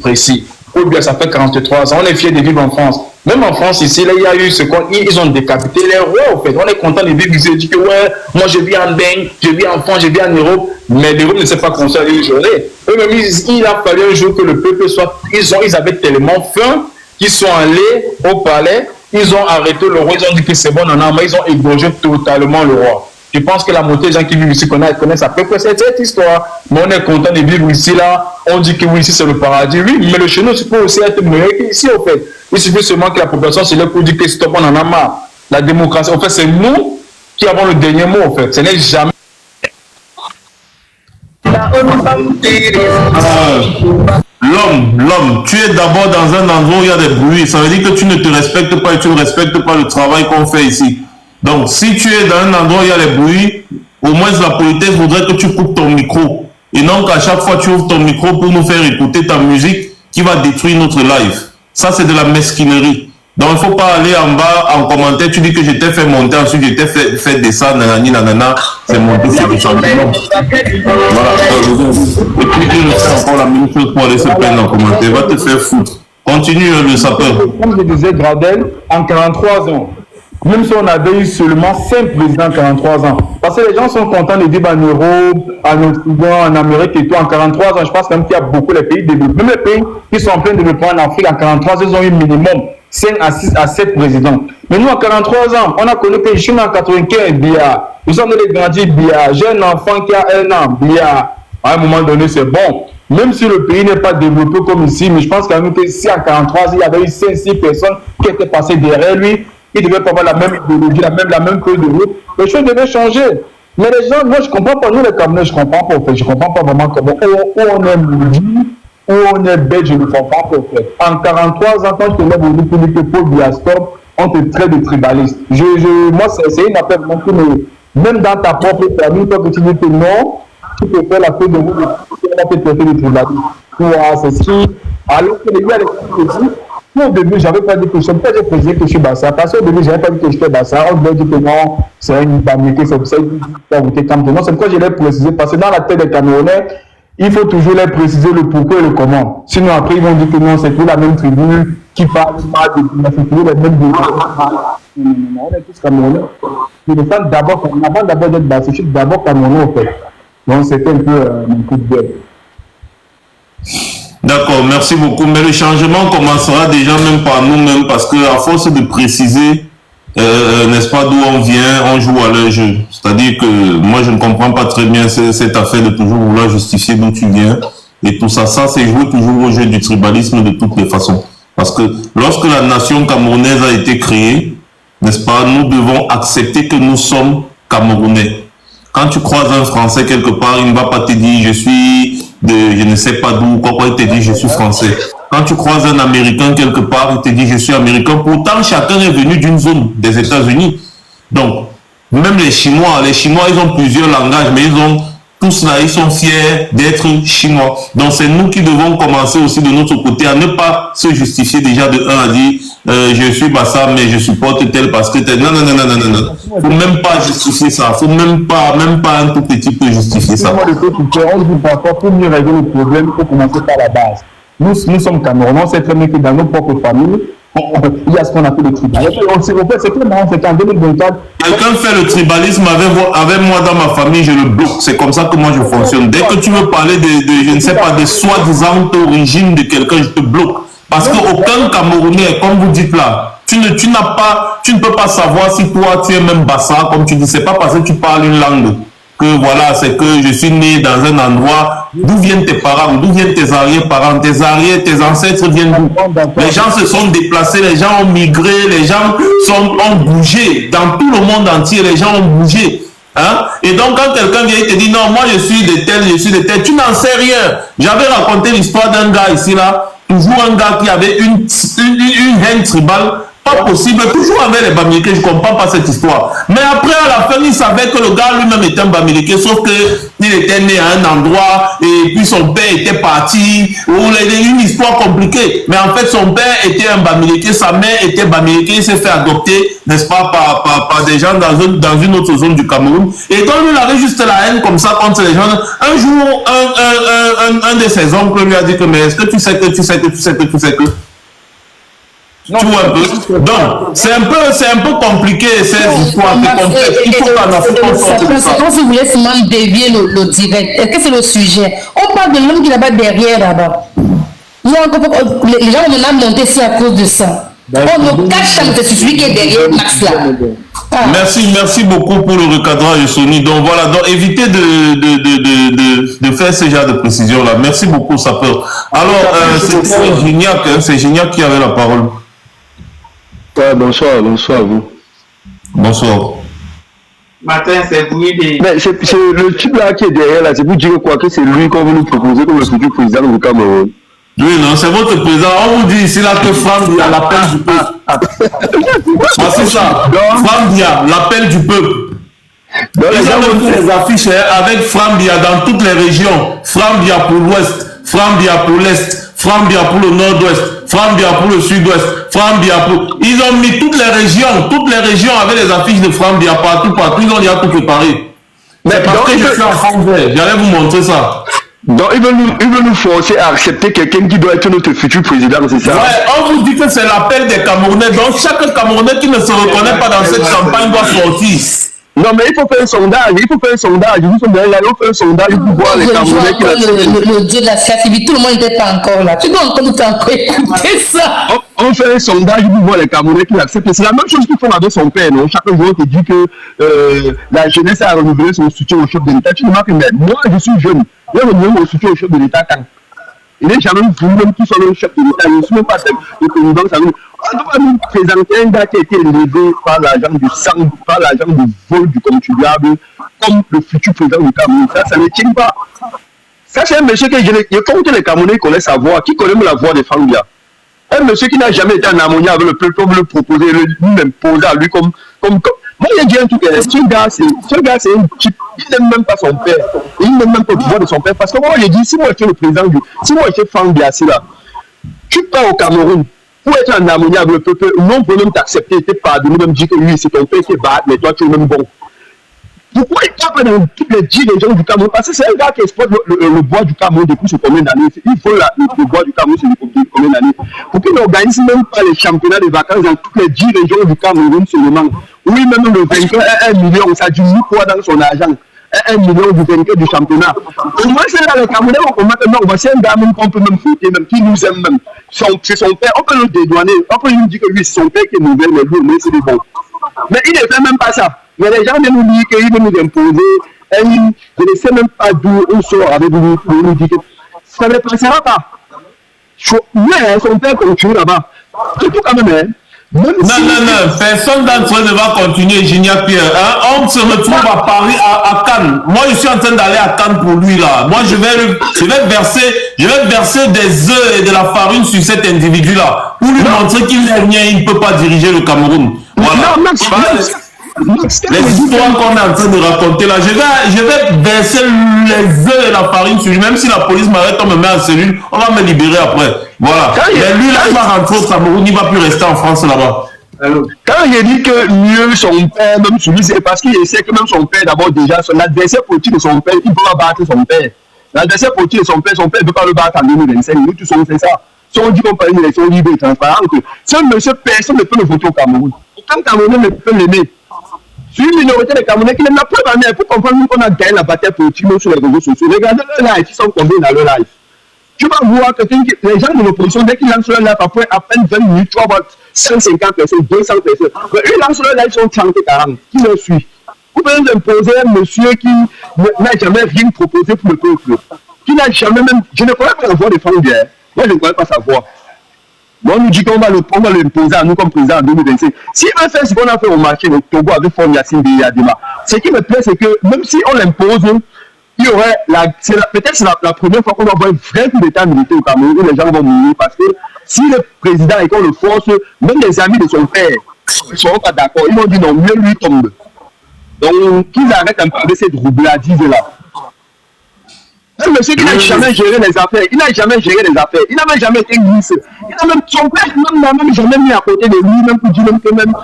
précis. Ou bien ça fait 43 ans, on est fiers de vivre en France. Même en France, ici, là, il y a eu ce ils ont décapité les rois, en fait. On est content de vivre ici. Ils disent que, ouais, moi, je vis en Beng, je vis en France, je vis en Europe. Mais l'Europe ne s'est pas construite une journée. Eux-mêmes, il a fallu un jour que le peuple soit. Ils avaient tellement faim qu'ils sont allés au palais, ils ont arrêté le roi, ils ont dit que c'est bon, non, non, mais ils ont égorgé totalement le roi. Je pense que la moitié des gens qui vivent ici connaissent à peu près cette histoire. Mais on est content de vivre ici, là. On dit que oui, ici, c'est le paradis. Oui, mais le chez nous, peut aussi être meilleur qu'ici, en fait. Il suffit seulement que la population se lève pour dire que stop, on en a marre. La démocratie, en fait, c'est nous qui avons le dernier mot, en fait. Ce n'est jamais. L'homme, tu es d'abord dans un endroit où il y a des bruits. Ça veut dire que tu ne te respectes pas et tu ne respectes pas le travail qu'on fait ici. Donc, si tu es dans un endroit où il y a des bruits, au moins la politesse voudrait que tu coupes ton micro. Et non qu'à chaque fois tu ouvres ton micro pour nous faire écouter ta musique qui va détruire notre live. Ça, c'est de la mesquinerie. Donc, il ne faut pas aller en bas en commentaire. Tu dis que je t'ai fait monter, ensuite je t'ai fait descendre, nanani, nanana. C'est monter, c'est le changement. Voilà. Et puis, tu ne fais encore la même chose pour aller se plaindre en commentaire. Va te faire foutre. Continue le sapeur. Comme je disais, Gradel, en 43 ans. Même si on avait eu seulement 5 présidents en 43 ans. Parce que les gens sont contents de vivre en Europe, en Occident, en Amérique et tout. En 43 ans, je pense même qu'il y a beaucoup de pays développés. Même les pays qui sont en plein développement en Afrique, en 43 ans, ils ont eu minimum 5 à 6 à 7 présidents. Mais nous, en 43 ans, on a connu que je suis né en 95, Bia. Nous sommes allés grandir, Bia. J'ai un enfant qui a 1 an, Bia. À un moment donné, c'est bon. Même si le pays n'est pas développé comme ici, mais je pense quand même que si en 43 ans, il y avait eu 5-6 personnes qui étaient passées derrière lui, il devait pas avoir la même idéologie, la même feuille de route. Les choses devaient changer. Mais les gens, moi je ne comprends pas, nous les Camerounais, je ne comprends pas en fait. Je ne comprends pas vraiment comment où on est maudit, où on est bête, je ne comprends pas en fait. En 43 ans, quand je te lève au bout de Paul Biaston, on te traite de tribaliste. Moi, c'est une affaire vraiment que même dans ta propre famille, quand tu dis que non, tu peux faire la feuille de route, tu vas te traiter de tribaliste. C'est ce qui. Alors que les gars, les gens, au début, j'avais pas dit que je faisais que je suis Bassa. Parce qu'au début, j'avais pas dit que j'étais Bassa. On me dit que non, c'est une banalité, c'est pour ça qu'il faut voter Cameroun. C'est pourquoi je l'ai précisé. Parce que dans la tête des Camerounais, il faut toujours les préciser le pourquoi et le comment. Sinon, après, ils vont dire que non, c'est tout la même tribu qui parle mal de c'est toujours les mêmes on est tous Camerounais. Avant d'abord d'être Bassa, je suis d'abord Camerounais, en fait. Donc, c'était un peu mon coup de gueule. D'accord, merci beaucoup. Mais le changement commencera déjà même par nous-mêmes parce qu'à force de préciser, n'est-ce pas, d'où on vient, on joue à leur jeu. C'est-à-dire que moi, je ne comprends pas très bien cette affaire de toujours vouloir justifier d'où tu viens et tout ça. Ça, c'est jouer toujours au jeu du tribalisme de toutes les façons. Parce que lorsque la nation camerounaise a été créée, n'est-ce pas, nous devons accepter que nous sommes Camerounais. Quand tu croises un Français quelque part, il ne va pas te dire je suis de je ne sais pas d'où, quoi, il te dit je suis français. Quand tu croises un Américain quelque part, il te dit je suis américain. Pourtant, chacun est venu d'une zone des États-Unis. Donc, même les Chinois, ils ont plusieurs langages, mais ils ont tous là, ils sont fiers d'être Chinois. Donc, c'est nous qui devons commencer aussi de notre côté à ne pas se justifier déjà de un à dire je suis Bassa, mais je supporte tel parce que tel. Non. Faut même pas justifier ça. Faut même pas un tout petit peu justifier ça. On dit parfois pour mieux régler le problème, il faut commencer par la base. Nous sommes Camerounais, on sait très bien que dans nos propres familles, il y a ce qu'on appelle le tribalisme. C'est que marrant, c'est qu'en 2024. Quelqu'un fait le tribalisme avec moi dans ma famille, je le bloque. C'est comme ça que moi je fonctionne. Dès que tu veux parler je ne sais pas, de soi-disant origine de quelqu'un, je te bloque. Parce qu'aucun Camerounais, comme vous dites là, tu ne peux pas savoir si toi tu es même Bassa, comme tu dis. C'est pas parce que tu parles une langue que voilà, c'est que je suis né dans un endroit. D'où viennent tes parents, d'où viennent tes arrière-parents, tes ancêtres viennent d'où? Les gens se sont déplacés, les gens ont migré, les gens ont bougé. Dans tout le monde entier, les gens ont bougé. Hein? Et donc, quand quelqu'un vient et te dit non, moi je suis de tel, tu n'en sais rien. J'avais raconté l'histoire d'un gars ici, là, toujours un gars qui avait une haine tribale pas possible. Toujours avec les Bamileke, je ne comprends pas cette histoire. Mais après, à la fin, il savait que le gars lui-même était un Bamileke, sauf qu'il était né à un endroit et puis son père était parti. Une histoire compliquée. Mais en fait, son père était un Bamileke, sa mère était Bamileke, il s'est fait adopter, n'est-ce pas, par des gens dans une autre zone du Cameroun. Et donc, il avait juste la haine comme ça contre les gens. Un jour, un de ses oncles lui a dit que, mais est-ce que tu sais que. Non, tu vois un peu. Donc, c'est un peu compliqué ces histoires. Il faut qu'en Afrique on sorte de ça. Quand vous voulez seulement dévier le direct, est-ce que c'est le sujet? On parle de l'homme qui est là-bas derrière, là-bas. Les gens vont maintenant monter ici à cause de ça. On nous cache que c'est celui qui est derrière Max là. Merci beaucoup pour le recadrage, Sony. Donc voilà, donc évitez de faire ce genre de précision là. Merci beaucoup, Sapeur. Alors, c'est Gignac qui avait la parole. Ouais, bonsoir à vous. Bonsoir. Matin, c'est bruit. Mais c'est le type là qui est derrière là, c'est vous dire quoi que c'est lui qu'on veut nous proposer comme le futur président du Cameroun. Oui, non, c'est votre président. On vous dit ici là que Franck Dia, l'appel du peuple. C'est ça. Franck Dia, l'appel du peuple. Ils ont mis les affiches avec Franck Dia dans toutes les régions. Franck Dia pour l'ouest, Franck Dia pour l'est, Franck Dia pour le nord-ouest, Franck Dia pour le sud-ouest, Franck Dia pour... Ils ont mis toutes les régions avec les affiches de Franck Dia partout. Ils ont déjà tout préparé. C'est parce que je suis en France, j'allais vous montrer ça. Donc, il veut nous forcer à accepter quelqu'un qui doit être notre futur président, c'est ça? Ouais, on vous dit que c'est l'appel des Camerounais. Donc, chaque Camerounais qui ne se reconnaît pas dans cette campagne doit sortir. Non, mais il faut faire un sondage. Vous sommes derrière là, il faut faire un sondage pour voir les Camerounais qui le dieu de la science, tout le monde n'était pas encore là. Tu dois encore écouter ça. On fait un sondage pour voir les Camerounais qui l'acceptent. C'est la même chose qu'ils font avec son père, non? Chaque jour, on te dit que la jeunesse a renouvelé son soutien au chef de l'État. Tu remarques que moi, je suis jeune. J'ai renouvelé mon soutien au chef de l'État quand il n'est jamais voulu même tout seul le chef de l'État. Je ne suis même pas le président. On doit nous présenter un gars qui a été élevé par l'argent du sang, par l'argent du vol du contribuable, comme le futur président du Cameroun. Ça ne tient pas. Ça, c'est un monsieur que je compte les Camerounais connaissent sa voix. Qui connaît la voix des Fambia? Un monsieur qui n'a jamais été en harmonie avec le peuple, comme le proposer, lui-même poser à lui comme. Moi, il a dit un truc, ce gars, c'est un type, il n'aime même pas son père. Il n'aime même pas le pouvoir de son père. Parce que moi, j'ai dit, si moi, j'étais le président, si moi, j'étais Fambia, c'est là, tu pars au Cameroun pour être en harmonie avec le peuple, non, pour même t'accepter, t'es pardonné, même dire que lui, c'est ton père qui est bas, mais toi, tu es même bon. Pourquoi il tape dans toutes les 10 régions du Cameroun? Parce que c'est un gars qui exploite le bois du Cameroun depuis combien d'années? Il faut le bois du Cameroun, c'est depuis combien d'années? Pourquoi il n'organise même pas les championnats de vacances dans toutes les 10 régions du Cameroun seulement? Oui, même le vainqueur a 1 million, ça dit quoi dans son argent? 1 million du vainqueur du championnat. Au moins, c'est là, les Camerounais vont commettre, non, voici un gars même qu'on peut même foutre, même qui nous aime même. C'est son père, on peut le dédouaner, on peut lui dire que lui, c'est son père qui est mauvais, mais lui, mais c'est bon. Mais il ne fait même pas ça. Mais les gens viennent nous dire qu'il veut nous imposer. Et je ne sais même pas d'où on sort avec lui. Il nous dit que ça ne passera pas. Mais son père continue là-bas. Surtout quand même, hein. Non, personne d'entre eux ne va continuer, Gignac Pierre. Hein? On se retrouve à Paris, à Cannes. Moi, je suis en train d'aller à Cannes pour lui, là. Moi, je vais verser des œufs et de la farine sur cet individu-là. Pour lui montrer qu'il n'est rien, il ne peut pas diriger le Cameroun. Voilà. Les histoires qu'on est en train de raconter là, je vais verser les œufs et la farine sur lui. Même si la police m'arrête, on me met en cellule, on va me libérer après. Voilà. Mais lui, là, il va rentrer au Cameroun, il ne va plus rester en France là-bas. Quand il dit que mieux son père, même celui, c'est parce qu'il sait que même son père, d'abord déjà, son adversaire politique de son père, il ne peut pas battre son père. L'adversaire politique de son père ne peut pas le battre en 2025. Nous, tous on fait ça. Si on dit qu'on parle d'une élection libre et transparente, si un monsieur, personne ne peut le voter au Cameroun. Aucun Camerounais ne peut l'aimer. C'est une minorité de Camerounais qui n'aime la preuve en est pour comprendre qu'on a gagné la bataille politique sur les réseaux sociaux. Regardez leur live, ils sont combien dans leur live. Tu vas voir que les gens de l'opposition, dès qu'ils lancent leur live, après à peine 20 minutes, tu vas voir 150 personnes, 200 personnes. Mais ils lancent leur live, ils sont 30 et 40. Qui le suit? Vous pouvez nous imposer un monsieur qui n'a jamais rien proposé pour le peuple. Qui n'a jamais même. Je ne connais pas la voix de Franck Dia. Moi, je ne connais pas sa voix. Bon, on nous dit qu'on va l'imposer à nous comme président en 2025. S'il veut faire ce qu'on a fait au marché au Togo avec Fond Yacine Beyadema, ce qui me plaît, c'est que même si on l'impose, il y aurait peut-être c'est la première fois qu'on va voir un vrai coup d'état militaire au Cameroun où les gens vont mourir parce que si le président et qu'on le force, même les amis de son père ne seront pas d'accord. Ils vont dire non, mieux lui tombe. Donc, qu'ils arrêtent un peu avec cette roubladise-là. Un monsieur qui n'a jamais géré les affaires, il n'a jamais géré les affaires, il n'a même jamais été ministre. Son père n'a même jamais mis à côté de lui, même pour dire que même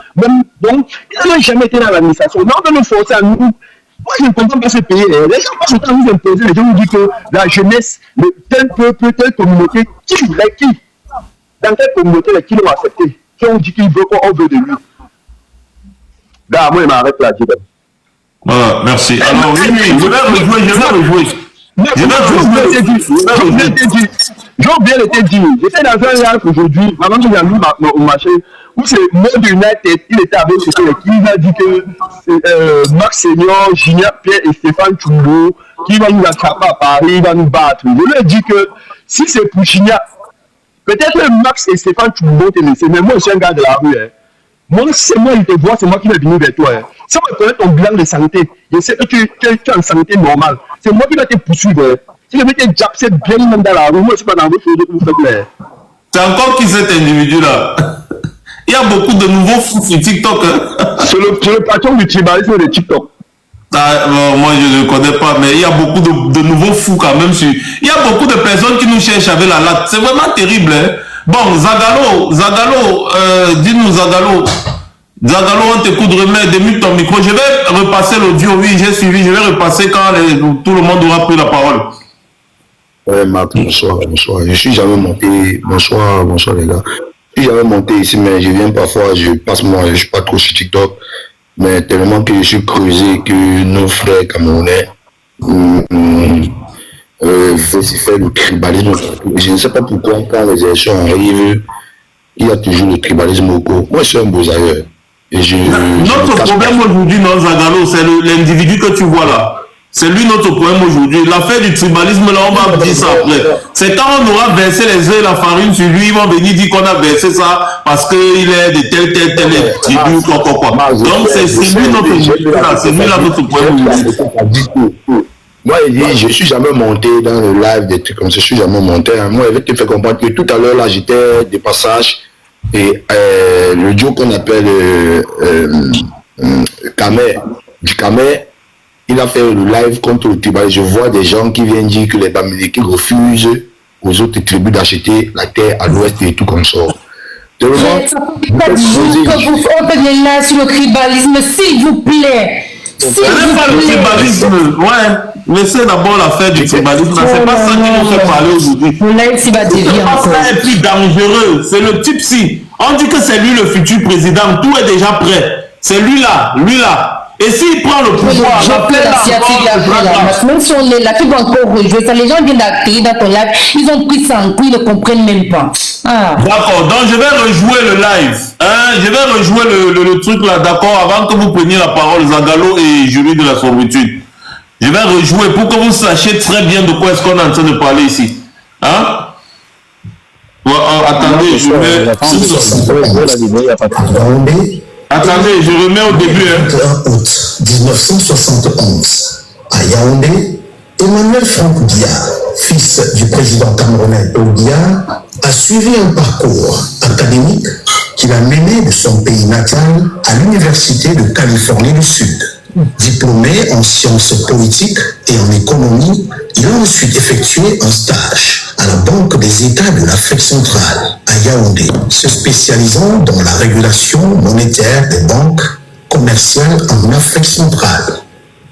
donc, il n'a jamais été dans l'administration. Non, on va nous forcer à nous. Moi, je ne comprends pas ce pays. Les gens passent le temps à nous imposer. Les gens nous disent que la jeunesse, tel peuple, telle communauté, qui dans quelle communauté, qui l'ont accepté, qui ont dit qu'ils veulent qu'on veut de lui. Là, moi, il m'arrête là, Dieu. Voilà, merci. Alors, oui, je vais rejouer. J'ai bien été dit. J'étais dans un live aujourd'hui, avant que j'ai au marché, où c'est Mode United, il était avec qui il a dit que Max Senior, Gignac, Pierre et Stéphane Choulo, qui va nous attraper à Paris, il va nous battre. Je lui ai dit que si c'est pour Gignac, peut-être que Max et Stéphane Choulo te laissent, mais moi je suis un gars de la rue. Moi, c'est moi, il te voit, c'est moi qui vais venir vers toi. Si on connaît ton bilan de santé, je sais que tu es en santé normale. C'est moi qui vais te poursuivre. Si je vais te japser bien même dans la rue, moi je suis pas dans votre chose que vous faites. C'est encore qui cet individu-là? Il y a beaucoup de nouveaux fous sur TikTok. Hein? C'est le patron du tribalisme de TikTok. Ah, bon, moi je ne connais pas, mais il y a beaucoup de nouveaux fous quand même. Il y a beaucoup de personnes qui nous cherchent avec la latte. C'est vraiment terrible. Hein? Bon, Zagalo, dis-nous Zagalo, on t'écoute, remets, démute ton micro. Je vais repasser l'audio, oui, j'ai suivi, je vais repasser quand tout le monde aura pris la parole. Ouais, Marc, bonsoir. Je suis jamais monté, bonsoir les gars. Je suis jamais monté ici, mais je viens parfois, je suis pas trop sur TikTok, mais tellement que je suis creusé que nos frères camerounais, faire le tribalisme. Je ne sais pas pourquoi quand les élections arrivent, il y a toujours le tribalisme au cours. Moi, je suis un Beaux-Ailleurs. Notre problème aujourd'hui, non, Zagalo, c'est l'individu que tu vois là. C'est lui notre problème aujourd'hui. L'affaire du tribalisme, là, on va dire ça après. C'est quand on aura versé les œufs et la farine sur lui, ils vont venir dire qu'on a versé ça parce qu'il est de telle tribu, quoi. Donc, c'est lui notre problème aujourd'hui. Moi, il dit, je suis jamais monté dans le live, des trucs comme ça, je suis jamais monté. Moi, je vais te faire comprendre que tout à l'heure, là, j'étais des passages et le duo qu'on appelle Kamer, il a fait le live contre le tribal. Je vois des gens qui viennent dire que les Bamileke refusent aux autres tribus d'acheter la terre à l'ouest et tout comme ça. On peut venir là sur le tribalisme, s'il vous plaît. Ce n'est pas le tribalisme, ouais. Mais c'est d'abord l'affaire du tribalisme. C'est pas ça qui nous fait parler aujourd'hui. Ça est plus dangereux. C'est le type si. On dit que c'est lui le futur président. Tout est déjà prêt. C'est lui là. Et s'il prend le pouvoir, même si on est là, tu vas encore rejouer ça. Les gens viennent d'accueillir dans ton live, ils ont pris ça en coup, ils ne comprennent même pas. Ah. D'accord, donc je vais rejouer le live. Hein? Je vais rejouer le truc là, d'accord, avant que vous preniez la parole, Zagalo et Julie de la Servitude. Je vais rejouer pour que vous sachiez très bien de quoi est-ce qu'on est en train de parler ici. Hein? Attendez, je vais... Attendez, je remets au début. 21 août 1971, à Yaoundé, Emmanuel Franck Biya, fils du président camerounais Paul Biya, a suivi un parcours académique qui l'a mené de son pays natal à l'Université de Californie du Sud. Diplômé en sciences politiques et en économie, il a ensuite effectué un stage à la Banque des États de l'Afrique centrale, à Yaoundé, se spécialisant dans la régulation monétaire des banques commerciales en Afrique centrale.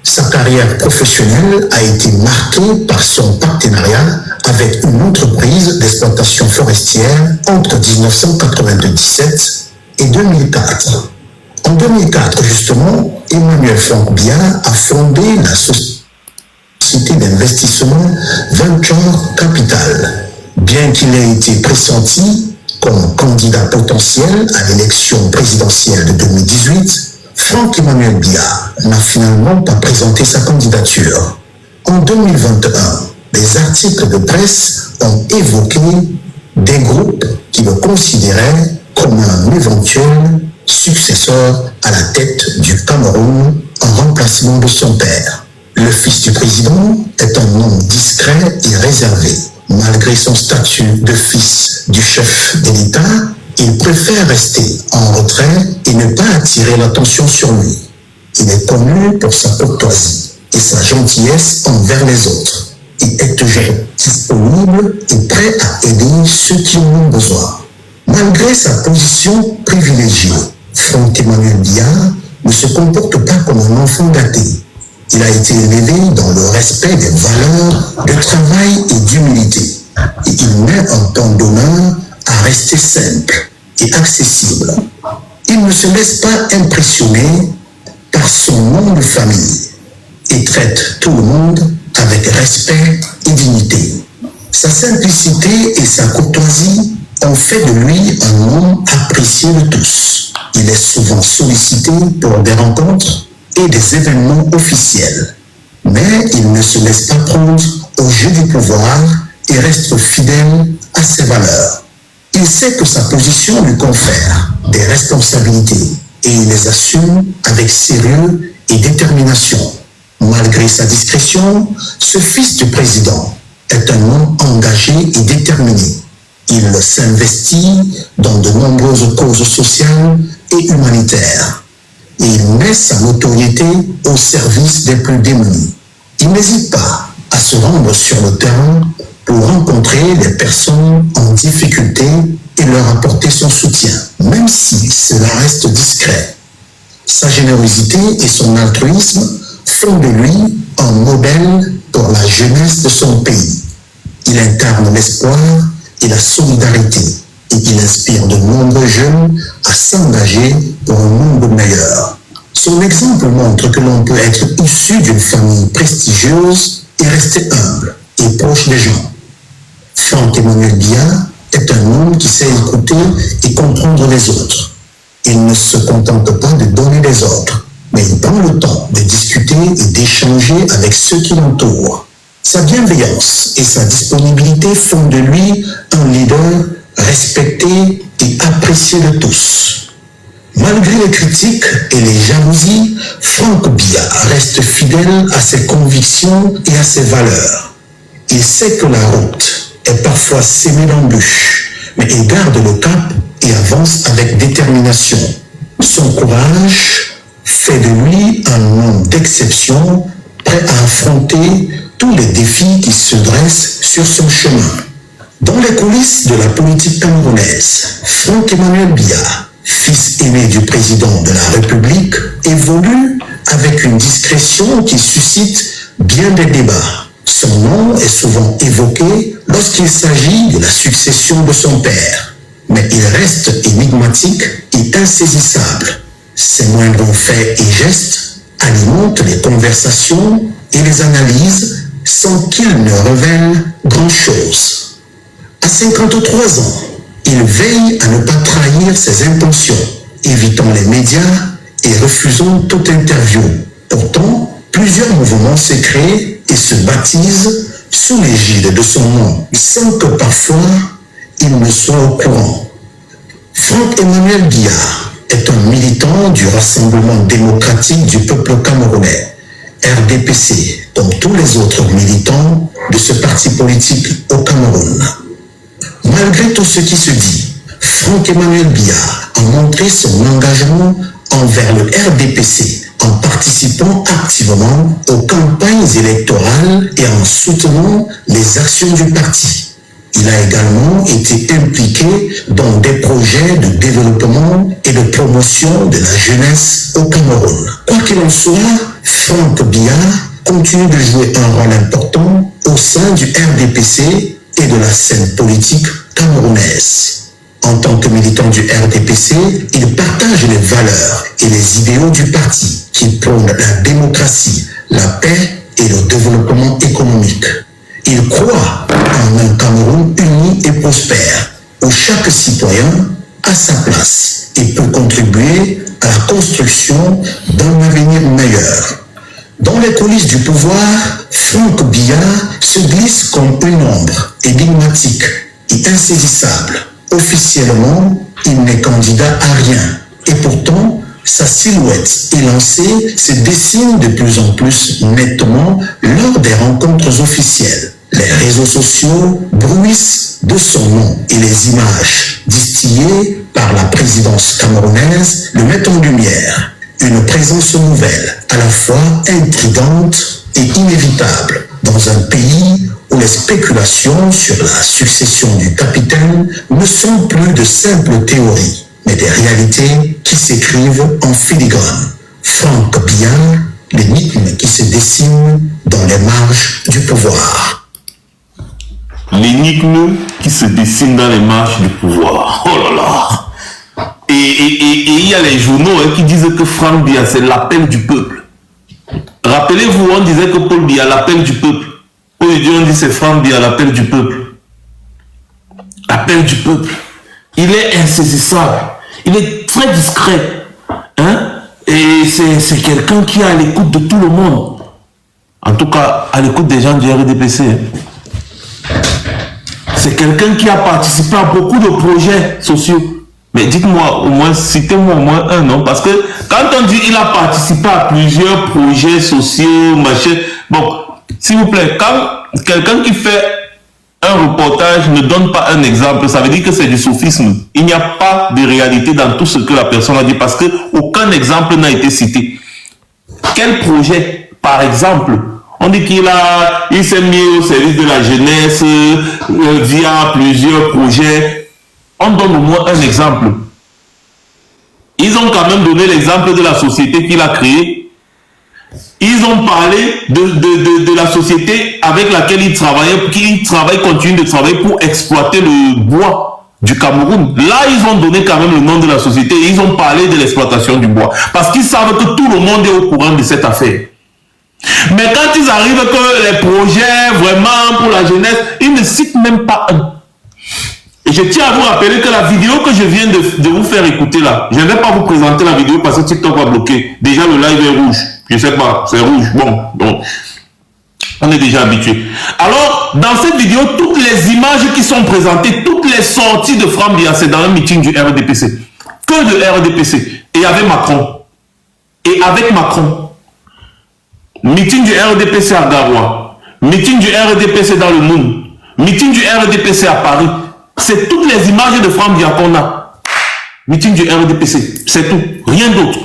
Sa carrière professionnelle a été marquée par son partenariat avec une entreprise d'exploitation forestière entre 1997 et 2004. En 2004, justement, Emmanuel Franck Biya a fondé la société d'investissement Venture Capital. Bien qu'il ait été pressenti comme candidat potentiel à l'élection présidentielle de 2018, Franck Emmanuel Biya n'a finalement pas présenté sa candidature. En 2021, les articles de presse ont évoqué des groupes qui le considéraient comme un éventuel successeur à la tête du Cameroun en remplacement de son père. Le fils du président est un homme discret et réservé. Malgré son statut de fils du chef de l'État, il préfère rester en retrait et ne pas attirer l'attention sur lui. Il est connu pour sa courtoisie et sa gentillesse envers les autres. Il est toujours disponible et prêt à aider ceux qui en ont besoin. Malgré sa position privilégiée, Franck Emmanuel Biya ne se comporte pas comme un enfant gâté. Il a été élevé dans le respect des valeurs de travail et d'humilité. Et il met un temps d'honneur à rester simple et accessible. Il ne se laisse pas impressionner par son nom de famille et traite tout le monde avec respect et dignité. Sa simplicité et sa courtoisie ont fait de lui un homme apprécié de tous. Il est souvent sollicité pour des rencontres et des événements officiels. Mais il ne se laisse pas prendre au jeu du pouvoir et reste fidèle à ses valeurs. Il sait que sa position lui confère des responsabilités et il les assume avec sérieux et détermination. Malgré sa discrétion, ce fils du président est un homme engagé et déterminé. Il s'investit dans de nombreuses causes sociales et humanitaires. Et il met sa notoriété au service des plus démunis. Il n'hésite pas à se rendre sur le terrain pour rencontrer les personnes en difficulté et leur apporter son soutien, même si cela reste discret. Sa générosité et son altruisme font de lui un modèle pour la jeunesse de son pays. Il incarne l'espoir et la solidarité et il inspire de nombreux jeunes à s'engager pour un monde meilleur. Son exemple montre que l'on peut être issu d'une famille prestigieuse et rester humble et proche des gens. Franck Emmanuel Biya est un homme qui sait écouter et comprendre les autres. Il ne se contente pas de donner des ordres, mais il prend le temps de discuter et d'échanger avec ceux qui l'entourent. Sa bienveillance et sa disponibilité font de lui un leader respecté et apprécié de tous. Malgré les critiques et les jalousies, Franck Biya reste fidèle à ses convictions et à ses valeurs. Il sait que la route est parfois semée d'embûches, mais il garde le cap et avance avec détermination. Son courage fait de lui un homme d'exception, prêt à affronter tous les défis qui se dressent sur son chemin. Dans les coulisses de la politique camerounaise, Franck Emmanuel Biya, fils aîné du président de la République, évolue avec une discrétion qui suscite bien des débats. Son nom est souvent évoqué lorsqu'il s'agit de la succession de son père, mais il reste énigmatique et insaisissable. Ses moindres faits et gestes alimentent les conversations et les analyses sans qu'il ne révèle grand-chose. À 53 ans, il veille à ne pas trahir ses intentions, évitant les médias et refusant toute interview. Pourtant, plusieurs mouvements se créent et se baptisent sous l'égide de son nom, sans que parfois il ne soit au courant. Franck Emmanuel Biya est un militant du Rassemblement démocratique du peuple camerounais, RDPC, comme tous les autres militants de ce parti politique au Cameroun. Malgré tout ce qui se dit, Franck Emmanuel Biya a montré son engagement envers le RDPC en participant activement aux campagnes électorales et en soutenant les actions du parti. Il a également été impliqué dans des projets de développement et de promotion de la jeunesse au Cameroun. Quoi qu'il en soit, Franck Biya continue de jouer un rôle important au sein du RDPC et de la scène politique camerounaise. En tant que militant du RDPC, il partage les valeurs et les idéaux du parti qui prônent la démocratie, la paix et le développement économique. Il croit en un Cameroun uni et prospère, où chaque citoyen a sa place et peut contribuer à la construction d'un avenir meilleur. Dans les coulisses du pouvoir, Franck Biya se glisse comme une ombre énigmatique et insaisissable. Officiellement, il n'est candidat à rien. Et pourtant, sa silhouette élancée se dessine de plus en plus nettement lors des rencontres officielles. Les réseaux sociaux bruissent de son nom et les images distillées par la présidence camerounaise le mettent en lumière. Une présence nouvelle, à la fois intrigante et inévitable, dans un pays où les spéculations sur la succession du capitaine ne sont plus de simples théories, mais des réalités qui s'écrivent en filigrane. Franck Biya, l'énigme qui se dessine dans les marges du pouvoir. L'énigme qui se dessine dans les marges du pouvoir. Oh là là. Et il y a les journaux qui disent que Franck Biya, c'est l'appel du peuple. Rappelez-vous, on disait que Paul Biya, l'appel du peuple. Aujourd'hui, on dit c'est Franck Biya, l'appel du peuple. L'appel du peuple. Il est insaisissable. Il est très discret. Hein? Et c'est quelqu'un qui est à l'écoute de tout le monde. En tout cas, à l'écoute des gens du RDPC. C'est quelqu'un qui a participé à beaucoup de projets sociaux. Mais dites-moi, au moins, citez-moi au moins un, non? Parce que quand on dit qu'il a participé à plusieurs projets sociaux, machin, bon, s'il vous plaît, quand quelqu'un qui fait un reportage ne donne pas un exemple, ça veut dire que c'est du sophisme. Il n'y a pas de réalité dans tout ce que la personne a dit parce que aucun exemple n'a été cité. Quel projet, par exemple, on dit qu'il s'est mis au service de la jeunesse via plusieurs projets. On donne au moins un exemple. Ils ont quand même donné l'exemple de la société qu'il a créée. Ils ont parlé de la société avec laquelle il travaille, continue de travailler pour exploiter le bois du Cameroun. Là, ils ont donné quand même le nom de la société et ils ont parlé de l'exploitation du bois. Parce qu'ils savent que tout le monde est au courant de cette affaire. Mais quand ils arrivent que les projets vraiment pour la jeunesse, ils ne citent même pas un. Et je tiens à vous rappeler que la vidéo que je viens de vous faire écouter là, je ne vais pas vous présenter la vidéo parce que TikTok va bloquer. Déjà le live est rouge. Je ne sais pas, c'est rouge. Bon, on est déjà habitué. Alors, dans cette vidéo, toutes les images qui sont présentées, toutes les sorties de Franck Biya, c'est dans un meeting du RDPC. Que de RDPC. Et avec Macron. Meeting du RDPC à Garoua. Meeting du RDPC dans le Moon. Meeting du RDPC à Paris. C'est toutes les images de Franck Biya qu'on a. Meeting du RDPC. C'est tout. Rien d'autre.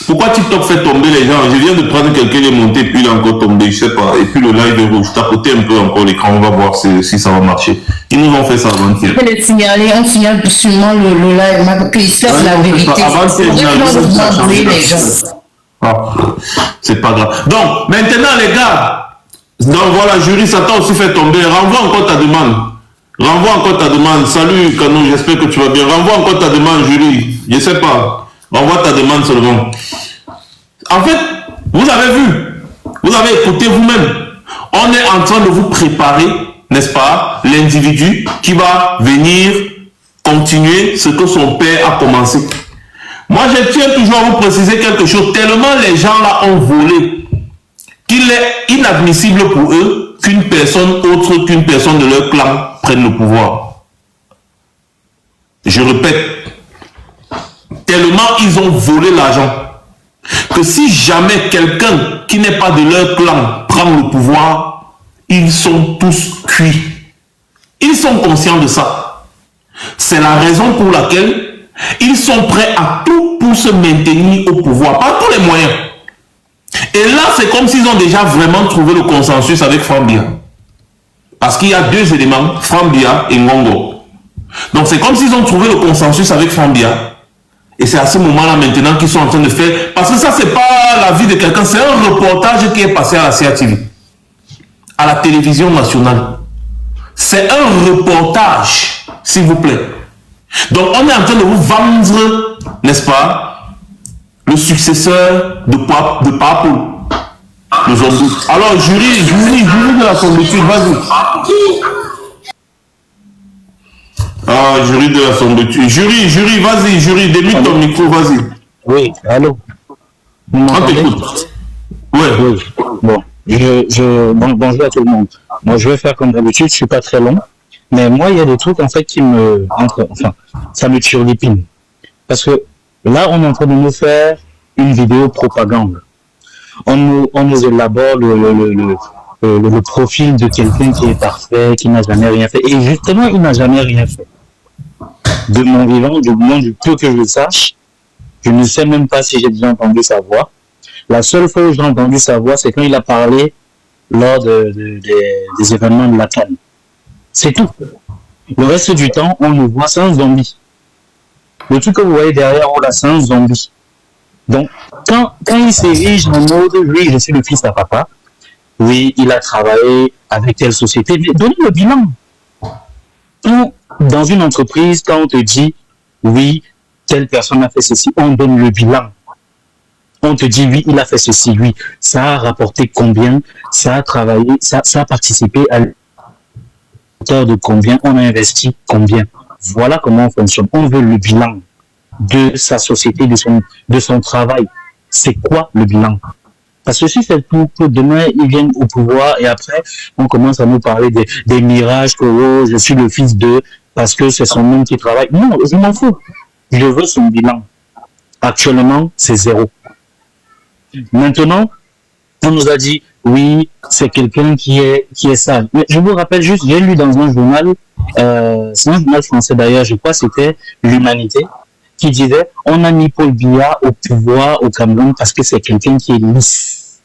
Pourquoi TikTok fait tomber les gens? Je viens de prendre quelqu'un, il est monté, puis il est encore tombé, je sais pas. Et puis le live est rouge. Tapoter un peu encore l'écran, on va voir si ça va marcher. Ils nous ont fait ça avant-hier. On peut le signaler, on signale sûrement le live, que c'est la vérité. C'est pas grave. Donc, maintenant les gars, donc voilà, jury, ça t'a aussi fait tomber. Renvoie encore ta demande. Renvoie encore ta demande. Salut Kano, j'espère que tu vas bien. Renvoie encore ta demande, jury. Je sais pas. Renvoie ta demande seulement. En fait, vous avez vu, vous avez écouté vous-même. On est en train de vous préparer, n'est-ce pas, l'individu qui va venir continuer ce que son père a commencé. Moi, je tiens toujours à vous préciser quelque chose. Tellement les gens là ont volé qu'il est inadmissible pour eux qu'une personne autre qu'une personne de leur clan prenne le pouvoir. Je répète, tellement ils ont volé l'argent que si jamais quelqu'un qui n'est pas de leur clan prend le pouvoir, ils sont tous cuits. Ils sont conscients de ça. C'est la raison pour laquelle ils sont prêts à tout pour se maintenir au pouvoir, par tous les moyens. Et là, c'est comme s'ils ont déjà vraiment trouvé le consensus avec Franck Biya. Parce qu'il y a deux éléments, Franck Biya et Ngongo. Donc c'est comme s'ils ont trouvé le consensus avec Franck Biya. Et c'est à ce moment-là maintenant qu'ils sont en train de faire... Parce que ça, c'est pas la vie de quelqu'un, c'est un reportage qui est passé à la CATV. À la télévision nationale. C'est un reportage, s'il vous plaît. Donc on est en train de vous vendre, n'est-ce pas, le successeur de Papo. Alors, jury de la sombritude, vas-y. Ah, jury de la sombritude. Jury, vas-y, jury, débute ton micro, vas-y. Oui, allô. On t'écoute. Ouais. Oui, bon. Bonjour à tout le monde. Moi, je vais faire comme d'habitude, je suis pas très long. Mais moi, il y a des trucs, en fait, qui me... Enfin, ça me tire l'épine. Parce que là, on est en train de nous faire une vidéo propagande. On nous élabore le profil de quelqu'un qui est parfait, qui n'a jamais rien fait. Et justement, il n'a jamais rien fait. De mon vivant, du peu que je sache, je ne sais même pas si j'ai déjà entendu sa voix. La seule fois où j'ai entendu sa voix, c'est quand il a parlé lors des événements de la CAN. C'est tout. Le reste du temps, on le voit sans zombie. Le truc que vous voyez derrière, on l'a sans zombie. Donc, quand il s'érige en mode, oui, je suis le fils à papa, oui, il a travaillé avec telle société, mais donnez le bilan. Dans une entreprise, quand on te dit, oui, telle personne a fait ceci, on donne le bilan. On te dit, oui, il a fait ceci, oui, ça a rapporté combien, ça a travaillé, ça a participé à hauteur de combien, on a investi combien. Voilà comment on fonctionne. On veut le bilan de sa société, de son travail. C'est quoi le bilan? Parce que si c'est tout que demain, ils viennent au pouvoir et après, on commence à nous parler des mirages, que oh, je suis le fils de, parce que c'est son nom qui travaille. Non, je m'en fous. Je veux son bilan. Actuellement, c'est 0. Maintenant, on nous a dit, oui, c'est quelqu'un qui est sage. Mais je vous rappelle juste, j'ai lu dans un journal, c'est un journal français d'ailleurs, je crois que c'était l'Humanité, qui disait, on a mis Paul Biya au pouvoir au Cameroun parce que c'est quelqu'un qui est lisse.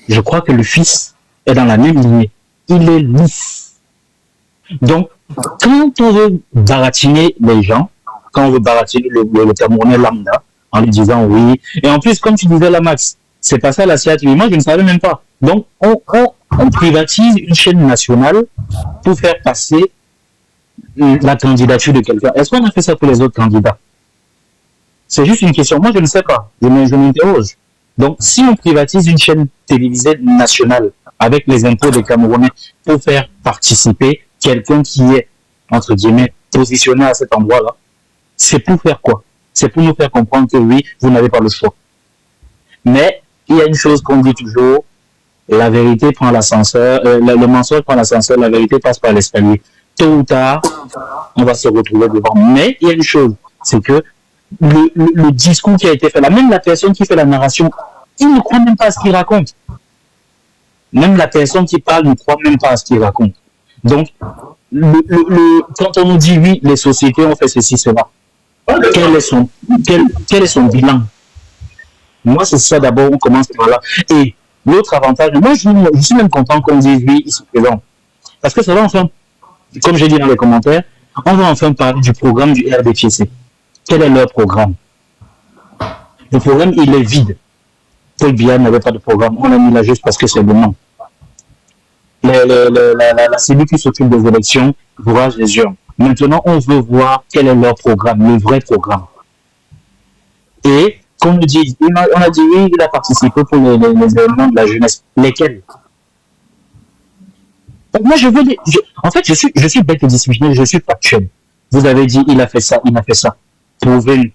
Je crois que le fils est dans la même lignée. Il est lisse. Donc, quand on veut baratiner les gens, quand on veut baratiner le Camerounais lambda, en lui disant oui, et en plus, comme tu disais là, Max, c'est pas ça la CATV. Moi, je ne savais même pas. Donc, on privatise une chaîne nationale pour faire passer la candidature de quelqu'un. Est-ce qu'on a fait ça pour les autres candidats? C'est juste une question. Moi, je ne sais pas. Je m'interroge. Donc, si on privatise une chaîne télévisée nationale avec les impôts des Camerounais pour faire participer quelqu'un qui est, entre guillemets, positionné à cet endroit-là, c'est pour faire quoi? C'est pour nous faire comprendre que oui, vous n'avez pas le choix. Mais il y a une chose qu'on dit toujours, la vérité prend l'ascenseur, le mensonge prend l'ascenseur, la vérité passe par l'escalier. Tôt ou tard, on va se retrouver devant. Mais il y a une chose, c'est que le discours qui a été fait là, même la personne qui fait la narration, il ne croit même pas à ce qu'il raconte. Même la personne qui parle ne croit même pas à ce qu'il raconte. Donc, quand on nous dit oui, les sociétés ont fait ceci, cela, quel est son bilan? Moi, c'est ça d'abord, on commence par là. Et l'autre avantage, moi, je suis même content qu'on dise oui, ils sont présents. Parce que ça va enfin, comme j'ai dit dans les commentaires, on va enfin parler du programme du RDPC. Quel est leur programme? Le programme, il est vide. Paul Biya n'avait pas de programme. On l'a mis là juste parce que c'est le nom. La cellule qui s'occupe des élections bourrage les urnes. Maintenant, on veut voir quel est leur programme, le vrai programme. Et, comme on dit, on a dit oui, il a participé pour les événements de la jeunesse. Lesquels? Donc moi, en fait, je suis bête et discipliné, je suis factuel. Vous avez dit, il a fait ça, il a fait ça. Prouvez-nous.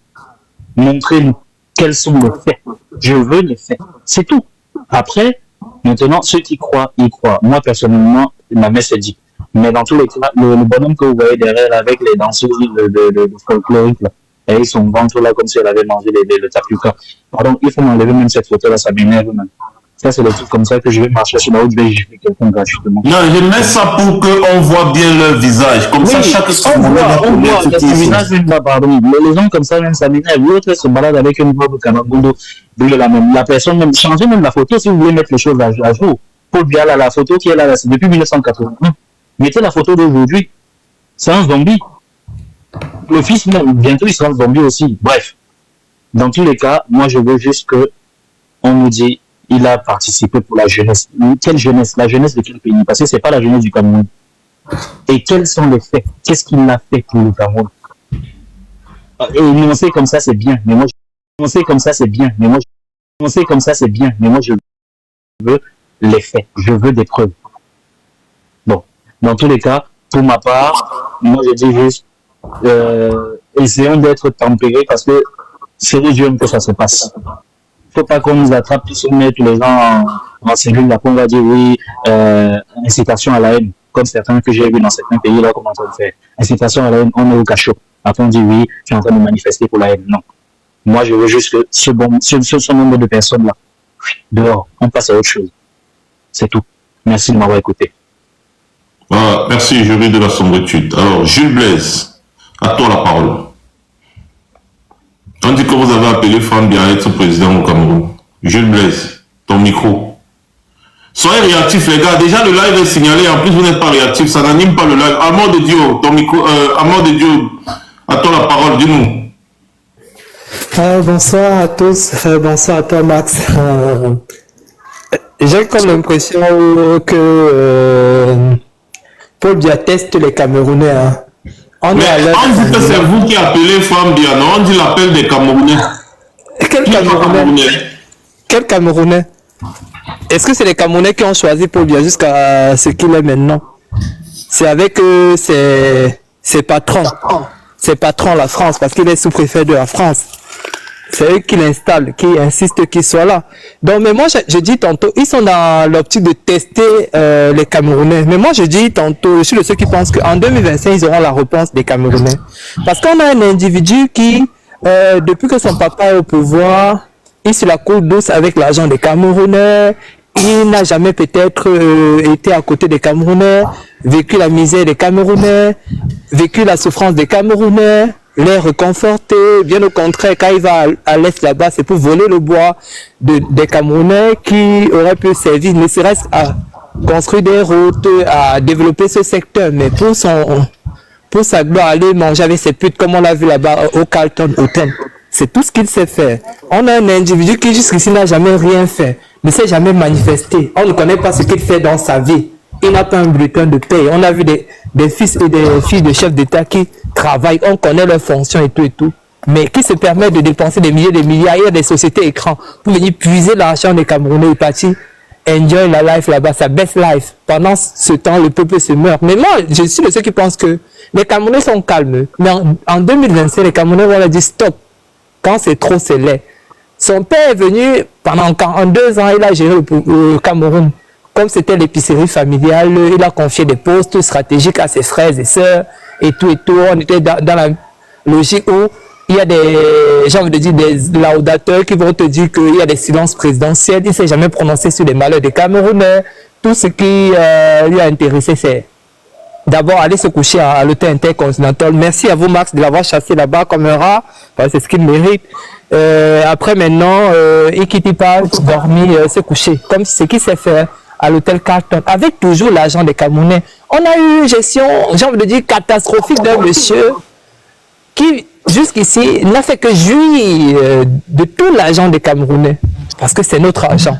Montrez-nous quels sont les faits. Je veux les faits. C'est tout. Après, maintenant, ceux qui croient, ils croient. Moi, personnellement, ma messe est dit. Mais dans tous les cas, le bonhomme que vous voyez derrière avec les danseuses de folklorique, là, et ils sont ventre là comme si elle avait mangé le tapuka. Pardon, il faut m'enlever même cette photo là, ça m'énerve même. Ça, c'est des trucs comme ça que je vais marcher sur la route, je vais gifler quelqu'un gratuitement. Non, je mets ça pour qu'on voit bien leur visage. Comme oui, ça, chaque on voit le visage même là, pardon. Les gens comme ça, même ça m'énerve. L'autre se balade avec une robe Kamagundo. La personne, même, changez même la photo si vous voulez mettre les choses à jour. Paul Biya, là, la photo qui est là, c'est depuis 1981. Mettez la photo d'aujourd'hui. C'est un zombie. Le fils, bientôt, il sera un zombie aussi. Bref. Dans tous les cas, moi, je veux juste que on nous dit, il a participé pour la jeunesse. Quelle jeunesse? La jeunesse de quel pays? Parce que c'est pas la jeunesse du Cameroun. Et quels sont les faits? Qu'est-ce qu'il a fait pour le Cameroun? Et énoncer comme ça, c'est bien. Mais moi, énoncer comme ça, c'est bien. Mais moi, énoncer comme ça, c'est bien. Mais moi, je veux les faits. Je veux des preuves. Bon. Dans tous les cas, pour ma part, moi, je dis juste, essayons d'être tempérés parce que c'est les jeunes que ça se passe. Faut pas qu'on nous attrape tous on met tous les gens en cellule là qu'on va dire oui, incitation à la haine, comme certains que j'ai vu dans certains pays là, comment on fait. Incitation à la haine, on est au cachot. Après on dit oui, tu es en train de manifester pour la haine. Non. Moi je veux juste que ce nombre de personnes là, dehors, on passe à autre chose. C'est tout. Merci de m'avoir écouté. Voilà, merci, jury de la sombritude. Alors, Jules Blaise, à toi la parole. On dit que vous avez appelé Franck Biya à être président au Cameroun. Jules Blaise, ton micro. Soyez réactifs, les gars. Déjà, le live est signalé. En plus, vous n'êtes pas réactifs. Ça n'anime pas le live. Amour de Dieu, ton micro. Amour de Dieu, à toi la parole. Dis-nous. Bonsoir à tous. Bonsoir à toi, Max. J'ai comme l'impression que Paul Biya teste les Camerounais. Hein. On dit que c'est vous qui appelez Franck Biya, non? On dit l'appel des Camerounais. Quel Camerounais? Quel Camerounais? Est-ce que c'est les Camerounais qui ont choisi Paul Biya jusqu'à ce qu'il est maintenant? C'est avec ses patrons. Ses patrons, la France, parce qu'il est sous-préfet de la France. C'est eux qui l'installent, qui insistent qu'il soit là. Donc, mais moi, je dis tantôt, ils sont dans l'optique de tester les Camerounais. Mais moi, je dis tantôt, je suis de ceux qui pensent qu'en 2025, ils auront la réponse des Camerounais. Parce qu'on a un individu qui, depuis que son papa est au pouvoir, il se la coule douce avec l'argent des Camerounais. Il n'a jamais peut-être été à côté des Camerounais, vécu la misère des Camerounais, vécu la souffrance des Camerounais, les réconforter. Bien au contraire, quand il va à l'est là-bas, c'est pour voler le bois des Camerounais qui auraient pu servir, ne serait-ce à construire des routes, à développer ce secteur. Mais pour sa gloire, aller manger avec ses putes, comme on l'a vu là-bas au Carlton Hotel. C'est tout ce qu'il sait faire. On a un individu qui jusqu'ici n'a jamais rien fait, ne s'est jamais manifesté. On ne connaît pas ce qu'il fait dans sa vie. Il n'a pas un bulletin de paye. On a vu des fils et des filles de chefs d'État qui travaillent. On connaît leurs fonctions et tout. Mais qui se permet de dépenser des milliers de milliards. Il y a des sociétés écrans pour venir puiser l'argent des Camerounais et partir enjoy la life là-bas, sa best life. Pendant ce temps, le peuple se meurt. Mais moi, je suis de ceux qui pensent que les Camerounais sont calmes. Mais en 2025, les Camerounais vont leur dire stop. Quand c'est trop, c'est laid. Son père est venu pendant 42 ans, il a géré le Cameroun. Comme c'était l'épicerie familiale, il a confié des postes stratégiques à ses frères et sœurs et tout. On était dans la logique où il y a des laudateurs qui vont te dire qu'il y a des silences présidentiels. Il ne s'est jamais prononcé sur les malheurs des Camerounais. Tout ce qui lui a intéressé, c'est d'abord aller se coucher à l'hôtel intercontinental. Merci à vous, Max, de l'avoir chassé là-bas comme un rat. C'est ce qu'il mérite. Après, maintenant, il quitte pas dormir, se coucher, comme ce qu'il sait faire à l'hôtel Carlton, avec toujours l'argent des Camerounais. On a eu une gestion, j'ai envie de dire, catastrophique d'un monsieur qui, jusqu'ici, n'a fait que jouir de tout l'argent des Camerounais, parce que c'est notre argent.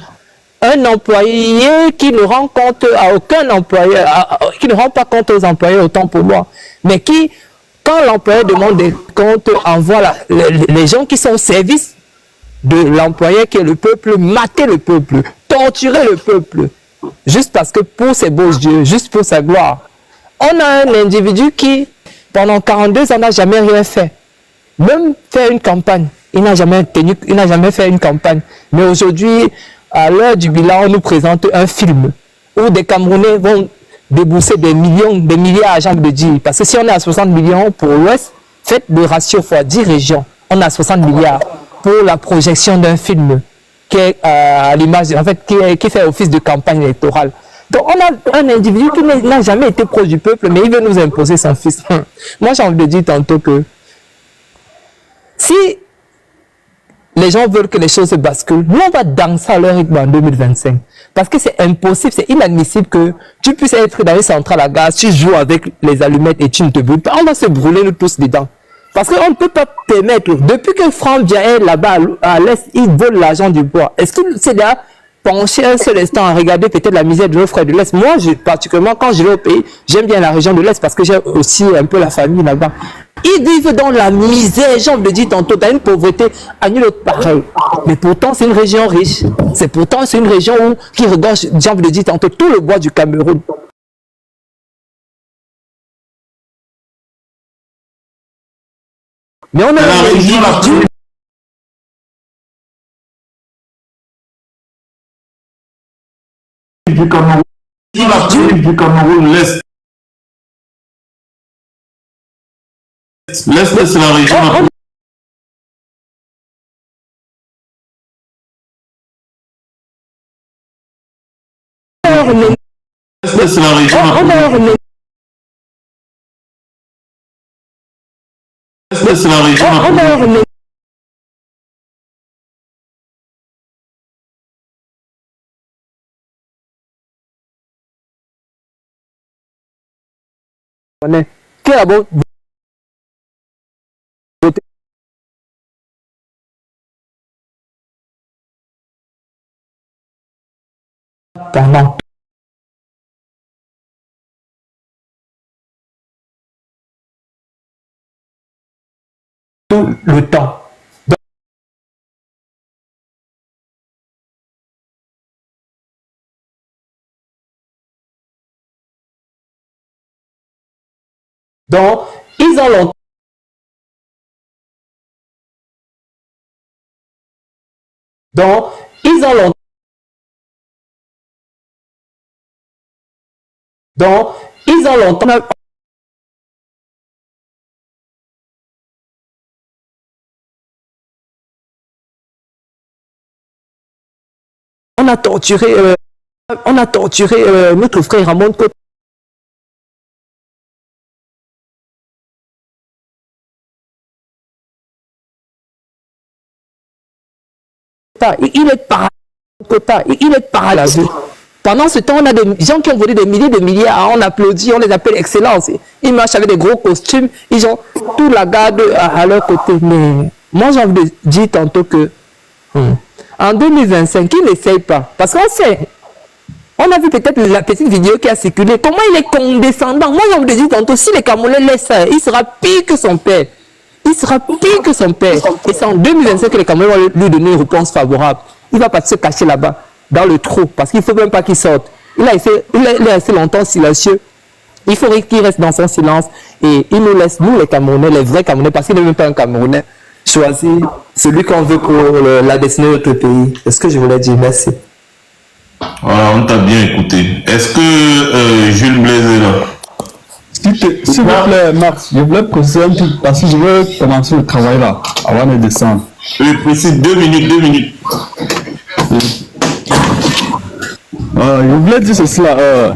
Un employé qui ne rend compte à aucun employeur, qui ne rend pas compte aux employés, autant pour moi, mais qui, quand l'employeur demande des comptes, envoie les gens qui sont au service de l'employeur, qui est le peuple, mater le peuple, torturer le peuple, juste parce que pour ses beaux yeux, juste pour sa gloire. On a un individu qui, pendant 42 ans, n'a jamais rien fait. Même faire une campagne, il n'a jamais fait une campagne. Mais aujourd'hui, à l'heure du bilan, on nous présente un film où des Camerounais vont débourser des milliards, j'ai envie de dire. Parce que si on est à 60 millions pour l'Ouest, faites le ratio fois 10 régions. On a 60 milliards pour la projection d'un film qui est à l'image, en fait, qui fait office de campagne électorale. Donc on a un individu qui n'a jamais été proche du peuple, mais il veut nous imposer son fils. Moi, j'ai envie de dire tantôt que si les gens veulent que les choses se basculent, nous on va danser à leur rythme en 2025. Parce que c'est impossible, c'est inadmissible que tu puisses être dans une centrale à gaz, tu joues avec les allumettes et tu ne te brûles pas. On va se brûler nous tous dedans. Parce qu'on ne peut pas permettre, depuis que Franck Biya est là-bas à l'Est, il vole l'argent du bois. Est-ce qu'il s'est déjà penché un seul instant à regarder peut-être la misère de nos frères de l'Est? Moi, particulièrement, quand je vais au pays, j'aime bien la région de l'Est parce que j'ai aussi un peu la famille là-bas. Ils vivent dans la misère, j'ai envie de dire tantôt, dans une pauvreté à nul autre pareil. Mais pourtant, c'est une région riche. C'est une région qui regorge, j'ai envie de dire tantôt, tout le bois du Cameroun. Mais on a un individu du Cameroun, l'Est. L'Est, c'est la région. remédier. Est-ce que c'est la région On doit remédier. Est-ce que c'est la région On doit remédier. Qui a beau voter pendant tout le temps. Donc, ils ont longtemps. Donc, ils ont longtemps. Donc, ils ont longtemps. On a torturé notre frère Ramon Kota. Il est paralysé. Pendant ce temps, on a des gens qui ont volé des milliers de milliards, on applaudit, on les appelle excellence. Ils marchent avec des gros costumes, ils ont tout la garde à leur côté. Mais moi, j'ai envie de dire tantôt que en 2025, ils n'essayent pas. Parce qu'on sait, on a vu peut-être la petite vidéo qui a circulé, comment il est condescendant. Moi, j'ai envie de dire tantôt, si les Camerounais laissent ça, il sera pire que son père. Il sera pire que son père. Et c'est en 2025 que les Camerounais vont lui donner une réponse favorable. Il va pas se cacher là-bas, dans le trou, parce qu'il ne faut même pas qu'il sorte. Il est resté longtemps silencieux. Il faudrait qu'il reste dans son silence. Et il nous laisse, nous les Camerounais, les vrais Camerounais, parce qu'il n'est même pas un Camerounais, choisir celui qu'on veut pour la destinée de notre pays. C'est ce que je voulais dire. Merci. Voilà, on t'a bien écouté. Est-ce que Jules Blaise est là? S'il vous plaît, Max, je voulais préciser un truc parce que je veux commencer le travail là, avant de descendre. Oui, précise 2 minutes. Je voulais dire ceci là.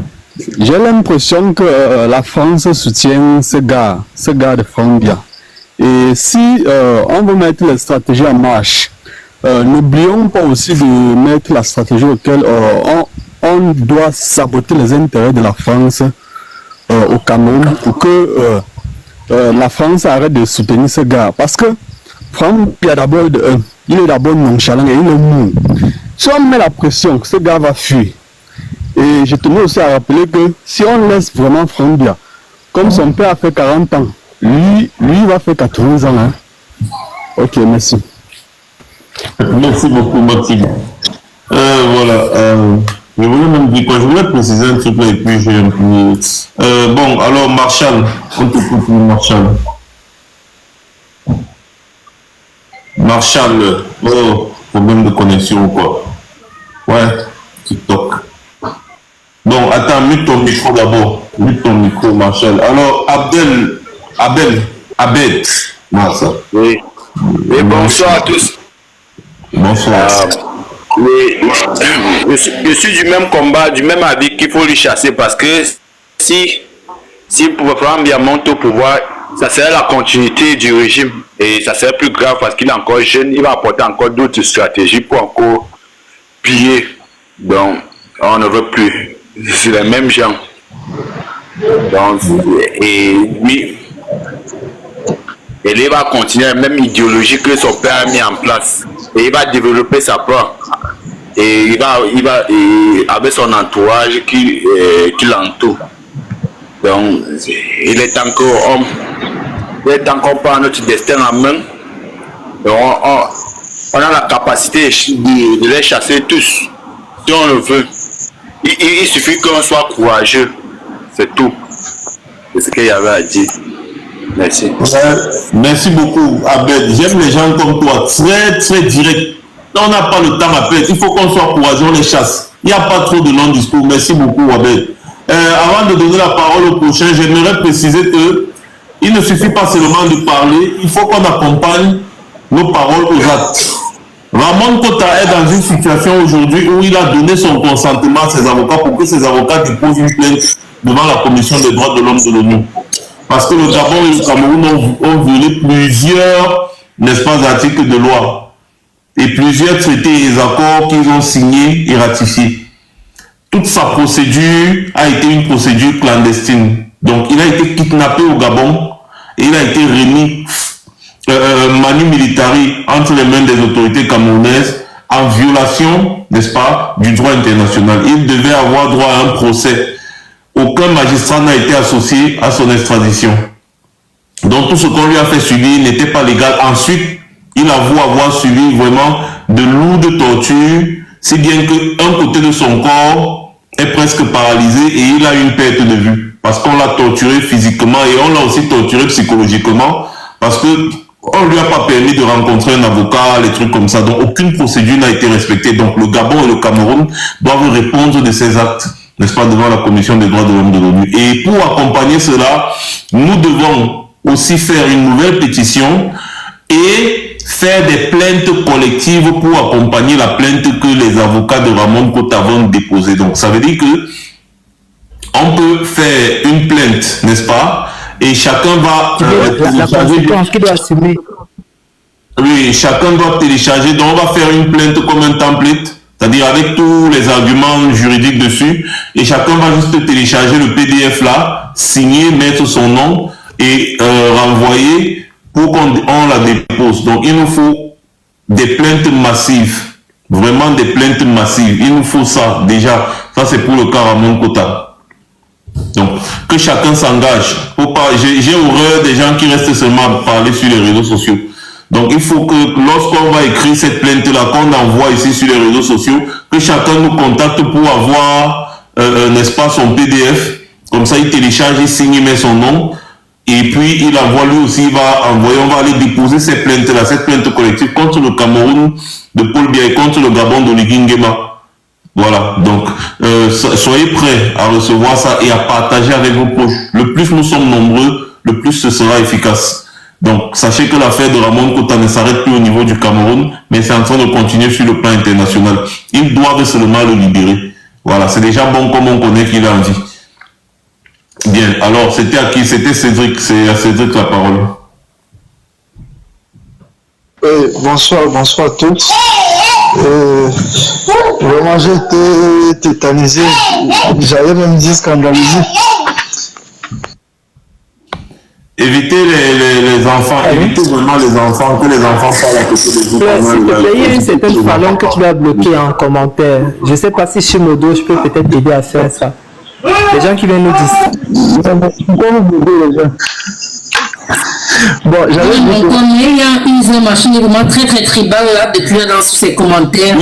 J'ai l'impression que la France soutient ce gars de Frambia. Et si on veut mettre la stratégie en marche, n'oublions pas aussi de mettre la stratégie auquel on doit saboter les intérêts de la France au Cameroun pour que la France arrête de soutenir ce gars. Parce que Frambia d'abord, il est d'abord nonchalant et il est mou. Si on met la pression, ce gars va fuir. Et je tenais aussi à rappeler que si on laisse vraiment Frambia, comme son père a fait 40 ans, lui va faire 80 ans. Hein. Ok, merci. Merci beaucoup, Maxime. Voilà. Je voulais même dire quoi, je voulais préciser un truc là et puis j'ai un peu... bon, alors Marshall, on te coupe Marshall. Marshall, oh, problème de connexion ou quoi? Ouais, TikTok. Bon, attends, mute ton micro d'abord. Mute ton micro, Marshall. Alors, Abed. Non, ça. Oui. Et bonsoir à tous. Bonsoir. Oui, je suis du même combat, du même avis qu'il faut lui chasser parce que si Frambia monte au pouvoir, ça serait la continuité du régime et ça serait plus grave parce qu'il est encore jeune, il va apporter encore d'autres stratégies pour encore piller. Donc, on ne veut plus. C'est les mêmes gens. Donc, et lui, il va continuer la même idéologie que son père a mis en place. Et il va développer sa propre. Et il va avec son entourage qui l'entoure. Donc, il est encore pas notre destin en main. Donc, on a la capacité de les chasser tous, si on le veut. Il suffit qu'on soit courageux. C'est tout. C'est ce qu'il y avait à dire. Merci. Merci beaucoup, Abed. J'aime les gens comme toi, très très direct. On n'a pas le temps à perdre. Il faut qu'on soit courageux, on les chasse. Il n'y a pas trop de long discours. Merci beaucoup, Abed. Avant de donner la parole au prochain, j'aimerais préciser que il ne suffit pas seulement de parler, il faut qu'on accompagne nos paroles aux actes. Ramon Kota est dans une situation aujourd'hui où il a donné son consentement à ses avocats pour que ses avocats déposent une plainte devant la Commission des droits de l'homme de l'ONU. Parce que le Gabon et le Cameroun ont violé plusieurs, n'est-ce pas, articles de loi et plusieurs traités et accords qu'ils ont signés et ratifiés. Toute sa procédure a été une procédure clandestine. Donc il a été kidnappé au Gabon et il a été remis manu militari entre les mains des autorités camerounaises en violation, n'est-ce pas, du droit international. Il devait avoir droit à un procès. Aucun magistrat n'a été associé à son extradition. Donc tout ce qu'on lui a fait subir n'était pas légal. Ensuite, il avoue avoir subi vraiment de lourdes tortures, si bien qu'un côté de son corps est presque paralysé et il a une perte de vue. Parce qu'on l'a torturé physiquement et on l'a aussi torturé psychologiquement parce que on lui a pas permis de rencontrer un avocat, les trucs comme ça. Donc aucune procédure n'a été respectée. Donc le Gabon et le Cameroun doivent répondre de ces actes, n'est-ce pas, devant la Commission des droits de l'homme de l'ONU. Et pour accompagner cela, nous devons aussi faire une nouvelle pétition et faire des plaintes collectives pour accompagner la plainte que les avocats de Ramon Kota vont déposer. Donc ça veut dire que on peut faire une plainte, n'est-ce pas? Et chacun va la conséquence qu'il doit assumer. Oui, chacun doit télécharger. Donc on va faire une plainte comme un template, c'est-à-dire avec tous les arguments juridiques dessus. Et chacun va juste télécharger le PDF là, signer, mettre son nom et renvoyer pour qu'on la dépose. Donc il nous faut des plaintes massives, vraiment des plaintes massives. Il nous faut ça déjà. Ça c'est pour le cas Ramon Kota. Donc, que chacun s'engage. J'ai horreur des gens qui restent seulement à parler sur les réseaux sociaux. Donc, il faut que lorsqu'on va écrire cette plainte-là, qu'on envoie ici sur les réseaux sociaux, que chacun nous contacte pour avoir, n'est-ce pas, son PDF. Comme ça, il télécharge, il signe, il met son nom. Et puis, il envoie lui aussi, il va envoyer, on va aller déposer cette plainte-là, cette plainte collective contre le Cameroun de Paul Biya et contre le Gabon d'Oligui Nguema. Voilà, donc soyez prêts à recevoir ça et à partager avec vos proches. Le plus nous sommes nombreux, le plus ce sera efficace. Donc sachez que l'affaire de Ramon Kota ne s'arrête plus au niveau du Cameroun, mais c'est en train de continuer sur le plan international. Ils doivent seulement le libérer. Voilà, c'est déjà bon comme on connaît qu'il est en vie. Bien, alors c'était à qui? C'était Cédric, c'est à Cédric la parole. Bonsoir à tous. Vraiment, j'ai été tétanisé, j'allais même dire scandalisé. Évitez les enfants, évitez vraiment les enfants, que les enfants parlent à côté des autres. S'il te plaît, il y a une certaine fallon que tu dois bloquer en commentaire. Je ne sais pas si chez Modo, je peux peut-être t'aider à faire ça. Les gens qui viennent nous dire. Bon, j'avais dit il y a une machine vraiment très très tribale là depuis dans ses commentaires.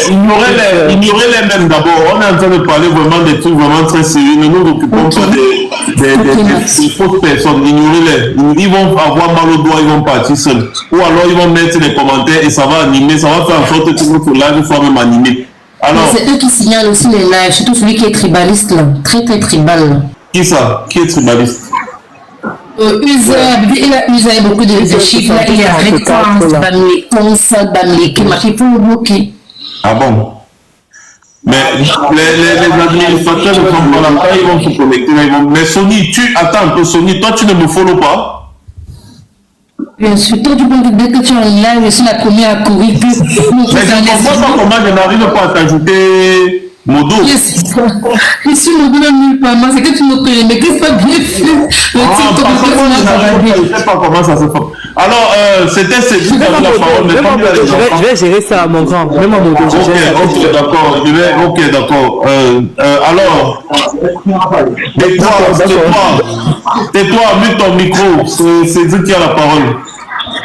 Ignorez les mêmes d'abord. On est en train de parler vraiment des trucs vraiment très sérieux. Ne nous occupons pas des fausses personnes. Ignorez-les. Ils vont avoir mal au doigt, ils vont partir seuls. Ou alors ils vont mettre les commentaires et ça va animer, ça va faire en sorte que notre live soit même animé. Alors, c'est eux qui signalent aussi les lives, surtout celui qui est tribaliste là, très très tribal. Qui ça? Qui est tribaliste? Il a usé beaucoup de chiffres, là, il est avec il faut le bloquer. Ah bon? Mais les administrateurs ne sont pas là, ils vont se connecter. Mais Sony, attends un peu, Sony, toi tu ne me follow pas? Bien sûr, toi tu peux dès que tu es en live, je suis la première à courir. Mais je ne comprends pas comment je n'arrive pas à t'ajouter Modo. Je suis Modo dans nulle part, c'est que tu me connais, mais qu'est-ce que tu as bien fait? Je ne sais pas comment ça se fait. Alors, c'était Cédric qui a la parole. Je vais gérer ça à mon grand. Même à Modo. Ok, d'accord. Ok, d'accord. Alors, tais-toi, mute ton micro. C'est Cédric qui a la parole.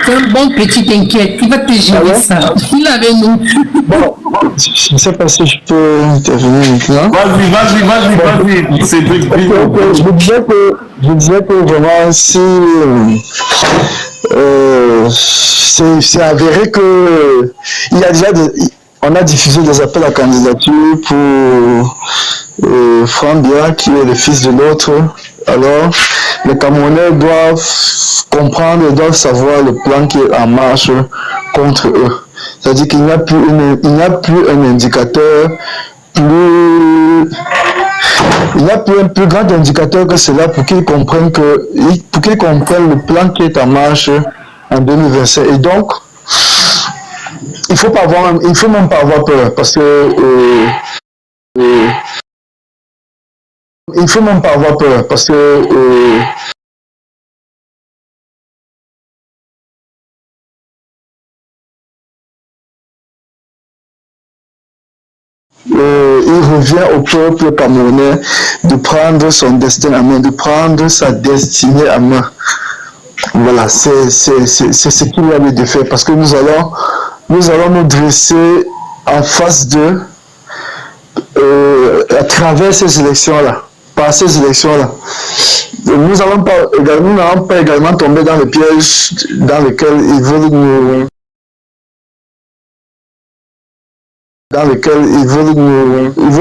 C'est un bon petit, t'inquiète, il va te gérer ça. Il avait nous. Bon, je ne sais pas si je peux intervenir maintenant. Vas-y, Cédric. Je disais que vraiment, si c'est avéré que il y a déjà on a diffusé des appels à candidature pour Franck Biya, qui est le fils de l'autre. Alors, les Camerounais doivent comprendre et doivent savoir le plan qui est en marche contre eux. C'est-à-dire qu'il n'y a plus un indicateur il n'y a plus un plus grand indicateur que cela pour qu'ils comprennent le plan qui est en marche en 2025. Et donc, il faut même pas avoir peur parce que il faut même pas avoir peur parce que il revient au peuple camerounais de prendre son destin en main, de prendre sa destinée en main. Voilà, c'est ce qu'il y a de faire parce que nous allons nous dresser en face d'eux à travers ces élections-là, par ces élections-là. Nous n'allons pas également tomber dans le piège dans lequel ils veulent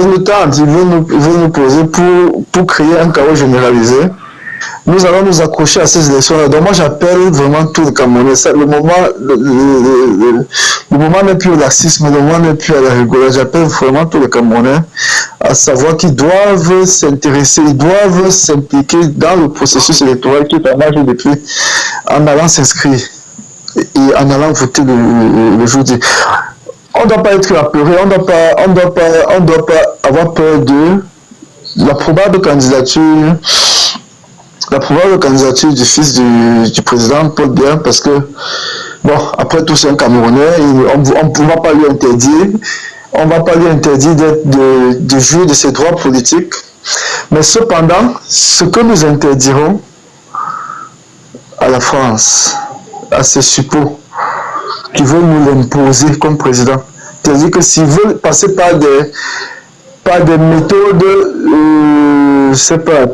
nous tendre, ils veulent nous poser pour créer un chaos généralisé. Nous allons nous accrocher à ces élections-là. Donc moi j'appelle vraiment tout le Camerounais. Le moment n'est plus au laxisme, le moment n'est plus à la rigolade. J'appelle vraiment tout le Camerounais à savoir qu'ils doivent s'intéresser, ils doivent s'impliquer dans le processus électoral qui est en marche depuis, en allant s'inscrire et en allant voter le jour dit. On ne doit pas être apeuré, on ne doit pas avoir peur de la probable candidature du fils du président Paul Biya, parce que, bon, après tout, c'est un Camerounais, on ne va pas lui interdire, de jouir de ses droits politiques, mais cependant, ce que nous interdirons à la France, à ces suppôts, qui veulent nous l'imposer comme président. C'est-à-dire que s'ils veulent passer par des méthodes,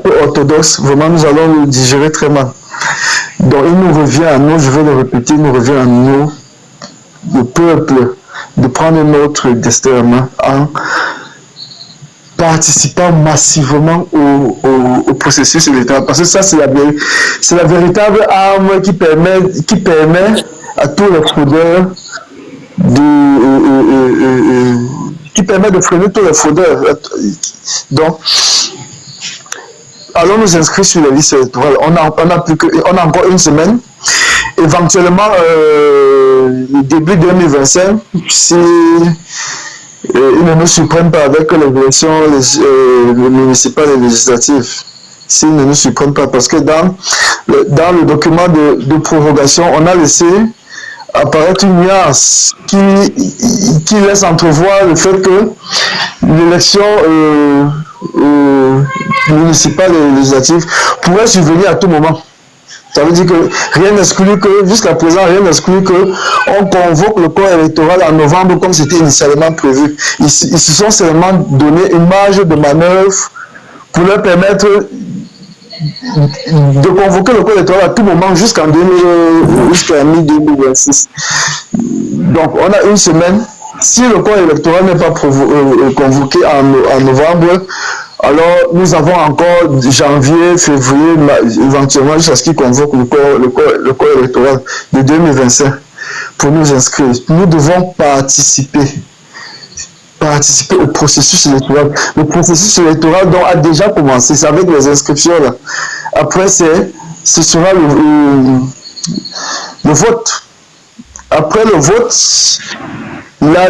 peu orthodoxes, vraiment nous allons le digérer très mal. Donc il nous revient à nous, je vais le répéter, il nous revient à nous, le peuple, de prendre notre destin en main en participant massivement au processus électoral. Parce que ça, c'est la véritable arme qui permet à tous les fraudeurs qui permet de freiner tous les fraudeurs. Donc, allons nous inscrire sur les listes électorales. On a encore une semaine. Éventuellement, début 2025, si ils ne nous surprennent pas avec les élections municipales et législatives. S'ils ne nous surprennent pas, parce que dans le document de prorogation, on a laissé apparaître une nuance qui laisse entrevoir le fait que l'élection municipale et législative pourrait survenir à tout moment. Ça veut dire que rien n'exclut que, jusqu'à présent, rien n'exclut qu'on convoque le corps électoral en novembre comme c'était initialement prévu. Ils se sont seulement donné une marge de manœuvre pour leur permettre de convoquer le corps électoral à tout moment jusqu'à mi-2026. Donc on a une semaine. Si le corps électoral n'est pas convoqué en novembre, alors nous avons encore janvier, février, éventuellement jusqu'à ce qu'il convoque le corps électoral de 2025 pour nous inscrire. Nous devons participer au processus électoral. Le processus électoral donc, a déjà commencé, c'est avec les inscriptions là. Après, ce sera le vote. Après le vote, la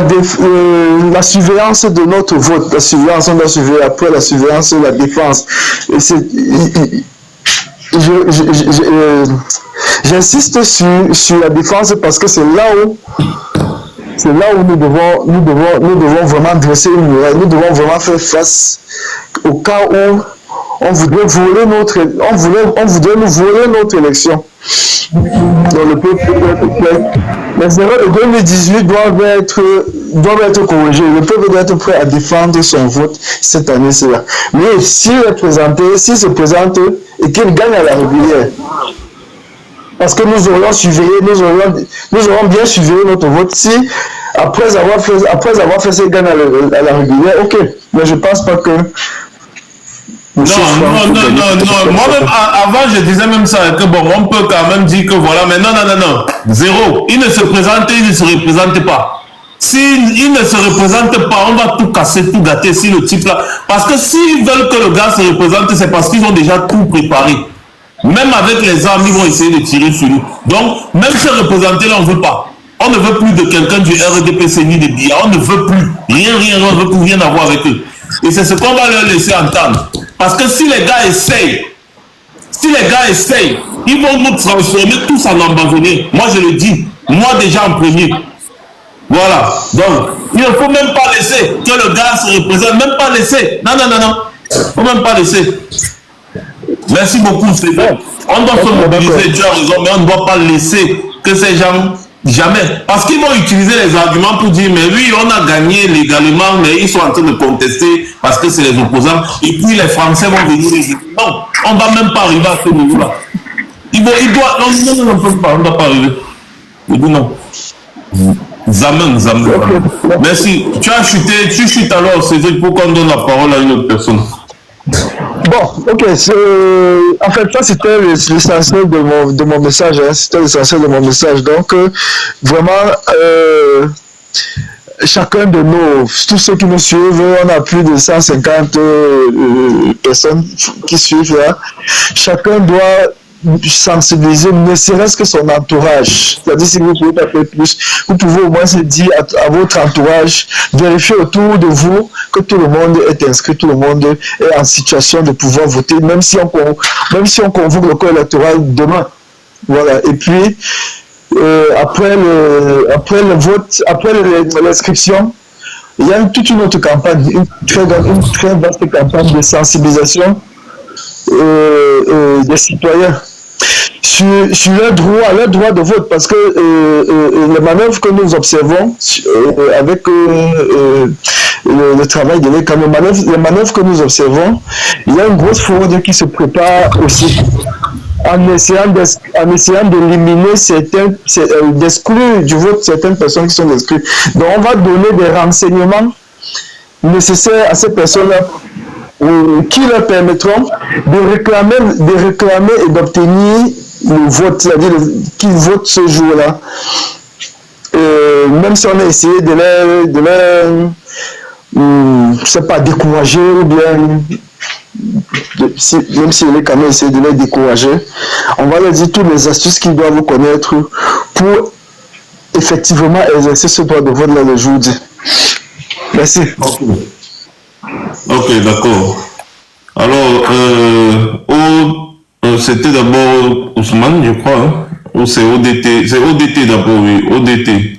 surveillance de notre vote, la surveillance, on doit surveiller après la surveillance de la défense. J'insiste sur la défense parce que c'est là où nous devons vraiment dresser une muraille. Nous devons vraiment faire face au cas où on voudrait nous voler notre élection. Donc le peuple doit être prêt. Les erreurs de 2018 doivent être corrigées. Le peuple doit être prêt à défendre son vote cette année-là. Mais s'il se présente et qu'il gagne à la régulière, parce que nous aurons bien surveillé notre vote. Si après avoir fait ce gain à la régulière, ok. Mais je pense pas que Non. Moi-même, avant, je disais même ça, que bon, on peut quand même dire que voilà, mais non. Zéro. Il ne se présente, il ne se représente pas. S'il ne se représente pas, on va tout casser, tout gâter si le type là. Parce que s'ils veulent que le gars se représente, c'est parce qu'ils ont déjà tout préparé. Même avec les armes, ils vont essayer de tirer sur nous. Donc, même se représenter là, on ne veut pas. On ne veut plus de quelqu'un du RDPC ni de BIA. On ne veut plus. On ne veut plus rien avoir avec eux. Et c'est ce qu'on va leur laisser entendre. Parce que si les gars essayent, ils vont nous transformer tous en empoisonnés. Moi, je le dis. Moi, déjà en premier. Voilà. Donc, il ne faut même pas laisser que le gars se représente. Même pas laisser. Non. Il ne faut même pas laisser. Merci beaucoup, c'est bon. On doit se mobiliser, tu as raison, mais on ne doit pas laisser que ces gens, jamais. Parce qu'ils vont utiliser les arguments pour dire, mais oui, on a gagné légalement, mais ils sont en train de contester parce que c'est les opposants. Et puis les Français vont venir les dire, non, on ne va même pas arriver à ce niveau-là. Non, on ne doit pas arriver. Il dit non. Zaman. Merci. Tu as chuté, tu chutes alors, Cédric, pour qu'on donne la parole à une autre personne. Bon, ok, en fait, ça c'était l'essentiel de mon message, hein. C'était l'essentiel de mon message. Donc, vraiment, chacun de nous, tous ceux qui nous suivent, on a plus de 150 personnes qui suivent là. Chacun doit sensibiliser, ne serait-ce que son entourage. C'est-à-dire, si vous pouvez pas faire plus, vous pouvez au moins se dire à votre entourage, vérifier autour de vous que tout le monde est inscrit, tout le monde est en situation de pouvoir voter, même si on convoque le corps électoral demain. Voilà. Et puis, après le vote, après l'inscription, il y a toute une autre campagne, une très vaste campagne de sensibilisation des citoyens sur leur droit de vote, parce que les manœuvres que nous observons avec le travail de l'ECAM, les manœuvres que nous observons, il y a une grosse fraude qui se prépare aussi en essayant d'éliminer d'exclure du vote certaines personnes qui sont exclues. Donc on va donner des renseignements nécessaires à ces personnes-là qui leur permettront de réclamer et d'obtenir le vote, c'est-à-dire qu'ils votent ce jour-là. Même si on a essayé de les je sais pas, décourager, ou bien même si on est quand même essayé de les décourager, on va leur dire toutes les astuces qu'ils doivent connaître pour effectivement exercer ce droit de vote là le jour dit. Merci. Ok, d'accord. Alors, c'était d'abord Ousmane, je crois, hein? Ou c'est ODT? C'est ODT d'abord, oui, ODT.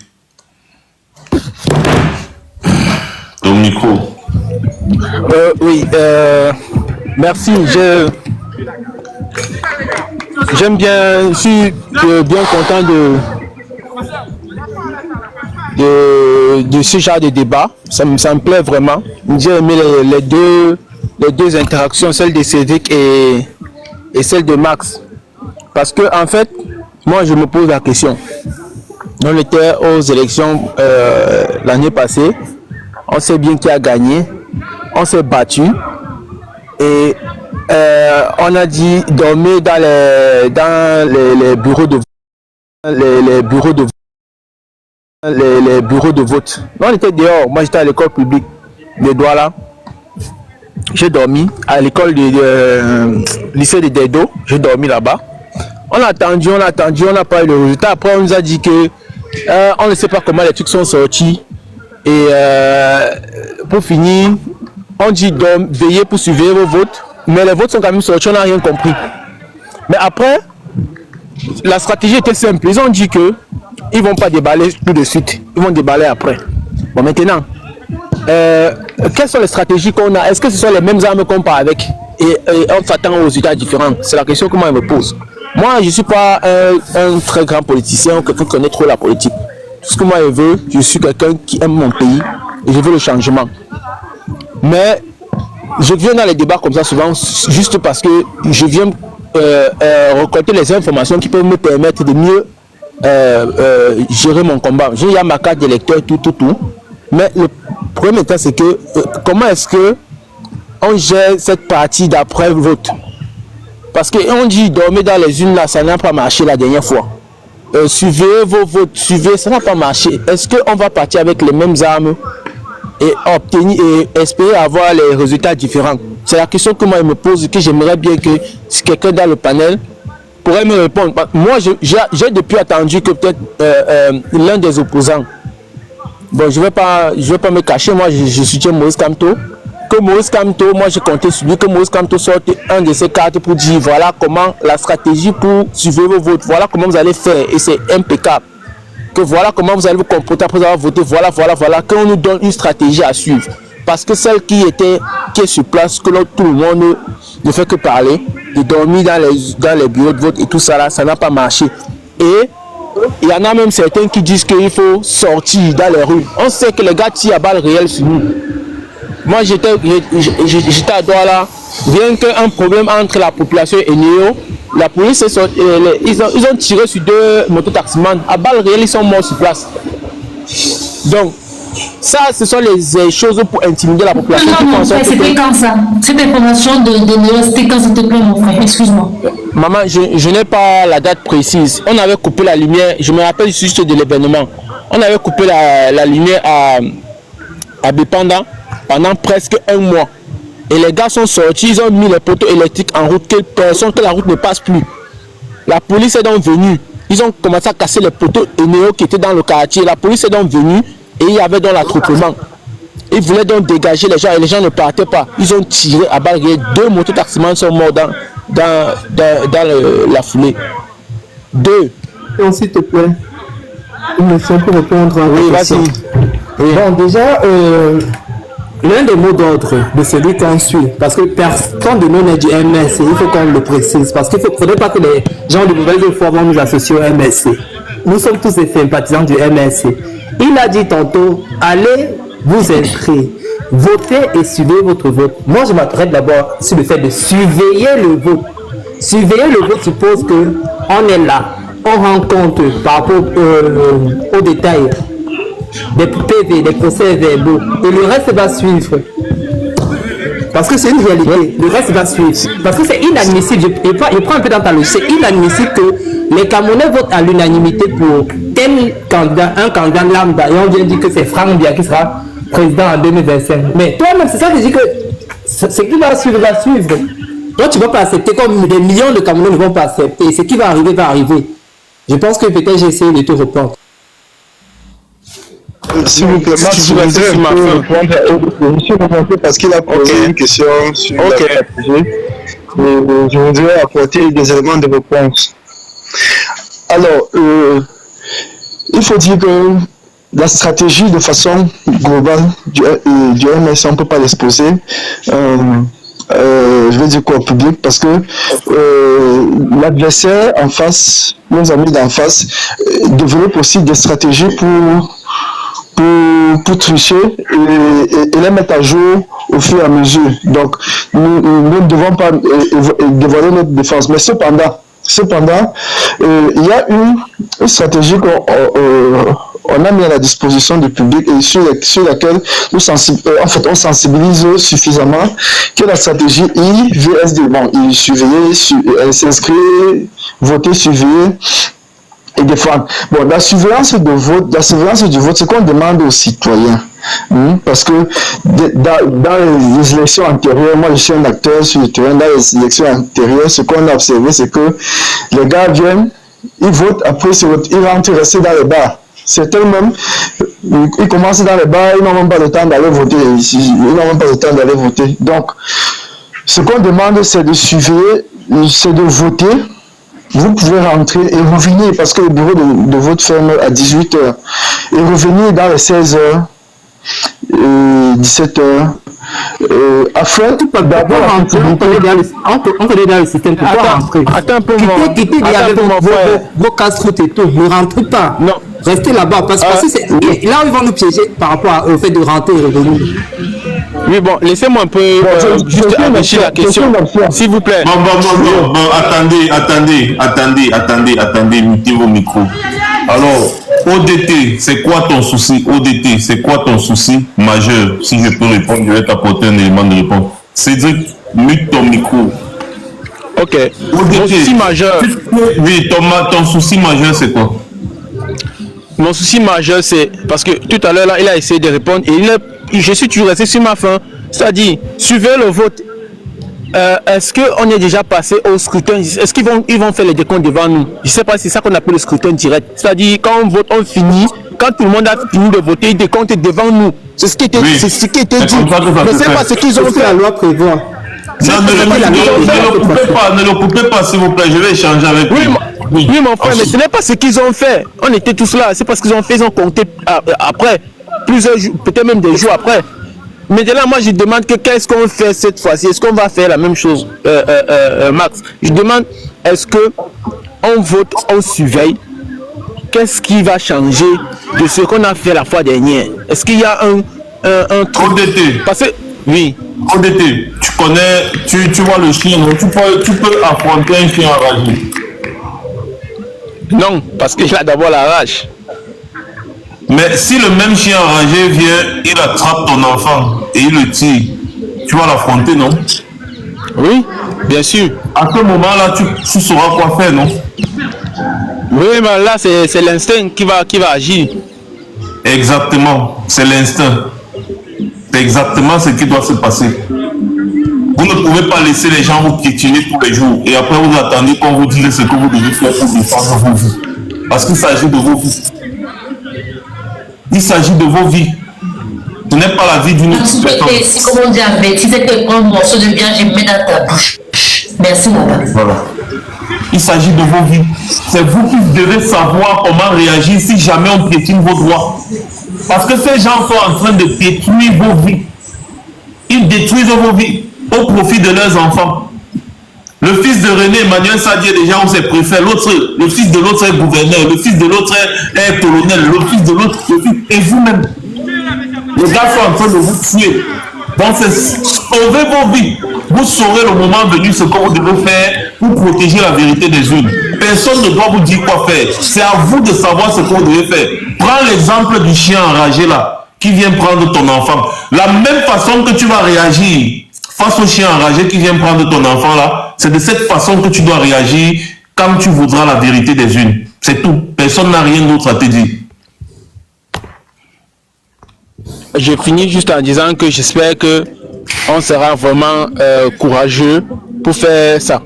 Ton micro. Oui, merci. J'aime bien, je suis bien content de ce genre de débat. Ça me plaît vraiment. J'ai aimé les deux interactions, celle de Cédric et celle de Max. Parce que en fait, moi je me pose la question. On était aux élections l'année passée. On sait bien qui a gagné. On s'est battu. Et on a dit dormir dans les bureaux de les bureaux de vote. On était dehors. Moi j'étais à l'école publique de Douala. J'ai dormi à l'école du lycée de Dedo. J'ai dormi là-bas. On a attendu, on n'a pas eu le résultat. Après on nous a dit que on ne sait pas comment les trucs sont sortis. Et pour finir, on dit veillez pour surveiller vos votes. Mais les votes sont quand même sortis, on n'a rien compris. Mais après, la stratégie était simple. Ils ont dit que ils ne vont pas déballer tout de suite. Ils vont déballer après. Bon, maintenant, quelles sont les stratégies qu'on a? Est-ce que ce sont les mêmes armes qu'on part avec? Et on s'attend aux résultats différents? C'est la question que moi je me pose. Moi, je ne suis pas un très grand politicien, quelqu'un qui connaît trop la politique. Tout ce que moi je veux, je suis quelqu'un qui aime mon pays et je veux le changement. Mais je viens dans les débats comme ça souvent juste parce que je viens récolter les informations qui peuvent me permettre de mieux gérer mon combat. J'ai ma carte d'électeur, tout. Mais le problème étant, c'est que comment est-ce que on gère cette partie d'après vote. Parce qu'on dit dormir dans les unes là, ça n'a pas marché la dernière fois. Suivez vos votes, suivez, ça n'a pas marché. Est-ce qu'on va partir avec les mêmes armes et obtenir et espérer avoir les résultats différents? C'est la question que moi je me pose, que j'aimerais bien que si quelqu'un dans le panel pourrait me répondre. Moi, j'ai depuis attendu que peut-être l'un des opposants, bon, je vais pas me cacher, moi je soutiens Maurice Kamto. Que Maurice Kamto, moi je comptais sur lui, que Maurice Kamto sorte un de ses cartes pour dire voilà comment la stratégie pour suivre vos votes, voilà comment vous allez faire, et c'est impeccable. Que voilà comment vous allez vous comporter après avoir voté, voilà, qu'on nous donne une stratégie à suivre. Parce que celle qui est sur place, que tout le monde ne fait que parler, de dormir dans les bureaux de vote et tout ça là, ça n'a pas marché. Et il y en a même certains qui disent qu'il faut sortir dans les rues. On sait que les gars tirent à balles réelles sur nous. Moi j'étais à Douala, rien qu'un problème entre la population et Néo, la police ils ont tiré sur 2 mototaximans, à balles réelles ils sont morts sur place. Donc ça ce sont les choses pour intimider la population. Non, c'était quand ça? Cette information de Néo, c'était quand, s'il te plaît mon frère, excuse-moi. Maman, je n'ai pas la date précise. On avait coupé la lumière, je me rappelle juste de l'événement. On avait coupé la lumière à Bépanda pendant presque 1 mois. Et les gars sont sortis, ils ont mis les poteaux électriques en route, que la route ne passe plus. La police est donc venue. Ils ont commencé à casser les poteaux Néo qui étaient dans le quartier. La police est donc venue et il y avait donc l'attroupement. Ils voulaient donc dégager les gens et les gens ne partaient pas. Ils ont tiré à balles réelles. 2 mototaximans sont morts dans la foulée. 2. Donc, s'il te plaît, une question pour répondre à la question. Oui. Bon, déjà, l'un des mots d'ordre de celui qu'on suit, parce que personne de nous n'est du MSC, il faut qu'on le précise, parce qu'il ne faudrait pas que les gens de nouvelles informations nous associent au MSC. Nous sommes tous des sympathisants du MSC. Il a dit tantôt, allez vous inscrire, votez et suivez votre vote. Moi, je m'arrête d'abord sur le fait de surveiller le vote. Surveiller le vote suppose qu'on est là, on rend compte par rapport aux détails des PV, des procès verbaux, et le reste va suivre. Parce que c'est une réalité, le reste va suivre. Parce que c'est inadmissible, je prends un peu dans ta logique, c'est inadmissible que les Camerounais votent à l'unanimité pour tel candidat, un candidat lambda, et on vient dire que c'est Franck Bia qui sera président en 2025. Mais toi-même, c'est ça que je dis que ce qui va suivre, va suivre. Toi, tu ne vas pas accepter, comme des millions de Camerounais ne vont pas accepter. Ce qui va arriver, va arriver. Je pense que peut-être j'ai essayé de te répondre. S'il vous plaît, Max, je voudrais répondre parce qu'il a posé une question sur la stratégie. Je voudrais apporter des éléments de réponse. Alors, il faut dire que la stratégie de façon globale du MS, on ne peut pas l'exposer. Je vais dire quoi au public, parce que l'adversaire en face, nos amis d'en face, développent aussi des stratégies pour tricher et les mettre à jour au fur et à mesure. Donc, nous ne devons pas dévoiler notre défense. Mais cependant, il y a une stratégie qu'on a mis à la disposition du public et sur laquelle on sensibilise suffisamment, que la stratégie IVSD. Bon, il surveiller, s'inscrire, voter, surveiller et défendre. Bon, la surveillance du vote, c'est qu'on demande aux citoyens. Parce que dans les élections antérieures, moi je suis un acteur sur le terrain, dans les élections antérieures, ce qu'on a observé, c'est que les gars viennent, ils votent, après ils rentrent rester dans les bars. Certains même, ils commencent dans les bars, ils n'ont même pas le temps d'aller voter. Donc, ce qu'on demande, c'est de surveiller, c'est de voter. Vous pouvez rentrer et revenir, parce que le bureau de vote ferme à 18h, et revenir dans les 16h, 17h, afin d'abord rentrer. On connaît dans le système pour rentrer. Attends un peu, quittez vos casse-routes et tout, ne rentrez pas. Non. Restez là-bas, parce que là ils vont nous piéger par rapport au fait de rentrer et revenir. Oui, bon, laissez-moi un peu juste afficher la question, s'il vous plaît. Bon, attendez, mettez vos micros. Alors, ODT, c'est quoi ton souci? ODT, c'est quoi ton souci majeur? Si je peux répondre, je vais t'apporter un élément de réponse. Cédric, mute ton micro. Ok. Mon souci majeur. Oui, ton souci majeur, c'est quoi? Mon souci majeur, c'est parce que tout à l'heure, là, il a essayé de répondre et je suis toujours resté sur ma fin. C'est-à-dire, suivez le vote. Est-ce qu'on est déjà passé au scrutin? Est-ce qu'ils vont faire les décomptes devant nous? Je ne sais pas si c'est ça qu'on appelle le scrutin direct. C'est-à-dire, quand on vote, on finit. Quand tout le monde a fini de voter, ils décomptent devant nous. C'est ce qui était, c'est ce qui était dit. Mais c'est pas ce qu'ils ont fait. La loi prévoit. Non, ne le coupez pas, s'il vous plaît. Je vais échanger avec lui. Oui, mon frère, mais ce n'est pas ce qu'ils ont fait. On était tous là. C'est parce qu'ils ont fait, ils ont compté après. Plusieurs jours, peut-être même des jours après. Mais de là, moi, je demande qu'est-ce qu'on fait cette fois-ci? Est-ce qu'on va faire la même chose, Max? Je demande, est-ce que on vote, on surveille? Qu'est-ce qui va changer de ce qu'on a fait la fois dernière? Est-ce qu'il y a un truc? ODT. Parce que, oui. ODT, tu connais, tu vois le chien, donc tu peux affronter un chien enragé. Non, parce qu'il a d'abord la rage. Mais si le même chien enragé vient, il attrape ton enfant et il le tire, tu vas l'affronter, non? Oui, bien sûr. À ce moment-là, tu sauras quoi faire, non? Oui, mais là, c'est l'instinct qui va agir. Exactement, c'est l'instinct. C'est exactement ce qui doit se passer. Vous ne pouvez pas laisser les gens vous piétiner tous les jours et après vous attendez qu'on vous dise ce que vous devez faire pour défendre vos vies. Parce qu'il s'agit de vos vies. Il s'agit de vos vies. Ce n'est pas la vie d'une autre personne. C'est comme on dit en bêtise, c'est que prends un morceau de viande, je mets dans ta bouche. Merci, madame. Voilà. Il s'agit de vos vies. C'est vous qui devez savoir comment réagir si jamais on piétine vos droits. Parce que ces gens sont en train de détruire vos vies. Ils détruisent vos vies au profit de leurs enfants. Le fils de René Emmanuel Sadier, déjà on s'est préféré. Le fils de l'autre est gouverneur. Le fils de l'autre est colonel. Le fils de l'autre, et vous-même. Les gars sont en train de vous tuer. Donc c'est sauver vos vies. Vous saurez le moment venu ce que vous devez faire pour protéger la vérité des unes. Personne ne doit vous dire quoi faire. C'est à vous de savoir ce que vous devez faire. Prends l'exemple du chien enragé là, qui vient prendre ton enfant. La même façon que tu vas réagir face au chien enragé qui vient prendre ton enfant là, c'est de cette façon que tu dois réagir quand tu voudras la vérité des unes. C'est tout. Personne n'a rien d'autre à te dire. Je finis juste en disant que j'espère que on sera vraiment courageux pour faire ça.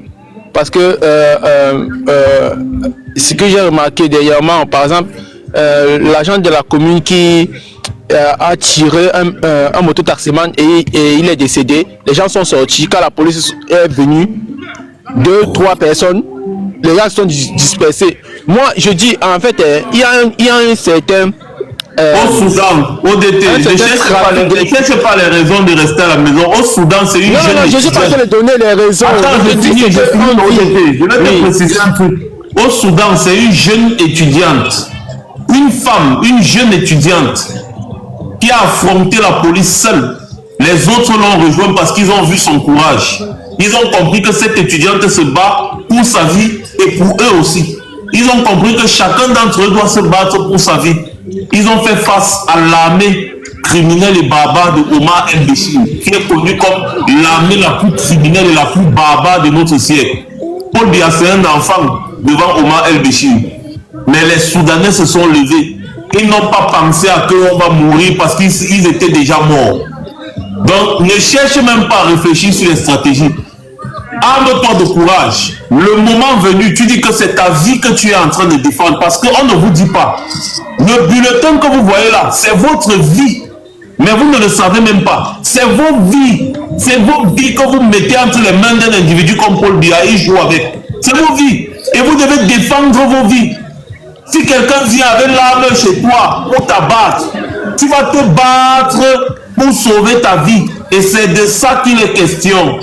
Parce que ce que j'ai remarqué dernièrement, par exemple, l'agent de la commune qui a tiré un mototaximan et il est décédé. Les gens sont sortis. Quand la police est venue, 2-3 personnes, les gens sont dispersés. Moi, je dis, en fait, il y a un certain... au Soudan, ODT, je ne cherche pas les raisons de rester à la maison. Au Soudan, c'est une jeune... Non, je ne suis pas en train de donner les raisons. Attends, je finis, ODT. Je vais te préciser un truc. Au Soudan, c'est une jeune étudiante. Une femme, une jeune étudiante qui a affronté la police seule. Les autres l'ont rejoint parce qu'ils ont vu son courage. Ils ont compris que cette étudiante se bat pour sa vie et pour eux aussi. Ils ont compris que chacun d'entre eux doit se battre pour sa vie. Ils ont fait face à l'armée criminelle et barbare de Omar El-Béchir, qui est connue comme l'armée la plus criminelle et la plus barbare de notre siècle. Paul Biya, c'est un enfant devant Omar El-Béchir. Mais les Soudanais se sont levés. Ils n'ont pas pensé à qu'on va mourir parce qu'ils étaient déjà morts. Donc, ne cherche même pas à réfléchir sur les stratégies. Arme-toi de courage. Le moment venu, tu dis que c'est ta vie que tu es en train de défendre parce qu'on ne vous dit pas. Le bulletin que vous voyez là, c'est votre vie. Mais vous ne le savez même pas. C'est vos vies. C'est vos vies que vous mettez entre les mains d'un individu comme Paul Biya. Il joue avec. C'est vos vies. Et vous devez défendre vos vies. Si quelqu'un vient avec l'arme chez toi pour t'abattre, tu vas te battre pour sauver ta vie. Et c'est de ça qu'il est question.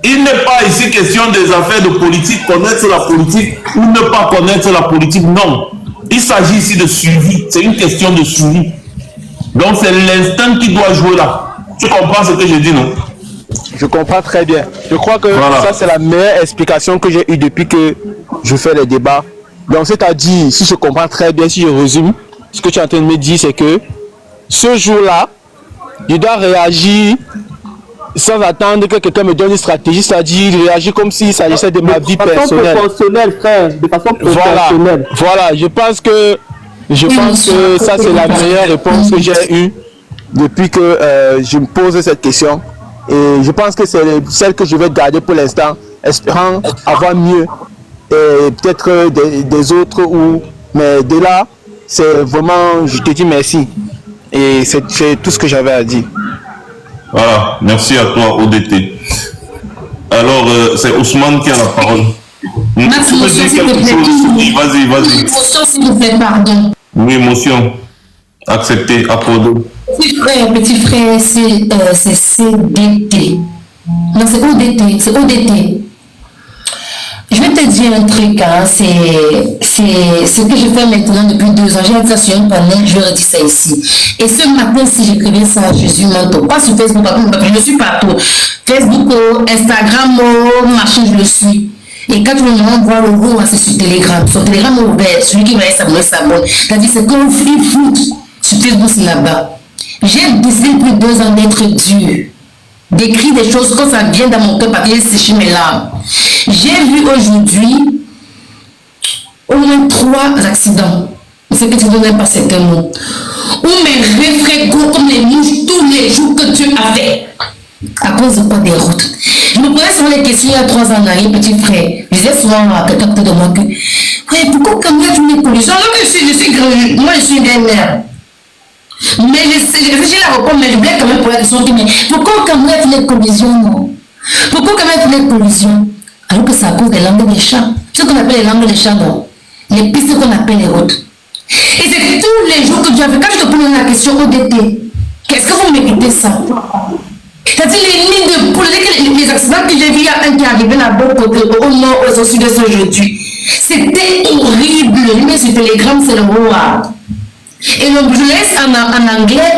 Il n'est pas ici question des affaires de politique, connaître la politique ou ne pas connaître la politique, non. Il s'agit ici de suivi, c'est une question de suivi. Donc c'est l'instinct qui doit jouer là. Tu comprends ce que je dis, non? Je comprends très bien. Je crois que ça c'est la meilleure explication que j'ai eue depuis que je fais les débats. Donc c'est-à-dire, si je comprends très bien, si je résume, ce que tu es en train de me dire, c'est que ce jour-là, je dois réagir sans attendre que quelqu'un me donne une stratégie, c'est-à-dire réagir comme s'il s'agissait de ma vie personnelle. De façon proportionnelle. Voilà, je pense que ça c'est la meilleure réponse que j'ai eue depuis que je me pose cette question. Et je pense que c'est celle que je vais garder pour l'instant, espérant avoir mieux et peut-être des autres. Mais de là, c'est vraiment, je te dis merci. Et c'est tout ce que j'avais à dire. Voilà, merci à toi, ODT. Alors, c'est Ousmane qui a la parole. Max, motion, s'il te plaît. Vas-y. Motion, s'il te plaît, pardon. Oui, motion. Accepté, applaudé. Petit frère, c'est CDT. Non, c'est ODT. Je vais te dire un truc, hein, c'est ce que je fais maintenant depuis 2 ans. J'ai dit ça sur un panel, je leur ai dit ça ici. Et ce matin, si j'écrivais ça à Jésus Manteau, pas sur Facebook, je le suis partout. Facebook, Instagram, machin, je le suis. Et quand tu me voir le logo, c'est sur Telegram. Sur Telegram, ouvert, celui qui va s'abonner, s'abonne. C'est-à-dire, c'est comme free foot sur Facebook, c'est là-bas. J'ai décidé depuis 2 ans d'être dur. D'écrire des choses quand ça vient dans mon cœur parce que j'ai séché mes larmes. J'ai vu aujourd'hui au moins 3 accidents. C'est que tu ne donnes pas certains mots. Où mes refrains courent comme les mouches tous les jours que tu as fait. À cause de quoi des routes. Je me posais souvent les questions il y a 3 ans en arrière, petit frère. Je disais souvent à quelqu'un de moi que ouais, pourquoi quand même tu n'es pollution? Alors que moi je suis une mère. Mais j'ai la réponse, mais je voulais quand même poser la question, mais pourquoi quand même les collisions, non? Pourquoi quand même les collisions? Alors que c'est à cause des langues des chats. Ce qu'on appelle les langues des chats, non? Les pistes qu'on appelle les routes. Et c'est tous les jours que tu as fait. Quand je te pose la question ODT, qu'est-ce que vous méritez ça? C'est-à-dire les nids de poules, les accidents que j'ai vus, il y a un qui est arrivé là-bas au nord, au sud-est aujourd'hui. C'était horrible. Mais sur Telegram, c'est le roi. Et donc, je laisse en anglais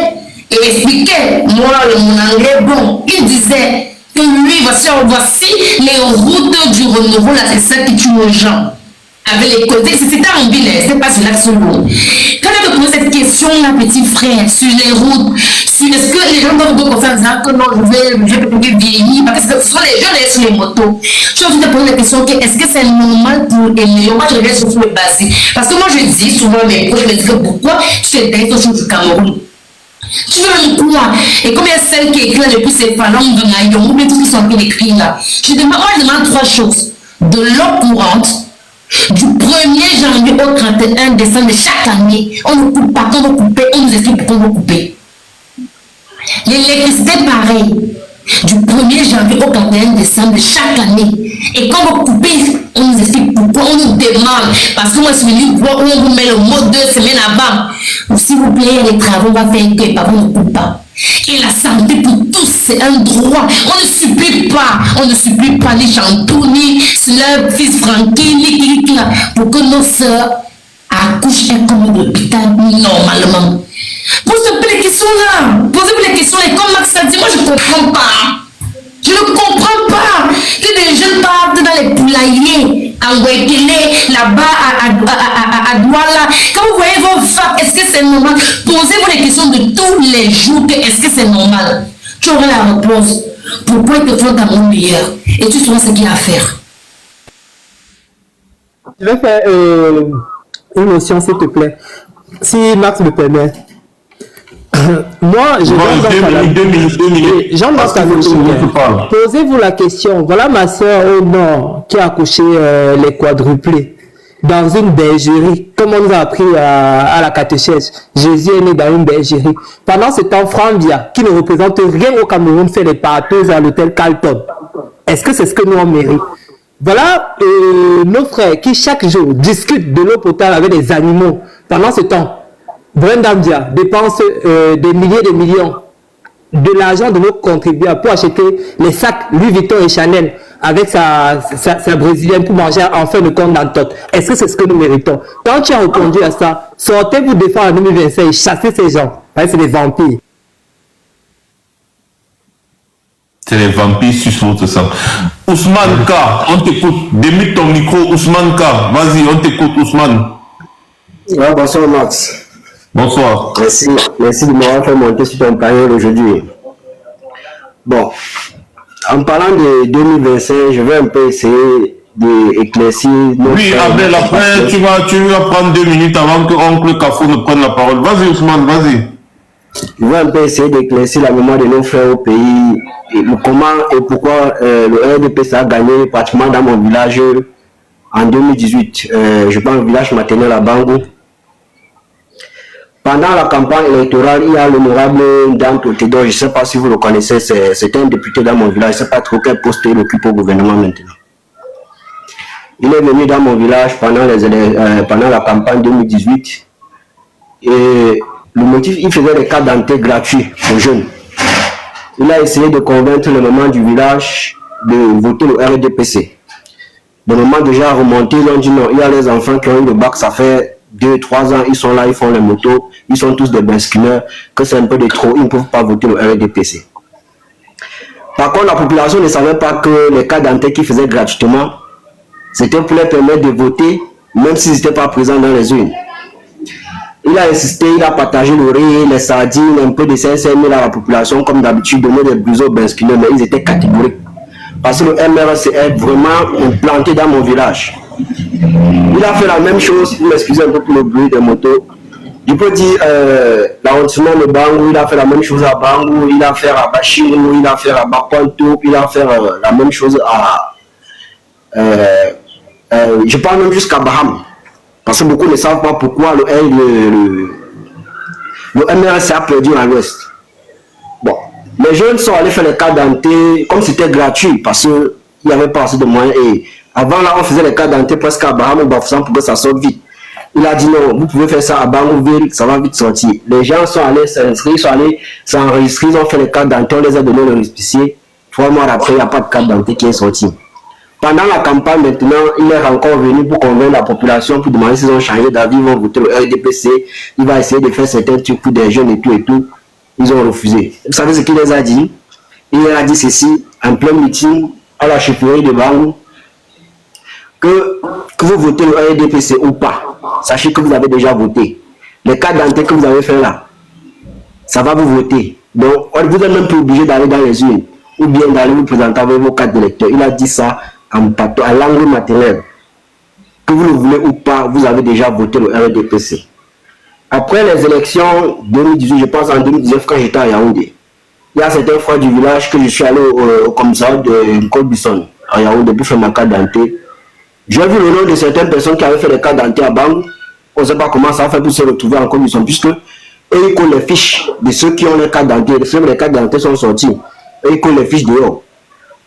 et expliquer, moi, mon anglais, bon, il disait que lui, voici les routes du renouveau, là, c'est ça qui tue les gens. Avec les côtés, c'était en ville, c'était pas sur l'axe lourd. Quand on me pose cette question-là, petit frère, sur les routes, sur est-ce que les gens doivent faire en disant que non, je vais peut-être vieillir, parce que ce sont les jeunes sur les motos. Je vais te poser la question, est-ce que c'est normal pour aimer? Moi, je regarde sur le basique. Parce que moi, je dis souvent, mais je me dis que pourquoi tu es derrière ton du Cameroun? Tu veux même quoi? Et comme il y a celle qui écrit depuis ses phalanges de Nayon, ou bien tout ce qui sont en train d'écrire là, je demande 3 choses. De l'eau courante, du 1er janvier au 31 décembre de chaque année, on ne coupe pas, quand on va couper, on nous explique pourquoi on va couper. L'électricité, pareil. Du 1er janvier au 31 décembre de chaque année. Et quand on va couper, on nous explique pourquoi, on nous demande. Parce que moi, je suis venu voir où on vous met le mot 2 semaines avant. Ou s'il vous plaît, les travaux, on va faire que les parents ne coupent pas. Et la santé pour tous, c'est un droit. On ne supplie pas les chantous, ni leur fils Francky, ni Kikla, pour que nos soeurs accouchent comme de l'hôpital normalement. Posez-vous les questions-là. Posez-vous les questions. Et comme Max a dit, moi je ne comprends pas. Je ne comprends pas que des jeunes partent dans les poulaillers, à Ouekele, là-bas, à Douala. Quand vous voyez vos femmes, est-ce que c'est normal? Posez-vous les questions de tous les jours. Est-ce que c'est normal? Tu auras la réponse. Pourquoi ils te font dans mon meilleur? Et tu sauras ce qu'il y a à faire. Je vais faire une notion, s'il te plaît. Si Max me permet. Moi, posez-vous la question. Voilà ma soeur au nord qui a accouché les quadruplés dans une bergerie. Comme on nous a appris à la catéchèse, Jésus est né dans une bergerie. Pendant ce temps, Frambia, qui ne représente rien au Cameroun, fait les parteuses à l'hôtel Carlton. Est-ce que c'est ce que nous on mérite? Voilà nos frères qui chaque jour discutent de l'eau potable avec des animaux. Pendant ce temps, Brendambia dépense des milliers de millions de l'argent de nos contribuables pour acheter les sacs Louis Vuitton et Chanel avec sa brésilienne pour manger en fin de compte dans tot. Est-ce que c'est ce que nous méritons? Quand tu as répondu à ça, sortez pour défendre en 2025 et chassez ces gens. C'est des vampires. C'est les vampires sur votre sang. Ousmane K, on t'écoute. Démute ton micro, Ousmane K. Vas-y, on t'écoute, Ousmane. Ouais, bonsoir Max. Bonsoir. Merci de m'avoir fait monter sur ton panel aujourd'hui. Bon, En parlant de 2025, je vais un peu essayer d'éclaircir. Oui, Abel, après, tu vas prendre 2 minutes avant que Oncle Kafou ne prenne la parole. Vas-y, Ousmane, vas-y. Je vais un peu essayer d'éclaircir la mémoire de nos frères au pays, et comment et pourquoi le RDPC a gagné pratiquement dans mon village en 2018. Je pense au village maternel à Bangou. Pendant la campagne électorale, il y a l'honorable Dante Otedo, je ne sais pas si vous le connaissez, c'est un député dans mon village, je ne sais pas trop quel poste il occupe au gouvernement maintenant. Il est venu dans mon village pendant la campagne 2018 et le motif, il faisait des cartes d'identité gratuits aux jeunes. Il a essayé de convaincre le maman du village de voter le RDPC. Le moment déjà remonté, ils ont dit non, il y a les enfants qui ont eu le bac, ça fait 2-3 ans, ils sont là, ils font les motos, ils sont tous des basculeurs, que c'est un peu de trop, ils ne peuvent pas voter le RDPC. Par contre, la population ne savait pas que les cartes d'identité qu'ils faisaient gratuitement, c'était pour les permettre de voter, même s'ils n'étaient pas présents dans les urnes. Il a insisté, il a partagé le riz, les sardines, un peu de 500 000 à la population, comme d'habitude, donner des blousons basculeurs, mais ils étaient catégoriques. Parce que le MRC est vraiment implanté dans mon village. Il a fait la même chose, vous m'excusez un peu pour le bruit des motos. Je peux dire, l'arrondissement de Bangou, il a fait la même chose à Bangou, il a fait à Bachirou, il a fait à Bakonto, il a fait la même chose à... je parle même jusqu'à Baham. Parce que beaucoup ne savent pas pourquoi le MRC a perdu à l'ouest. Bon, les jeunes sont allés faire les cartes d'identité comme c'était gratuit parce qu'il n'y avait pas assez de moyens. Et avant là, on faisait les cartes d'identité presque à Baham ou Bafoussam pour que ça sorte vite. Il a dit non, vous pouvez faire ça à Bangouville, ça va vite sortir. Les gens sont allés s'inscrire, ils sont allés s'enregistrer, ils ont fait les cartes d'identité, on les a donné le récépissé. 3 mois après, il n'y a pas de carte d'identité qui est sortie. Pendant la campagne, maintenant, il est encore venu pour convaincre la population, pour demander s'ils ont changé d'avis, ils vont voter le RDPC. Il va essayer de faire certains trucs pour des jeunes et tout et tout. Ils ont refusé. Vous savez ce qu'il les a dit? Il leur a dit ceci, en plein meeting, à la chefferie de Bangou, que vous votez le RDPC ou pas, sachez que vous avez déjà voté. Les cartes d'identité que vous avez fait là, ça va vous voter. Donc, vous n'êtes même plus obligé d'aller dans les urnes ou bien d'aller vous présenter avec vos cartes d'électeurs. Il a dit ça en langue maternelle. Que vous le voulez ou pas, vous avez déjà voté le RDPC. Après les élections 2018, je pense en 2019, quand j'étais à Yaoundé, il y a certaines fois du village que je suis allé au commissariat de Colbisson, à Yaoundé, pour faire ma carte d'identité. J'ai vu le nom de certaines personnes qui avaient fait les cartes d'identité à Bangou. On ne sait pas comment ça a fait pour se retrouver en Colbisson, puisque eux, ils collent les fiches de ceux qui ont les cartes d'identité. Ceux que les cartes d'identité sont sortis, eux, ils collent les fiches dehors.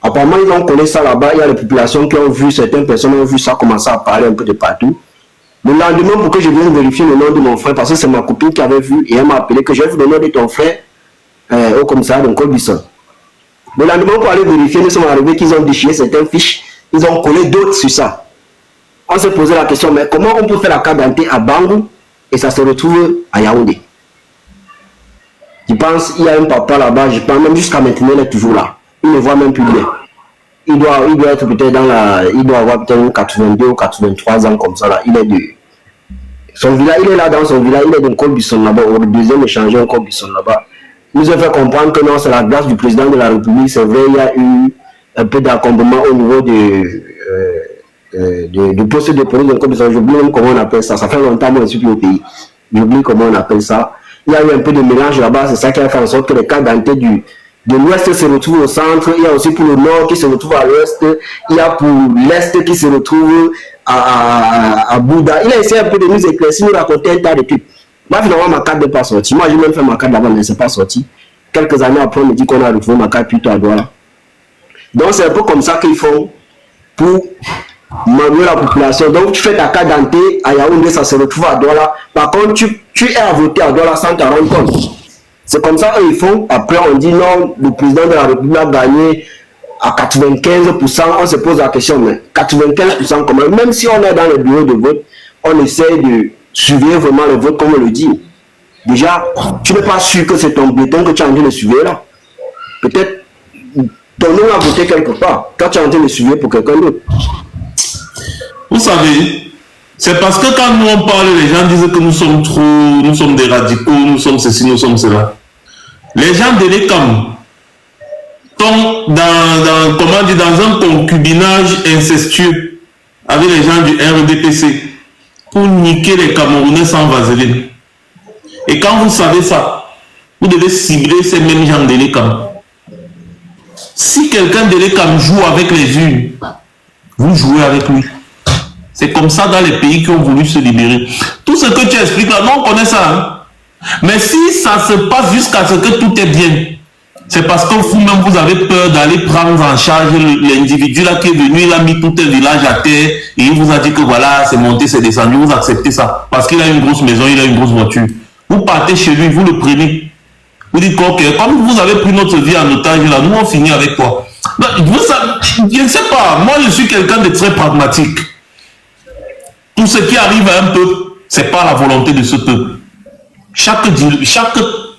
Apparemment, ils ont collé ça là-bas. Il y a les populations qui ont vu, certaines personnes ont vu ça commencer à parler un peu de partout. Le lendemain, pour que je vienne vérifier le nom de mon frère, parce que c'est ma copine qui avait vu et elle m'a appelé que j'ai vu le nom de ton frère au commissariat de Colbisson. Le lendemain, pour aller vérifier, nous sommes arrivés qu'ils ont déchiré certaines fiches, ils ont collé d'autres sur ça. On s'est posé la question, mais comment on peut faire la carte d'identité à Bangou et ça se retrouve à Yaoundé? Je pense qu'il y a un papa là-bas, je pense même jusqu'à maintenant, il est toujours là. Il ne voit même plus bien. Il doit être peut-être il doit avoir peut-être 82 ou 83 ans comme ça là. Il est de son village, il est là dans son village, il est de Colbisson là-bas, au deuxième échangeur Colbisson là-bas. Il nous a fait comprendre que non, c'est la grâce du président de la République, c'est vrai, il y a eu un peu d'accompagnement au niveau du poste de police de Colbisson. J'oublie même comment on appelle ça. Ça fait longtemps que je suis plus au pays. J'oublie comment on appelle ça. Il y a eu un peu de mélange là-bas, c'est ça qui a fait en sorte que les cartes d'identité de l'ouest se retrouve au centre, il y a aussi pour le nord qui se retrouve à l'ouest, il y a pour l'est qui se retrouve à Bouddha. Il a essayé un peu de nous éclaircir, nous raconter un tas de trucs. Moi, finalement, ma carte n'est pas sortie. Moi, j'ai même fait ma carte d'avant, mais ce n'est pas sorti. Quelques années après, on me dit qu'on a retrouvé ma carte plutôt à Douala. Donc, c'est un peu comme ça qu'ils font pour manuer la population. Donc, tu fais ta carte d'identité à Yaoundé, ça se retrouve à Douala. Par contre, tu es à voter à Douala sans t'en rendre compte. C'est comme ça qu'ils font. Après, on dit non, le président de la République a gagné à 95%. On se pose la question, mais 95% comment? Même si on est dans le bureau de vote, on essaie de suivre vraiment le vote comme on le dit. Déjà, tu n'es pas sûr que c'est ton bulletin que tu es en train de suivre là. Peut-être ton nom a voté quelque part. Quand tu es en train de suivre pour quelqu'un d'autre. Vous savez, c'est parce que quand nous on parle, les gens disent que nous sommes des radicaux, nous sommes ceci, nous sommes cela. Les gens de l'ECAM t'ont comment dire, dans un concubinage incestueux avec les gens du RDPC pour niquer les Camerounais sans vaseline. Et quand vous savez ça, vous devez cibler ces mêmes gens de l'ECAM. Si quelqu'un de l'ECAM joue avec les urnes, vous jouez avec lui. C'est comme ça dans les pays qui ont voulu se libérer. Tout ce que tu expliques là, non, on connaît ça. Hein? Mais si ça se passe jusqu'à ce que tout est bien, c'est parce que vous-même, vous avez peur d'aller prendre en charge l'individu là qui est venu, il a mis tout un village à terre et il vous a dit que voilà, c'est monté, c'est descendu, vous acceptez ça. Parce qu'il a une grosse maison, il a une grosse voiture. Vous partez chez lui, vous le prenez. Vous dites ok, comme vous avez pris notre vie en otage là, nous on finit avec toi. Non, je ne sais pas, moi je suis quelqu'un de très pragmatique. Tout ce qui arrive à un peuple, c'est pas la volonté de ce peuple. Chaque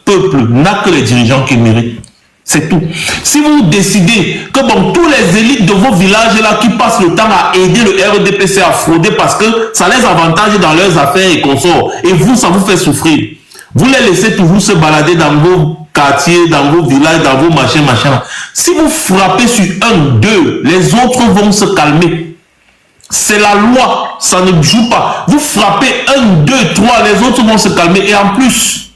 peuple n'a que les dirigeants qu'il mérite. C'est tout. Si vous décidez que bon, tous les élites de vos villages là qui passent le temps à aider le RDPC à frauder parce que ça les avantage dans leurs affaires et consorts, et vous, ça vous fait souffrir. Vous les laissez toujours se balader dans vos quartiers, dans vos villages, dans vos machins. Si vous frappez sur un, deux, les autres vont se calmer. C'est la loi, ça ne joue pas. Vous frappez un, deux, trois, les autres vont se calmer. Et en plus,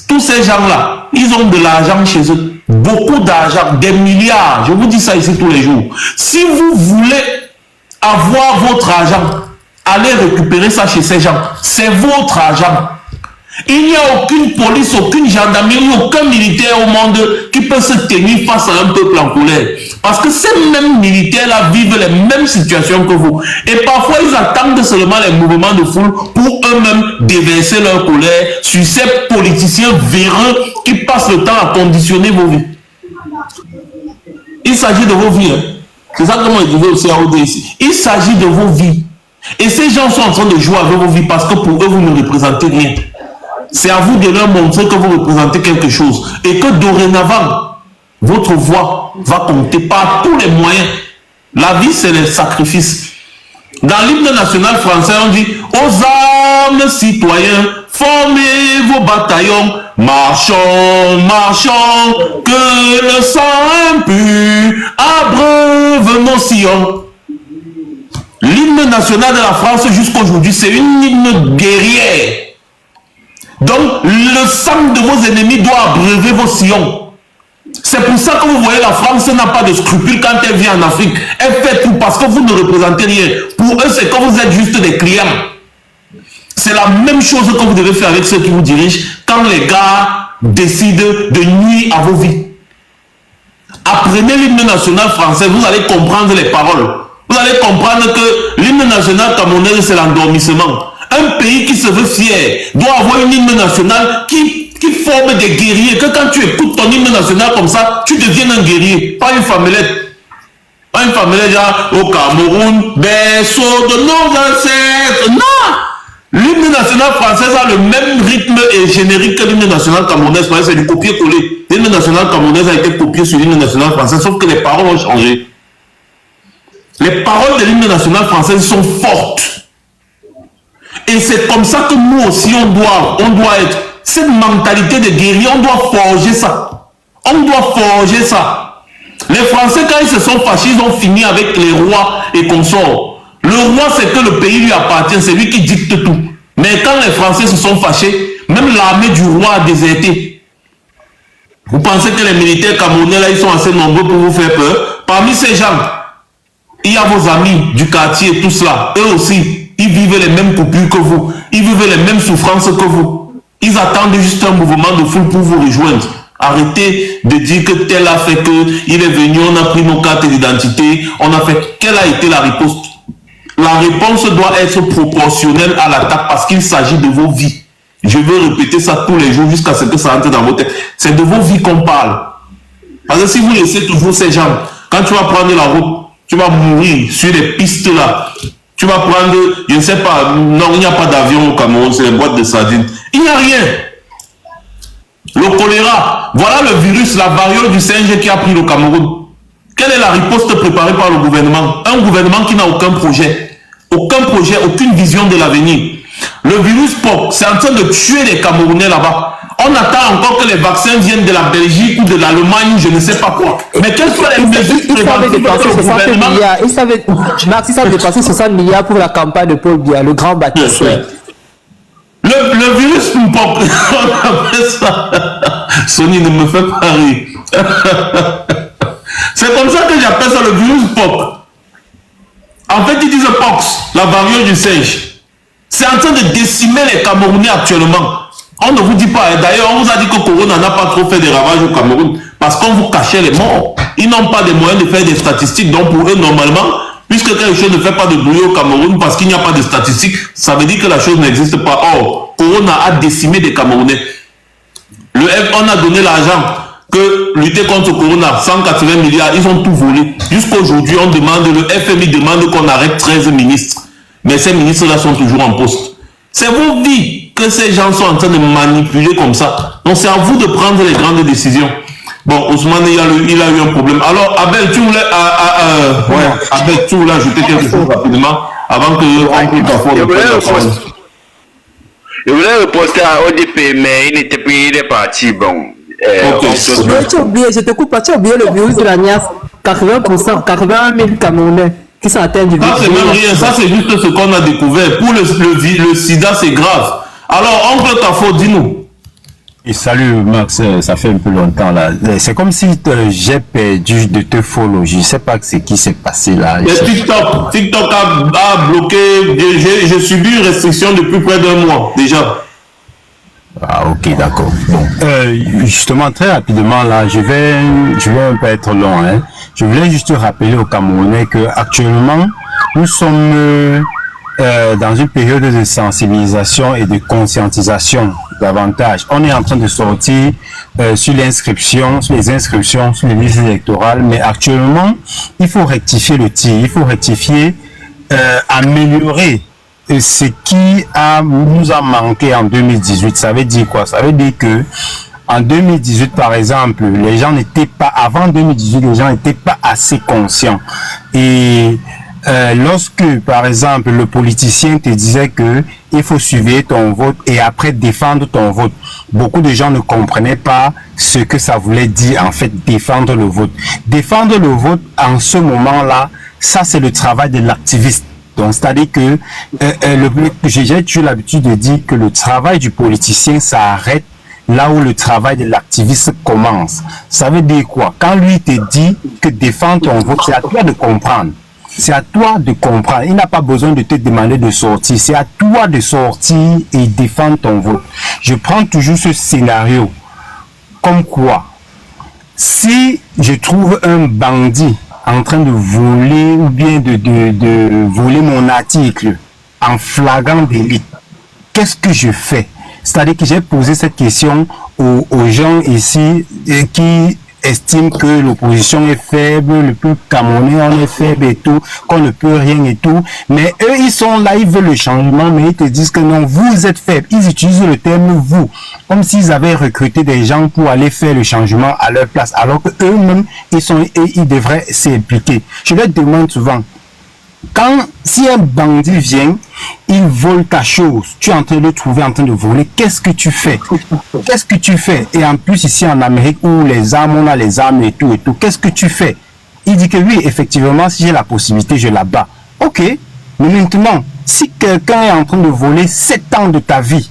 tous ces gens-là, ils ont de l'argent chez eux. Beaucoup d'argent, des milliards. Je vous dis ça ici tous les jours. Si vous voulez avoir votre argent, allez récupérer ça chez ces gens. C'est votre argent. Il n'y a aucune police, aucune gendarmerie, aucun militaire au monde qui peut se tenir face à un peuple en colère. Parce que ces mêmes militaires-là vivent les mêmes situations que vous. Et parfois, ils attendent seulement les mouvements de foule pour eux-mêmes déverser leur colère sur ces politiciens véreux qui passent le temps à conditionner vos vies. Il s'agit de vos vies. Hein. C'est ça que moi je disais aussi à OD ici. Il s'agit de vos vies. Et ces gens sont en train de jouer avec vos vies parce que pour eux, vous ne représentez rien. C'est à vous de leur montrer que vous représentez quelque chose et que dorénavant, votre voix va compter par tous les moyens. La vie, c'est le sacrifice. Dans l'hymne national français, on dit « Aux armes citoyens, formez vos bataillons, marchons, marchons, que le sang impur abreuve nos sillons. » L'hymne national de la France jusqu'à aujourd'hui, c'est une hymne guerrière. Donc, le sang de vos ennemis doit abreuver vos sillons. C'est pour ça que vous voyez, la France n'a pas de scrupules quand elle vient en Afrique. Elle fait tout parce que vous ne représentez rien. Pour eux, c'est que vous êtes juste des clients. C'est la même chose que vous devez faire avec ceux qui vous dirigent quand les gars décident de nuire à vos vies. Apprenez l'hymne national français, vous allez comprendre les paroles. Vous allez comprendre que l'hymne national camerounais, c'est l'endormissement. Un pays qui se veut fier doit avoir une hymne nationale qui forme des guerriers. Que quand tu écoutes ton hymne national comme ça, tu deviens un guerrier, pas une femmelette. Pas une femmelette genre au Cameroun, berceau de nos ancêtres. Non! L'hymne national français a le même rythme et générique que l'hymne national camerounais. C'est du copier-coller. L'hymne national camerounais a été copié sur l'hymne national français, sauf que les paroles ont changé. Les paroles de l'hymne national français sont fortes. Et c'est comme ça que nous aussi, on doit être. Cette mentalité de guerrier, on doit forger ça. On doit forger ça. Les Français, quand ils se sont fâchés, ils ont fini avec les rois et consorts. Le roi, c'est que le pays lui appartient, c'est lui qui dicte tout. Mais quand les Français se sont fâchés, même l'armée du roi a déserté. Vous pensez que les militaires camerounais, là, ils sont assez nombreux pour vous faire peur? Parmi ces gens, il y a vos amis du quartier, tout cela. Eux aussi. Ils vivent les mêmes coupures que vous. Ils vivent les mêmes souffrances que vous. Ils attendent juste un mouvement de foule pour vous rejoindre. Arrêtez de dire que tel a fait que il est venu, on a pris nos cartes d'identité, on a fait. Quelle a été la riposte? La réponse doit être proportionnelle à l'attaque parce qu'il s'agit de vos vies. Je veux répéter ça tous les jours jusqu'à ce que ça entre dans vos têtes. C'est de vos vies qu'on parle. Parce que si vous laissez toujours ces gens, quand tu vas prendre la route, tu vas mourir sur les pistes là. Tu vas prendre, je ne sais pas, non, il n'y a pas d'avion au Cameroun, c'est les boîtes de sardines. Il n'y a rien. Le choléra, voilà le virus, la variole du singe qui a pris le Cameroun. Quelle est la riposte préparée par le gouvernement? Un gouvernement qui n'a aucun projet, aucune vision de l'avenir. Le virus POC, c'est en train de tuer les Camerounais là-bas. On attend encore que les vaccins viennent de la Belgique ou de l'Allemagne, je ne sais pas quoi. Mais quelles sont les mesures préventives de gouvernement? Il savait dépasser 60 milliards pour la campagne de Paul Biya, le grand bâtisseur. Le virus Mpox, on appelle ça. Sony ne me fait pas rire. C'est comme ça que j'appelle ça le virus Mpox. En fait, ils disent Pox, la variole du singe. C'est en train de décimer les Camerounais actuellement. On ne vous dit pas, d'ailleurs, on vous a dit que Corona n'a pas trop fait des ravages au Cameroun parce qu'on vous cachait les morts. Ils n'ont pas de moyens de faire des statistiques, donc pour eux, normalement, puisque quelque chose ne fait pas de bruit au Cameroun parce qu'il n'y a pas de statistiques, ça veut dire que la chose n'existe pas. Or, Corona a décimé des Camerounais. On a donné l'argent que lutter contre Corona, 180 milliards, ils ont tout volé. Jusqu'aujourd'hui, le FMI demande qu'on arrête 13 ministres. Mais ces ministres-là sont toujours en poste. C'est vos vies que ces gens sont en train de manipuler comme ça. Donc c'est à vous de prendre les grandes décisions. Bon, Ousmane, il a eu un problème. Alors, Abel, tu voulais, Abel, tu voulais ajouter quelque chose rapidement avant que je voulais reposter à ODP, mais il est parti. Bon. Tu as oublié, je te coupe, tu as oublié le virus de la NIAS. 80%, 81 000 Camerounais qui sont atteints du virus. Ça, c'est même rien. Ça, c'est juste ce qu'on a découvert. Pour le sida, c'est grave. Alors, oncle Tafo, dis-nous. Et salut Max, ça fait un peu longtemps là. C'est comme si j'ai perdu de te follow. Je ne sais pas ce qui s'est passé là. TikTok a bloqué. J'ai subi une restriction depuis près d'un mois déjà. Ah ok, d'accord. Bon, justement très rapidement là, je vais un peu être long. Hein. Je voulais juste rappeler aux Camerounais que actuellement nous sommes dans une période de sensibilisation et de conscientisation davantage. On est en train de sortir sur les inscriptions, sur les listes électorales, mais actuellement, il faut rectifier le tir, il faut rectifier, améliorer ce qui nous a manqué en 2018. Ça veut dire quoi? Ça veut dire que en 2018, par exemple, les gens n'étaient pas, avant 2018, les gens n'étaient pas assez conscients. Et lorsque, par exemple, le politicien te disait que il faut suivre ton vote et après défendre ton vote, beaucoup de gens ne comprenaient pas ce que ça voulait dire, en fait, défendre le vote. Défendre le vote, en ce moment-là, ça, c'est le travail de l'activiste. Donc, c'est-à-dire que j'ai toujours l'habitude de dire que le travail du politicien s'arrête là où le travail de l'activiste commence. Ça veut dire quoi? Quand lui te dit que défendre ton vote, c'est à toi de comprendre. C'est à toi de comprendre. Il n'a pas besoin de te demander de sortir. C'est à toi de sortir et défendre ton vote. Je prends toujours ce scénario. Comme quoi, si je trouve un bandit en train de voler ou bien de voler mon article en flagrant délit, qu'est-ce que je fais? C'est-à-dire que j'ai posé cette question aux gens ici qui estiment que l'opposition est faible, le peuple camerounais on est faible et tout, qu'on ne peut rien et tout. Mais eux, ils sont là, ils veulent le changement, mais ils te disent que non, vous êtes faible. Ils utilisent le terme « vous », comme s'ils avaient recruté des gens pour aller faire le changement à leur place, alors que eux-mêmes, ils devraient s'impliquer. Je leur demande souvent, si un bandit vient, il vole ta chose, tu es en train de le trouver en train de voler, qu'est-ce que tu fais? Qu'est-ce que tu fais? Et en plus ici en Amérique où les armes, on a les armes et tout, qu'est-ce que tu fais? Il dit que oui, effectivement, si j'ai la possibilité, je la bats. Ok, mais maintenant, si quelqu'un est en train de voler 7 ans de ta vie,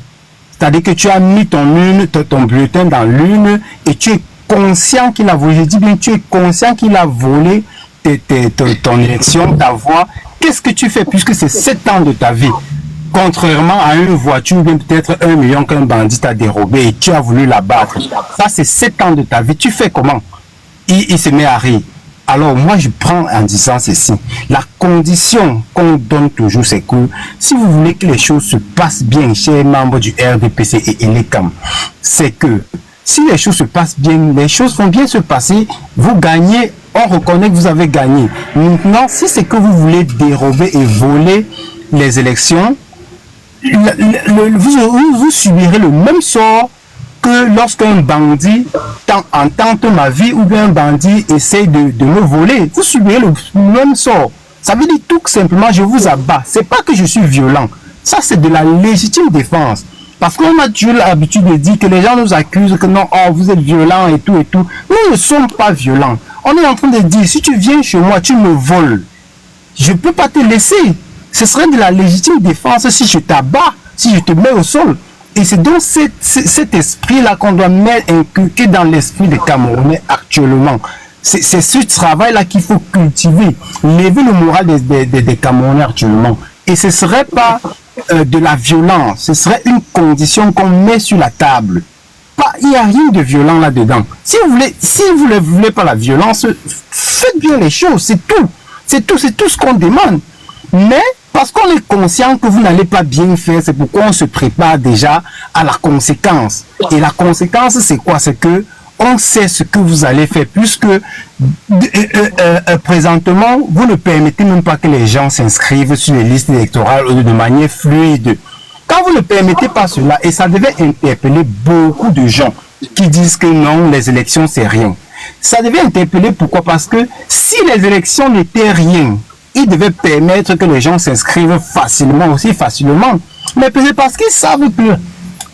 c'est-à-dire que tu as mis ton bulletin dans l'urne et tu es conscient qu'il a volé, je dis bien, tu es conscient qu'il a volé ton élection, ta voix, qu'est-ce que tu fais puisque c'est 7 ans de ta vie? Contrairement à une voiture ou bien peut-être 1 million qu'un bandit t'a dérobé et tu as voulu la battre. Ça, c'est 7 ans de ta vie. Tu fais comment? Il se met à rire. Alors, moi, je prends en disant ceci. La condition qu'on donne toujours, c'est que si vous voulez que les choses se passent bien chez les membres du RDPC et ELECAM, c'est que si les choses se passent bien, les choses vont bien se passer, vous gagnez, on reconnaît que vous avez gagné. Maintenant, si c'est que vous voulez dérober et voler les élections, vous subirez le même sort que lorsqu'un bandit tente ma vie ou bien un bandit essaie de me voler. Vous subirez le même sort. Ça veut dire tout simplement, je vous abats. C'est pas que je suis violent. Ça, c'est de la légitime défense. Parce qu'on a toujours l'habitude de dire que les gens nous accusent que non, oh, vous êtes violents et tout et tout. Nous ne sommes pas violents. On est en train de dire, si tu viens chez moi, tu me voles. Je ne peux pas te laisser. Ce serait de la légitime défense si je t'abats, si je te mets au sol. Et c'est donc cet esprit-là qu'on doit mettre inculqué dans l'esprit des Camerounais actuellement. C'est ce travail-là qu'il faut cultiver, lever le moral des Camerounais actuellement. Et ce ne serait pas de la violence, ce serait une condition qu'on met sur la table. Il n'y a rien de violent là-dedans. Si vous ne voulez pas la violence, faites bien les choses, c'est tout. C'est tout ce qu'on demande. Mais parce qu'on est conscient que vous n'allez pas bien faire, c'est pourquoi on se prépare déjà à la conséquence. Et la conséquence, c'est quoi? C'est que on sait ce que vous allez faire, puisque présentement, vous ne permettez même pas que les gens s'inscrivent sur les listes électorales de manière fluide. Quand vous ne permettez pas cela, et ça devait interpeller beaucoup de gens qui disent que non, les élections, c'est rien. Ça devait interpeller pourquoi? Parce que si les élections n'étaient rien, ils devaient permettre que les gens s'inscrivent facilement, aussi facilement. Mais c'est parce qu'ils savent que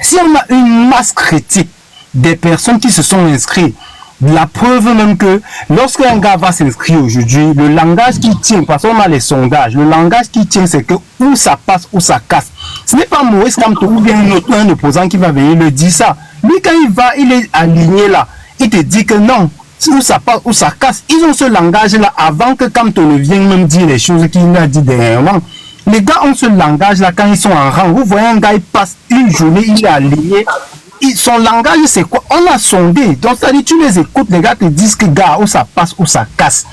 si on a une masse critique des personnes qui se sont inscrites, la preuve même que lorsqu'un gars va s'inscrire aujourd'hui, le langage qui tient, parce qu'on a les sondages, le langage qui tient, c'est que où ça passe, où ça casse. Ce n'est pas Maurice Kamto ou bien un opposant qui va venir le dire ça. Lui, quand il est aligné là, il te dit que non, où ça passe, où ça casse. Ils ont ce langage-là avant que Kamto ne vienne même dire les choses qu'il a dit dernièrement. Les gars ont ce langage-là quand ils sont en rang. Vous voyez un gars, il passe une journée, il est aligné. Son langage, c'est quoi? On a sondé. Donc, c'est-à-dire, tu les écoutes, les gars te disent que, gars, où ça passe, où ça casse.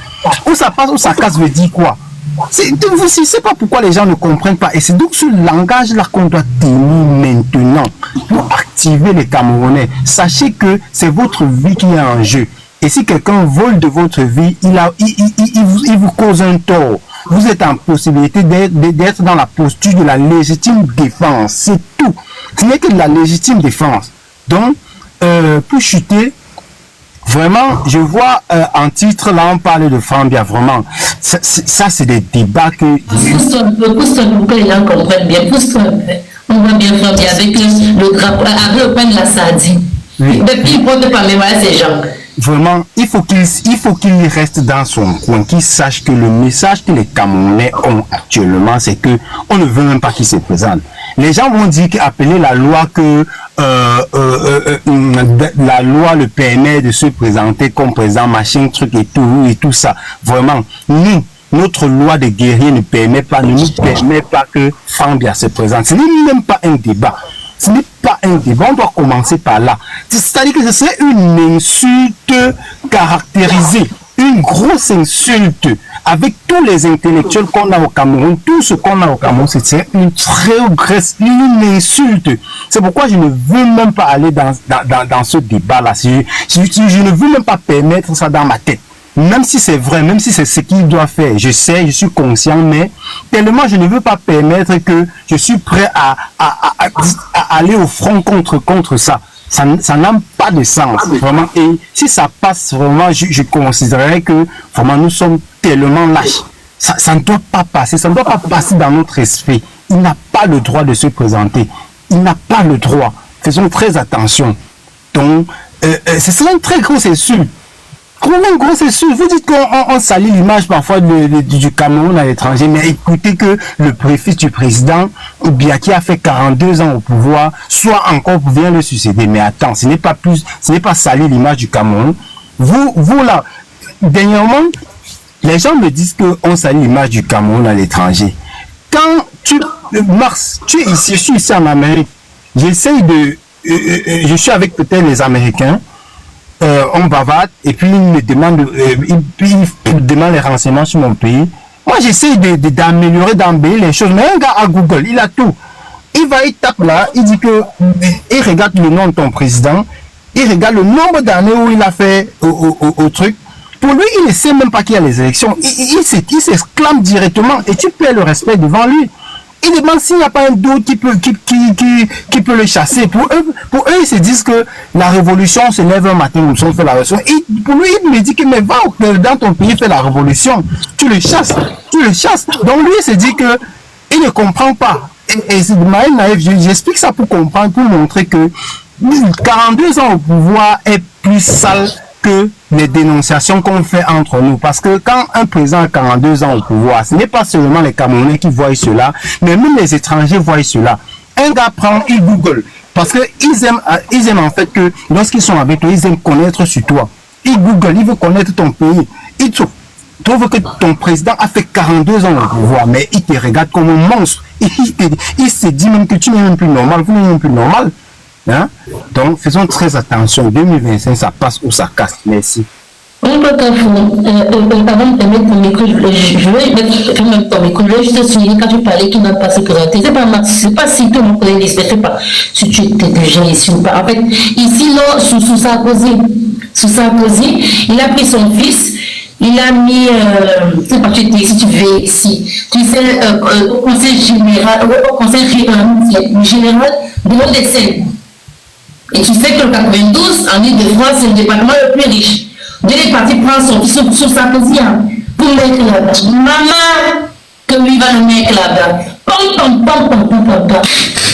Où ça passe, où ça casse veut dire quoi? Je ne sais pas pourquoi les gens ne comprennent pas. Et c'est donc ce langage-là qu'on doit tenir maintenant pour activer les Camerounais. Sachez que c'est votre vie qui est en jeu. Et si quelqu'un vole de votre vie, il vous cause un tort. Vous êtes en possibilité d'être dans la posture de la légitime défense. C'est tout. Ce n'est que de la légitime défense. Donc, pour chuter, vraiment, je vois en titre, là, on parle de Frambia, vraiment. Ça, c'est des débats que... Pousse-toi un peu pour que les gens comprennent bien. Pousse-toi un peu. On voit bien Frambia avec le drapeau, avec le pain de la sardine. Oui. Depuis, il ne prend pas mémoire ces gens. Vraiment, il faut qu'il reste dans son coin, qu'il sache que le message que les Camerounais ont actuellement, c'est que on ne veut même pas qu'il se présente. Les gens vont dire qu'appeler la loi que la loi le permet de se présenter comme président, machin, truc et tout ça. Vraiment, notre loi de guerrier ne nous permet pas que Frambia se présente. Ce n'est même pas un débat. Ce n'est pas un débat, on doit commencer par là. C'est-à-dire que ce serait une insulte caractérisée, une grosse insulte avec tous les intellectuels qu'on a au Cameroun, tout ce qu'on a au Cameroun, c'est une très grosse insulte. C'est pourquoi je ne veux même pas aller dans ce débat-là. Je ne veux même pas permettre ça dans ma tête. Même si c'est vrai, même si c'est ce qu'il doit faire, je sais, je suis conscient, mais tellement je ne veux pas permettre que je suis prêt à aller au front contre ça. Ça n'a pas de sens, vraiment. Et si ça passe vraiment, je considérerais que vraiment nous sommes tellement lâches. Ça ne doit pas passer, ça ne doit pas passer dans notre esprit. Il n'a pas le droit de se présenter. Il n'a pas le droit. Faisons très attention. Donc, c'est une très grosse insulte. Comment gros, c'est sûr. Vous dites qu'on salit l'image parfois du Cameroun à l'étranger, mais écoutez que le préfet du président, Biaki, a fait 42 ans au pouvoir, soit encore vient le succéder. Mais attends, ce n'est pas salir l'image du Cameroun. Vous là, dernièrement, les gens me disent qu'on salit l'image du Cameroun à l'étranger. Quand Mars, tu es ici, je suis ici en Amérique, je suis avec peut-être les Américains, on bavarde et puis il me demande les renseignements sur mon pays. Moi j'essaie d'améliorer, d'embellir les choses, mais un gars à Google, il a tout. Il tape là, il dit que il regarde le nom de ton président, il regarde le nombre d'années où il a fait au truc. Pour lui, il ne sait même pas qu'il y a les élections. Il s'exclame directement et tu perds le respect devant lui. Il demande s'il n'y a pas un d'autre qui peut le chasser. Pour eux, ils se disent que la révolution se lève un matin, nous sommes fait la révolution. Et pour lui, il me dit que mais va dans ton pays faire la révolution. Tu le chasses. Donc lui, il se dit que il ne comprend pas. et c'est de manière naïve, j'explique ça pour comprendre, pour montrer que 42 ans au pouvoir est plus sale que les dénonciations qu'on fait entre nous. Parce que quand un président a 42 ans au pouvoir, ce n'est pas seulement les Camerounais qui voient cela, mais même les étrangers voient cela. Un gars prend, il Google, parce qu'ils aiment en fait que lorsqu'ils sont avec toi, ils aiment connaître sur toi. Il Google, il veut connaître ton pays. Il trouve que ton président a fait 42 ans au pouvoir, mais il te regarde comme un monstre. Il se dit même que tu n'es même plus normal, vous n'êtes même plus normal. Hein? Donc, faisons très attention. 2025, ça passe ou ça casse. Merci. On peut avant de mettre ton micro, je vais mettre quand même ton micro. Je vais juste souligner quand tu parlais qu'il n'a pas sécurité. C'est pas si tout le monde connaît l'espèce, c'est pas si tu étais déjà ici ou pas. En fait, ici, là, sous Sarkozy, il a pris son fils. Il a mis, c'est pas si tu veux ici, tu sais, au conseil général de l'ODC. Et tu sais que le 92, en Ile-de-France, c'est le département le plus riche. Dieu est parti prendre son fils sur Sarkozy pour mettre là-bas. Maman, que lui va le mettre là-bas.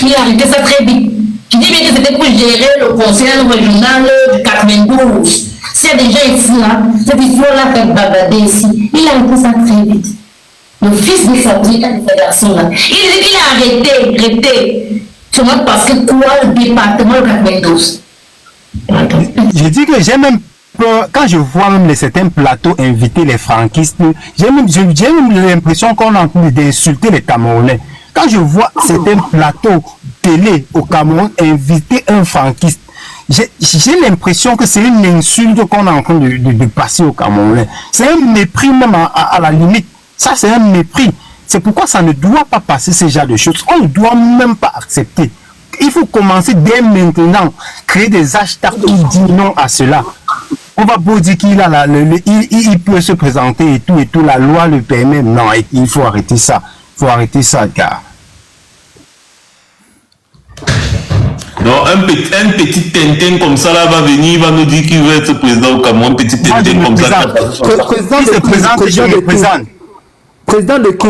Il a arrêté ça très vite. Tu dis bien que c'était pour gérer le conseil régional du 92. S'il y a des gens ici, là, cette histoire-là fait babader ici. Il a arrêté ça très vite. Le fils de Sarkozy, ce garçon-là, il dit qu'il a arrêté. Seulement parce que quoi, le département de 92. Je dis que j'ai même peur, quand je vois même certains plateaux inviter les franquistes, j'ai même l'impression qu'on est en train d'insulter les Camerounais. Quand je vois certains plateaux télé au Cameroun inviter un franquiste, j'ai l'impression que c'est une insulte qu'on est en train de passer au Camerounais. C'est un mépris même à la limite. Ça, c'est un mépris. C'est pourquoi ça ne doit pas passer ce genre de choses. On ne doit même pas accepter. Il faut commencer dès maintenant, créer des hashtags pour dire non à cela. On va beau dire qu'il a il peut se présenter et tout, la loi le permet. Non, il faut arrêter ça. Il faut arrêter ça, gars. Donc un petit Tintin comme ça là va venir, il va nous dire qu'il veut être président au Cameroun, petit Tintin comme ça. Président de qui?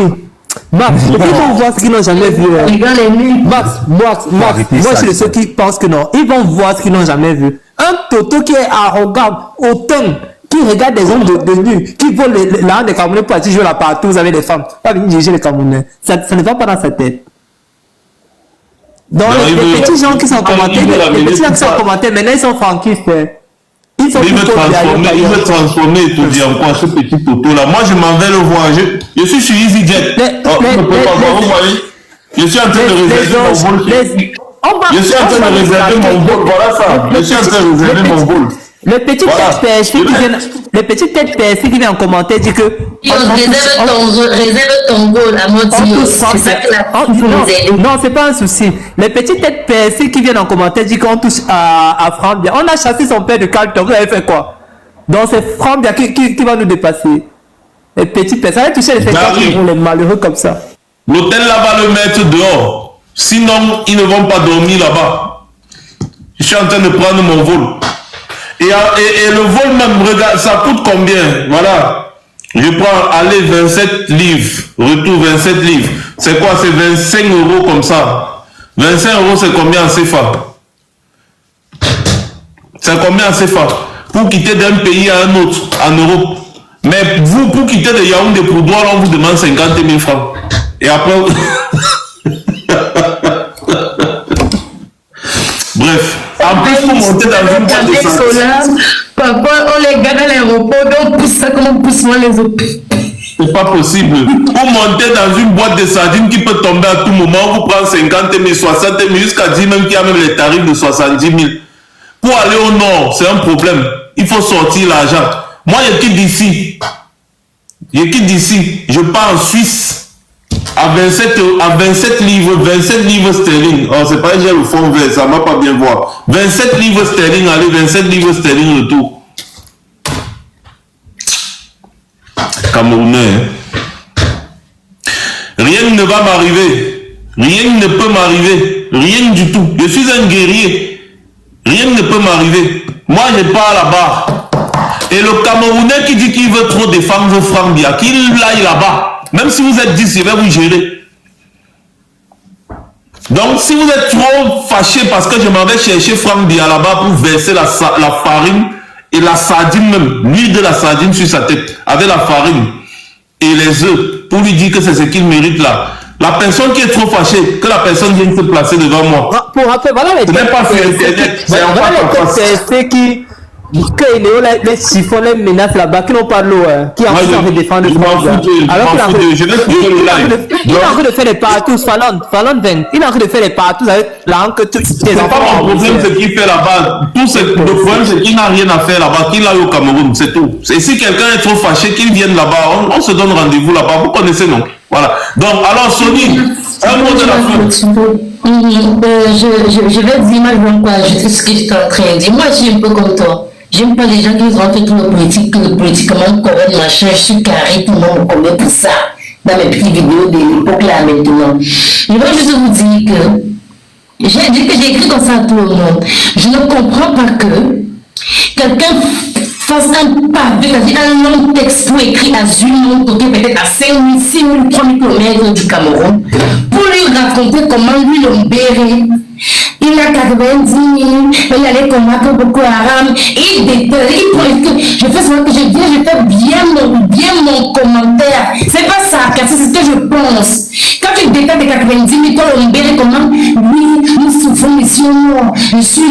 Max, ils vont voir ce qu'ils n'ont jamais vu. Max, moi je suis de ceux qui pensent que non. Ils vont voir ce qu'ils n'ont jamais vu. Un Toto qui est arrogant, hautain, qui regarde des hommes de nu, qui vole l'argent des Camerounais pour aller jouer la partouze avec les femmes. Pas venir diriger les Camerounais. Ça ne va pas dans sa tête. Donc les petits gens qui sont commentés, maintenant ils sont franquistes. Il veut transformer et tout dire encore ce petit Toto là. Moi je m'en vais le voir. Je suis sur EasyJet. Je suis en train de réserver mon vol. Je suis en train de réserver mon vol. Voilà ça. Je suis en train de réserver mon vol. Les petites têtes PSI qui viennent en commentaire disent que réserve ton goal à Montio. C'est ça que la non, c'est pas un souci. Les petites têtes PSI qui viennent en commentaire disent qu'on touche à Frambia. On a chassé son père de Carlton. Vous avez fait quoi? Donc c'est Frambia qui va nous dépasser. Les petites personnes, ça va toucher les spectacles pour les malheureux comme ça. L'hôtel là va le mettre dehors. Sinon, ils ne vont pas dormir là-bas. Je suis en train de prendre mon vol. Et le vol même, regarde, ça coûte combien? Voilà. Je prends aller 27 livres, retour 27 livres. C'est quoi? C'est 25 € comme ça. 25 € c'est combien en CFA? C'est combien en CFA? Pour quitter d'un pays à un autre, en Europe. Mais vous, pour quitter de Yaoundé pour Douala, on vous demande 50 000 francs. Et après... Bref, en plus pour monter dans une boîte de sardines. Parfois on les garde à l'aéroport, donc pousse ça comme on pousse moi les autres. C'est pas possible. Pour monter dans une boîte de sardines qui peut tomber à tout moment, on vous prend 50 000, 60 000, jusqu'à dire même qu'il y a même les tarifs de 70 000. Pour aller au nord, c'est un problème. Il faut sortir l'argent. Moi, je quitte d'ici. Je pars en Suisse. À 27 livres, 27 livres sterling. Oh, c'est pas j'ai le fond vert, ça m'a pas bien voir. 27 livres sterling, allez, 27 livres sterling retour. Camerounais. Hein? Rien ne va m'arriver. Rien ne peut m'arriver. Rien du tout. Je suis un guerrier. Rien ne peut m'arriver. Moi, je pars là-bas. Et le Camerounais qui dit qu'il veut trop défendre Frambia, qu'il aille là-bas. Même si vous êtes 10, je vais vous gérer. Donc, si vous êtes trop fâché parce que je m'en vais chercher Franck Biya là-bas pour verser la farine et la sardine même, l'huile de la sardine sur sa tête, avec la farine et les œufs, pour lui dire que c'est ce qu'il mérite là. La personne qui est trop fâchée, que la personne vienne se placer devant moi. Pour rappeler, voilà les textes qui les chiffons, les menaces là-bas, qui n'ont pas l'eau, qui ont envie de défendre le monde. Alors qu'il est en train de faire les partous, Fallon 20, il est en train de faire les partous avec la hanque que tes enfants. C'est pas mon problème ce qu'il fait là-bas. Le problème c'est qu'il n'a rien à faire là-bas, qu'il a eu au Cameroun, c'est tout. Et si quelqu'un est trop fâché, qu'il vienne là-bas, on se donne rendez-vous là-bas, vous connaissez, non? Voilà. Donc, alors, Sony, un mot de la fin. Je vais dire, moi, je sais ce que je suis en train de dire. Moi, je suis un peu comme toi. J'aime pas les gens qui rentrent tout le politiquement correct, machin. Je suis carré, tout le monde me connaît pour ça. Dans mes petites vidéos de l'époque là maintenant. Je vais juste vous dire que j'ai écrit comme ça à tout le monde. Je ne comprends pas que quelqu'un fasse un pavé, c'est-à-dire un long texte pour écrire à Zulu, peut-être à 5 000, 6 000, 3 000 km du Cameroun, pour lui raconter comment lui l'Ombéré, il a 90 000, il allait combattre Boko Haram, il détaille, je fais ça, je fais bien mon commentaire. C'est pas ça, c'est ce que je pense. Quand tu détailles des 90 000, toi l'Ombéré, comment oui, nous souffrons ici,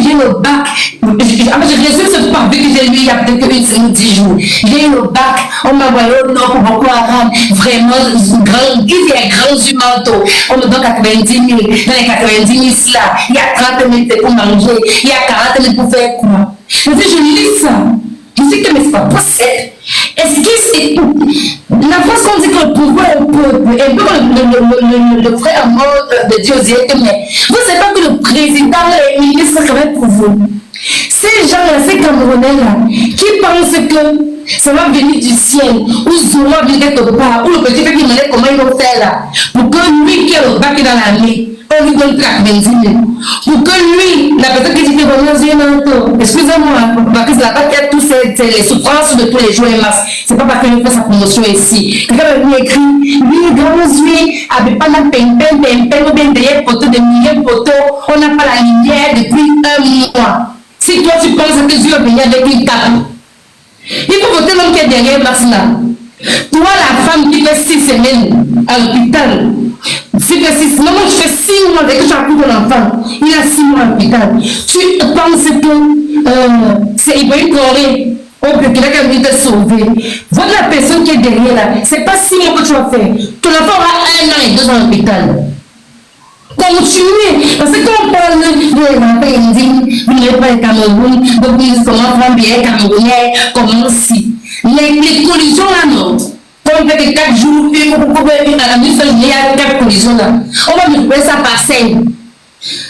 j'ai le bac. Je résume ce pavé que j'ai lu il y a peut-être 10 jours. J'ai eu le bac, on m'a envoyé au nord pour Boko Haram, vraiment grand, il y a grands humains, on me donne 90 000, dans les 90 000 là, il y a 30 000 pour manger, il y a 40 000 pour faire quoi. Je lis ça, je dis que mais c'est pas possible. Est-ce que c'est... La France qu'on dit que le pouvoir est un peu comme le frère mort de Dieu disait que mais vous ne savez pas que le président est ministre quand même pour vous. Ces gens-là, ces Camerounais-là, qui pensent que ça va venir du ciel, ou Zouma venir quelque part, ou le petit fait qui me dit comment ils vont faire là, pour que lui qui est au bac dans l'armée, on lui donne 90 000. Pour que lui, la personne qui dit que vraiment, excusez-moi, parce que c'est la part qui a tous les souffrances de tous les jours et mars. C'est pas parce qu'il fait sa promotion ici. Quelqu'un m'a écrit, oui, grand yeux, avec pas la pempen, ou bien des photos, des milliers de photos, on n'a pas la lumière depuis 1 mois. Si toi tu penses que Dieu va venir avec une cape, il faut voter l'homme qui est derrière Mars là. Toi, la femme qui fait 6 semaines à l'hôpital, tu fais 6 mois, je fais 6 mois avec que j'ai appris ton enfant, il a 6 mois à l'hôpital. Tu penses que c'est Ibrahim Corée, on peut qu'il a qu'à venir te sauver. Voilà la personne qui est derrière là, c'est pas 6 mois que tu vas faire. Ton enfant aura 1 an et 2 ans à l'hôpital. Continuez, parce que quand on parle de la paix indigne, vous n'avez pas le Cameroun, donc vous comment prendre bien Camerounais, comment si. Les collisions là, non. Quand on fait que 4 jours, à la minute, il y a 4 collisions là. On va multiplier ça par 5.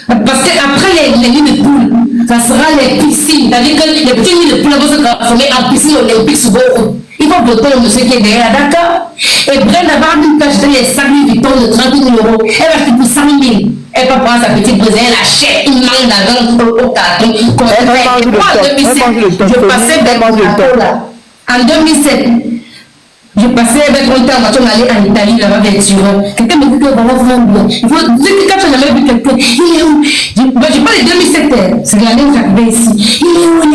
Parce qu'après les nids de poules, ça sera les piscines. C'est-à-dire que les petits nids de poules vont se transformer en piscine olympique sur vos. Il faut voter le monsieur qui est derrière, d'accord? Et Brenda va nous acheter les 5 000 victoires de 30 000 euros. Elle va acheter pour 100 000. Elle va prendre sa petite braise, elle achète une mangue d'avant au carton. Je passais là. En 2007, je passais avec mon temps, on allait en Italie, là-bas, vers Turin. Quelqu'un me dit que voilà, vraiment bien. Il faut dire que quand tu n'as jamais vu quelqu'un, il est où? Je parle de 2007, c'est l'année où j'arrivais ici. Il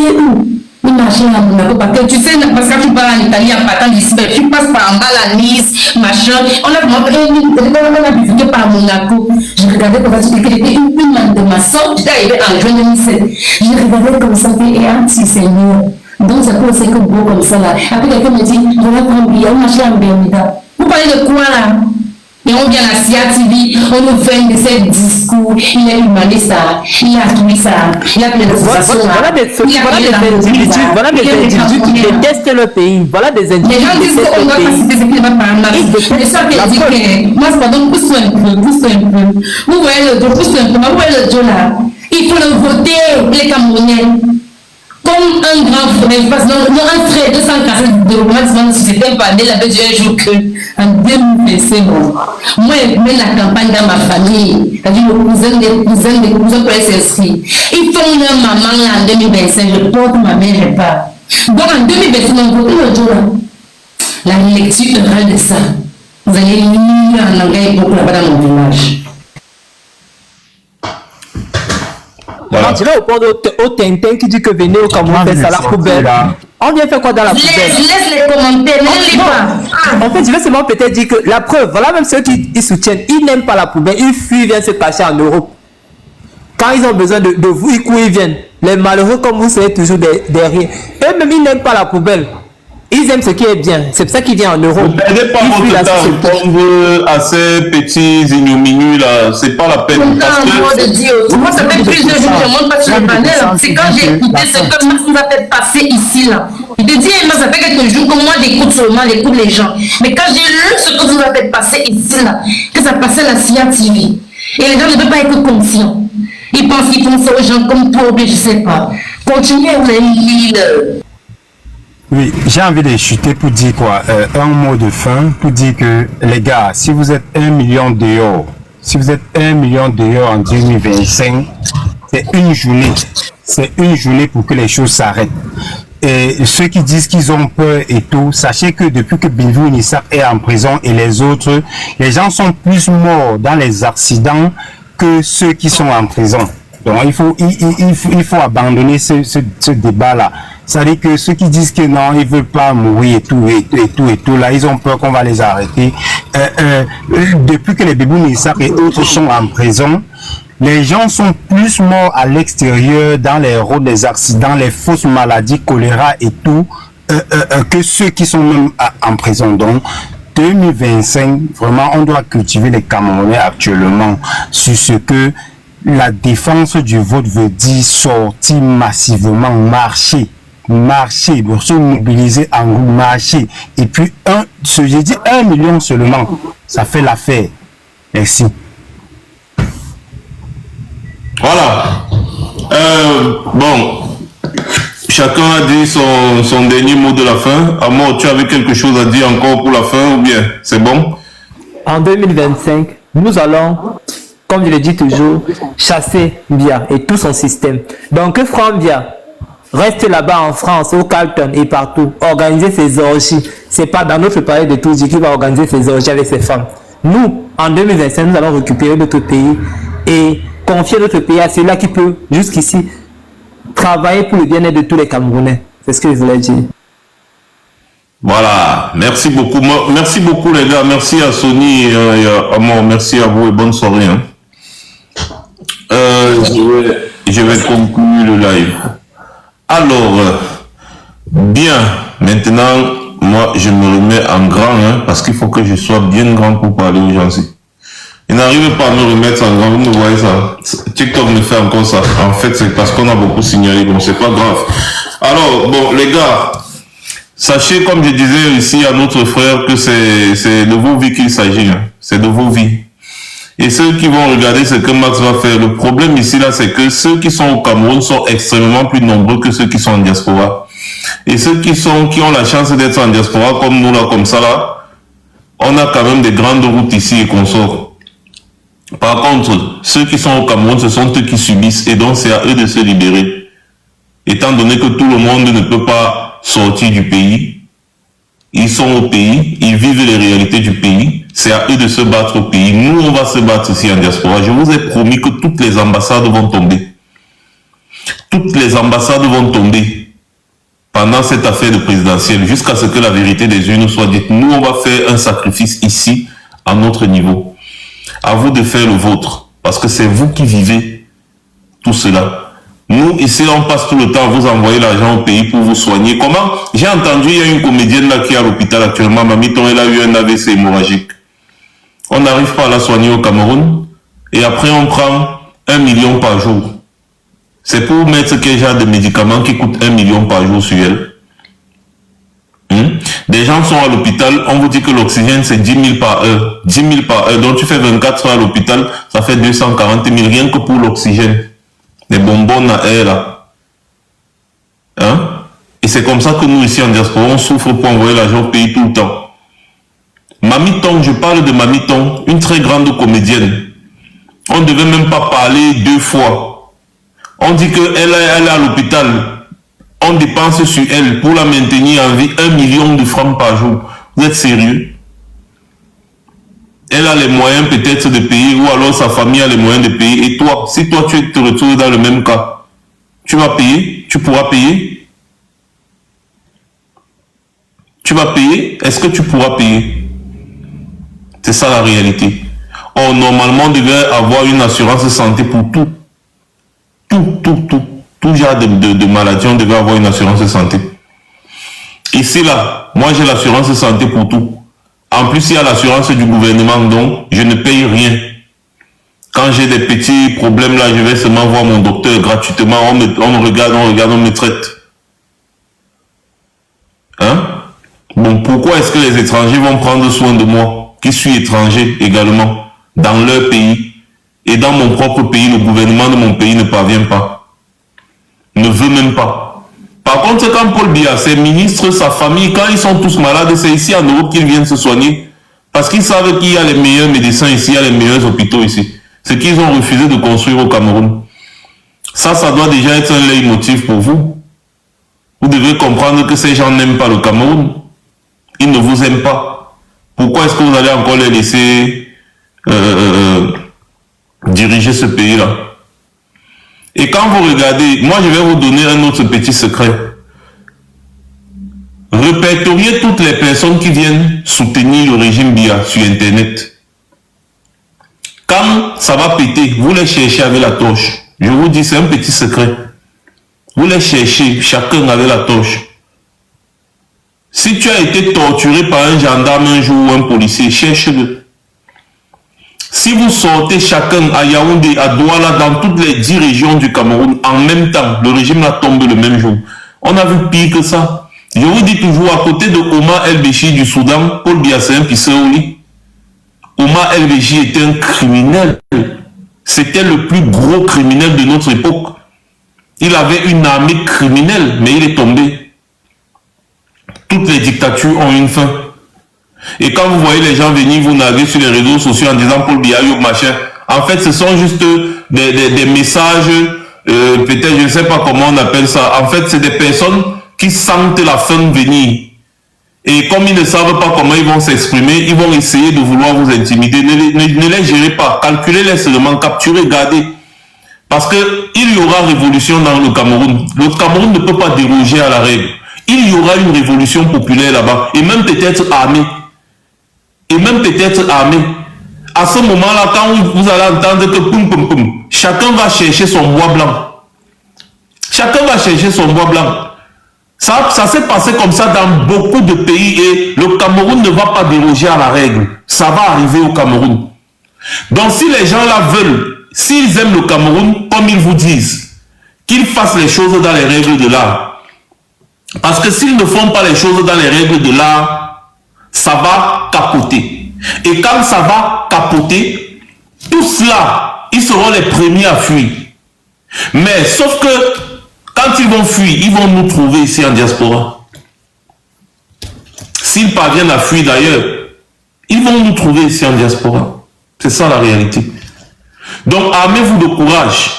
est où? Il marchait à Monaco, parce que tu sais, parce que tu pars en Italie en partant d'ici, tu passes par en bas la Nice, machin. On a visité par Monaco. Je regardais comme ça, j'étais une manne de ma soeur, j'étais arrivée en juin 2007. Je regardais comme ça, et un petit seigneur. Donc, ça peut aussi que beau comme ça là. Après, quelqu'un me dit, je vais prendre un billet, on marche en Bermuda. Vous parlez de quoi là? Et on vient à la CIA TV, on nous fait de ces discours, il est humaniste, il a tout ça, il a plein de sensations. Voilà des individus qui détestent le pays. Voilà des individus qui détestent le pays. Les gens disent qu'on doit pas citer ce qui ne va pas mal. C'est ça qui dit que, moi, c'est donc pousse-toi un peu. Vous voyez le dos, pousse-toi un peu, vous voyez le dos là. Il faut le voter, les Camerounais. Comme un grand frère, parce que un frère 240 de développement de société imparlé l'avait dit un jour que en 2025, moi je mets la campagne dans ma famille, c'est-à-dire le cousin des cousins pour s'inscrire. Ils font leur maman là en 2025, je porte ma mère, je pars. Donc en 2025, on vote le jour là, la lecture orale de ça. Vous allez lire en anglais beaucoup là-bas dans mon village. Je vais répondre au Tintin qui dit que venez au Cameroun faire ça à la poubelle. On vient faire quoi dans la poubelle? Laisse les commentaires, ne lis pas. En fait, je vais seulement peut-être dire que la preuve, voilà même ceux qui ils soutiennent, ils n'aiment pas la poubelle, ils fuient, ils viennent se cacher en Europe. Quand ils ont besoin de vous, ils courent, ils viennent. Les malheureux comme vous, c'est toujours derrière. Eux-mêmes, ils n'aiment pas la poubelle. Ils aiment ce qui est bien. C'est pour ça qu'ils viennent en Europe. Ne perdez pas votre temps répondre à ces petits ignominies là. C'est pas la peine. Parce que... Moi, ça fait plusieurs jours que je monte pas sur le panel. C'est quand j'ai écouté ce que Max nous a fait passer ici là. Il te dit, ça fait quelques jours que moi j'écoute seulement, j'écoute les gens. Mais quand j'ai lu ce que vous avez fait passer ici là, que ça passait à la CIA TV, et les gens ne peuvent pas être confiants. Ils pensent qu'ils font ça aux gens comme toi, mais je sais pas. Continuez à lire. Oui, j'ai envie de chuter pour dire quoi, un mot de fin, pour dire que les gars, si vous êtes 1 million dehors, en 2025, c'est une journée pour que les choses s'arrêtent. Et ceux qui disent qu'ils ont peur et tout, sachez que depuis que Bintou Issaq est en prison et les autres, les gens sont plus morts dans les accidents que ceux qui sont en prison. Donc il faut abandonner ce débat-là. C'est-à-dire que ceux qui disent que non, ils veulent pas mourir et tout, là, ils ont peur qu'on va les arrêter. Depuis que les Bintou Issaq et autres sont en prison, les gens sont plus morts à l'extérieur, dans les routes, des accidents, les fausses maladies, choléra et tout, que ceux qui sont même en prison. Donc, 2025, vraiment, on doit cultiver les Camerounais actuellement sur ce que la défense du vote veut dire sortir massivement, marcher, se mobiliser en groupe, marcher. Et puis, j'ai dit 1 million seulement, ça fait l'affaire. Merci. Voilà. Bon, chacun a dit son dernier mot de la fin. Amor, tu avais quelque chose à dire encore pour la fin ou bien c'est bon? En 2025, nous allons, comme je le dis toujours, chasser Biya et tout son système. Donc, que Franck Biya reste là-bas en France, au Carlton et partout, organiser ses orgies. C'est pas dans notre palais de Touzi qui va organiser ses orgies avec ses femmes. Nous, en 2025, nous allons récupérer notre pays et confier notre pays à celui-là qui peut, jusqu'ici, travailler pour le bien-être de tous les Camerounais. C'est ce que je voulais dire. Voilà, merci beaucoup. Merci beaucoup les gars, merci à Sony et à Amor, merci à vous et bonne soirée. Hein. Je vais conclure le live. Alors, bien, maintenant, moi je me remets en grand, hein, parce qu'il faut que je sois bien grand pour parler aux gens. Il n'arrive pas à me remettre en grand, vous me voyez ça. TikTok me fait encore ça. En fait, c'est parce qu'on a beaucoup signalé, bon, c'est pas grave. Alors, bon, les gars, sachez, comme je disais ici à notre frère, que c'est de vos vies qu'il s'agit. Hein. C'est de vos vies. Et ceux qui vont regarder ce que Max va faire, le problème ici, là, c'est que ceux qui sont au Cameroun sont extrêmement plus nombreux que ceux qui sont en diaspora. Et ceux qui ont la chance d'être en diaspora, comme nous, là, comme ça, là, on a quand même des grandes routes ici et qu'on sort. Par contre, ceux qui sont au Cameroun, ce sont eux qui subissent et donc c'est à eux de se libérer. Étant donné que tout le monde ne peut pas sortir du pays, ils sont au pays, ils vivent les réalités du pays, c'est à eux de se battre au pays. Nous, on va se battre ici en diaspora. Je vous ai promis que toutes les ambassades vont tomber. Toutes les ambassades vont tomber pendant cette affaire de présidentielle jusqu'à ce que la vérité des urnes soit dite. Nous, on va faire un sacrifice ici à notre niveau. À vous de faire le vôtre, parce que c'est vous qui vivez tout cela. Nous, ici, on passe tout le temps à vous envoyer l'argent au pays pour vous soigner. Comment? J'ai entendu, il y a une comédienne là qui est à l'hôpital actuellement, Mamiton, elle a eu un AVC hémorragique. On n'arrive pas à la soigner au Cameroun, et après on prend 1 million par jour. C'est pour mettre quel genre de médicaments qui coûtent 1 million par jour sur elle. Des gens sont à l'hôpital, on vous dit que l'oxygène c'est 10 000 par heure. 10 000 par heure, donc tu fais 24 heures à l'hôpital, ça fait 240 000 rien que pour l'oxygène. Les bonbons à air là. Hein? Et c'est comme ça que nous ici en diaspora, on souffre pour envoyer l'argent au pays tout le temps. Mamiton, je parle de Mamiton, une très grande comédienne. On ne devait même pas parler 2 fois. On dit qu'elle est à l'hôpital. On dépense sur elle pour la maintenir en vie 1 million de francs par jour. Vous êtes sérieux? Elle a les moyens peut-être de payer, ou alors sa famille a les moyens de payer. Et toi, si toi tu te retrouves dans le même cas, Tu vas payer? Tu pourras payer? Tu vas payer? Est-ce que tu pourras payer? C'est ça la réalité. Or, normalement, on devait avoir une assurance santé pour tout. Tout genre de maladie, on devait avoir une assurance santé. Ici, là, moi, j'ai l'assurance santé pour tout. En plus, il y a l'assurance du gouvernement, donc je ne paye rien. Quand j'ai des petits problèmes, là, je vais seulement voir mon docteur gratuitement. On me regarde, on me traite. Hein? Bon, pourquoi est-ce que les étrangers vont prendre soin de moi, qui suis étranger également, dans leur pays, et dans mon propre pays, le gouvernement de mon pays ne parvient pas, ne veut même pas. Par contre, quand Paul Biya, ses ministres, sa famille, quand ils sont tous malades, c'est ici en Europe qu'ils viennent se soigner, parce qu'ils savent qu'il y a les meilleurs médecins ici, il y a les meilleurs hôpitaux ici. Ce qu'ils ont refusé de construire au Cameroun. Ça doit déjà être un leitmotiv pour vous. Vous devez comprendre que ces gens n'aiment pas le Cameroun. Ils ne vous aiment pas. Pourquoi est-ce que vous allez encore les laisser diriger ce pays-là? Et quand vous regardez, moi je vais vous donner un autre petit secret. Répertoriez toutes les personnes qui viennent soutenir le régime Biya sur Internet. Quand ça va péter, vous les cherchez avec la torche. Je vous dis, c'est un petit secret. Vous les cherchez, chacun avec la torche. Si tu as été torturé par un gendarme un jour ou un policier, cherche-le. Si vous sortez chacun à Yaoundé, à Douala, dans toutes les 10 régions du Cameroun, en même temps, le régime là tombe le même jour. On a vu pire que ça. Je vous dis toujours, à côté de Omar El-Béchir du Soudan, Paul Biya, c'est un pisseur au lit. Omar El-Béchir était un criminel. C'était le plus gros criminel de notre époque. Il avait une armée criminelle, mais il est tombé. Toutes les dictatures ont une fin. Et quand vous voyez les gens venir vous narguer sur les réseaux sociaux en disant Paul Biya, machin, en fait, ce sont juste des messages, peut-être, je ne sais pas comment on appelle ça. En fait, c'est des personnes qui sentent la fin venir. Et comme ils ne savent pas comment ils vont s'exprimer, ils vont essayer de vouloir vous intimider. Ne les gérez pas, calculez-les seulement, capturez, gardez. Parce qu'il y aura révolution dans le Cameroun. Le Cameroun ne peut pas déroger à la règle. Il y aura une révolution populaire là-bas, et même peut-être armée. À ce moment-là, quand vous allez entendre que poum poum poum, chacun va chercher son bois blanc. Ça s'est passé comme ça dans beaucoup de pays et le Cameroun ne va pas déroger à la règle. Ça va arriver au Cameroun. Donc si les gens là veulent, s'ils aiment le Cameroun, comme ils vous disent, qu'ils fassent les choses dans les règles de l'art. Parce que s'ils ne font pas les choses dans les règles de l'art, ça va capoter. Et quand ça va capoter, tout cela, ils seront les premiers à fuir. Mais sauf que quand ils vont fuir, ils vont nous trouver ici en diaspora. S'ils parviennent à fuir d'ailleurs, ils vont nous trouver ici en diaspora. C'est ça la réalité. Donc armez-vous de courage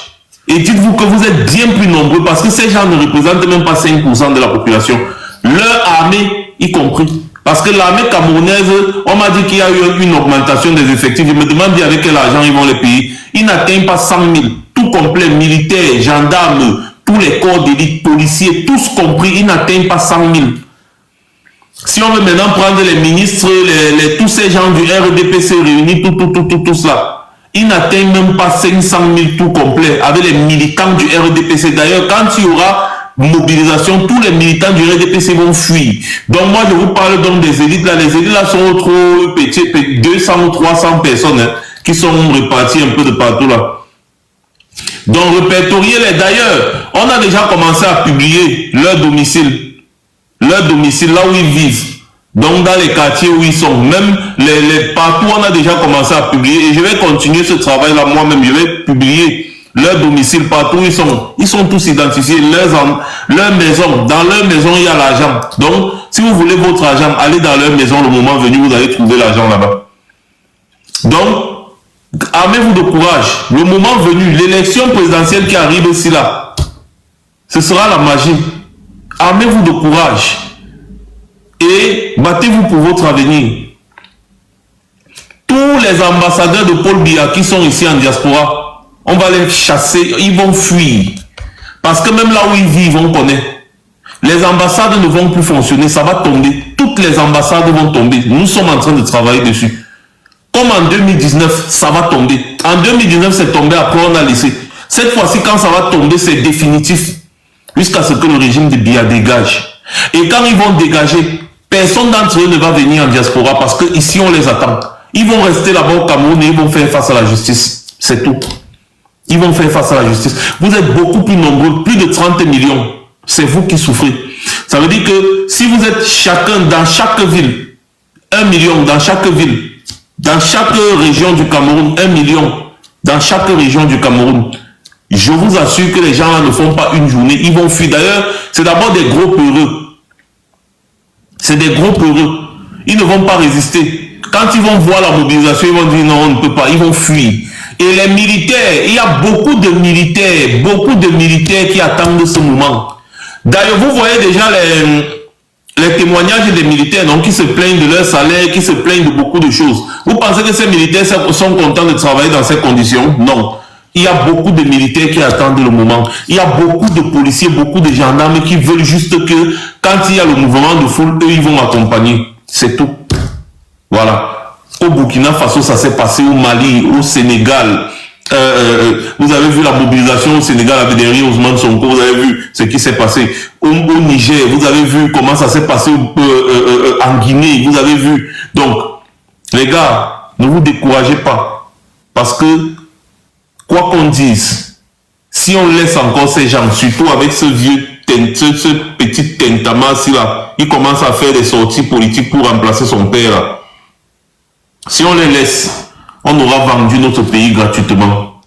et dites-vous que vous êtes bien plus nombreux parce que ces gens ne représentent même pas 5% de la population. Leur armée y compris. Parce que l'armée camerounaise, on m'a dit qu'il y a eu une augmentation des effectifs. Je me demande avec quel argent ils vont les payer. Ils n'atteignent pas 100 000. Tout complet, militaires, gendarmes, tous les corps d'élite, policiers, tous compris, ils n'atteignent pas 100 000. Si on veut maintenant prendre les ministres, tous ces gens du RDPC réunis, tout cela, ils n'atteignent même pas 500 000 tout complet avec les militants du RDPC. D'ailleurs, quand il y aura mobilisation, tous les militants du RDPC vont fuir. Donc moi, je vous parle donc des élites là. Les élites là sont trop petits, 200 ou 300 personnes hein, qui sont réparties un peu de partout là. Donc répertoriez-les. D'ailleurs, on a déjà commencé à publier leur domicile là où ils vivent. Donc dans les quartiers où ils sont, même partout on a déjà commencé à publier et je vais continuer ce travail là moi-même. Je vais publier leur domicile partout où ils sont tous identifiés, leur maison. Dans leur maison il y a l'argent. Donc si vous voulez votre argent, allez dans leur maison, le moment venu vous allez trouver l'argent là-bas. Donc armez-vous de courage. Le moment venu, l'élection présidentielle qui arrive ici là, ce sera la magie. Armez-vous de courage et battez-vous pour votre avenir. Tous les ambassadeurs de Paul Biya qui sont ici en diaspora, on va les chasser, ils vont fuir. Parce que même là où ils vivent, on connaît. Les ambassades ne vont plus fonctionner, ça va tomber. Toutes les ambassades vont tomber. Nous sommes en train de travailler dessus. Comme en 2019, ça va tomber. En 2019, c'est tombé, après on a laissé. Cette fois-ci, quand ça va tomber, c'est définitif. Jusqu'à ce que le régime de Biya dégage. Et quand ils vont dégager, personne d'entre eux ne va venir en diaspora parce qu'ici, on les attend. Ils vont rester là-bas au Cameroun et ils vont faire face à la justice. C'est tout. Ils vont faire face à la justice. Vous êtes beaucoup plus nombreux, plus de 30 millions. C'est vous qui souffrez. Ça veut dire que si vous êtes chacun dans chaque ville, 1 million dans chaque ville, dans chaque région du Cameroun, 1 million dans chaque région du Cameroun, je vous assure que les gens là ne font pas une journée, ils vont fuir. D'ailleurs, c'est d'abord des gros peureux. C'est des gros peureux. Ils ne vont pas résister. Quand ils vont voir la mobilisation, ils vont dire non, on ne peut pas, ils vont fuir. Et les militaires, il y a beaucoup de militaires qui attendent ce moment. D'ailleurs, vous voyez déjà les témoignages des militaires donc, qui se plaignent de leur salaire, qui se plaignent de beaucoup de choses. Vous pensez que ces militaires sont contents de travailler dans ces conditions? Non. Il y a beaucoup de militaires qui attendent le moment. Il y a beaucoup de policiers, beaucoup de gendarmes qui veulent juste que quand il y a le mouvement de foule, eux, ils vont accompagner. C'est tout. Voilà. Au Burkina Faso, ça s'est passé au Mali, au Sénégal. Vous avez vu la mobilisation au Sénégal avec derrière Ousmane Sonko, vous avez vu ce qui s'est passé au Niger, vous avez vu comment ça s'est passé en Guinée, vous avez vu. Donc, les gars, ne vous découragez pas. Parce que, quoi qu'on dise, si on laisse encore ces gens, surtout avec ce vieux, ce petit Tentamas là, il commence à faire des sorties politiques pour remplacer son père là. Si on les laisse, on aura vendu notre pays gratuitement.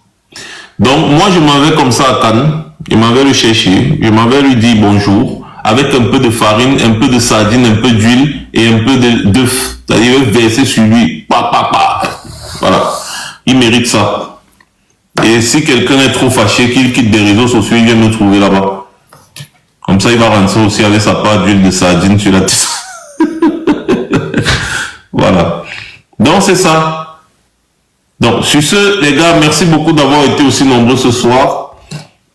Donc, moi, je m'en vais comme ça à Cannes. Je m'en vais le chercher. Je m'en vais lui dire bonjour. Avec un peu de farine, un peu de sardine, un peu d'huile et un peu d'œuf. C'est-à-dire verser sur lui. Voilà. Il mérite ça. Et si quelqu'un est trop fâché, qu'il quitte des réseaux sociaux, il vient me trouver là-bas. Comme ça, il va rentrer aussi avec sa part d'huile de sardine sur la tête. Voilà. Donc, c'est ça. Donc, sur ce, les gars, merci beaucoup d'avoir été aussi nombreux ce soir.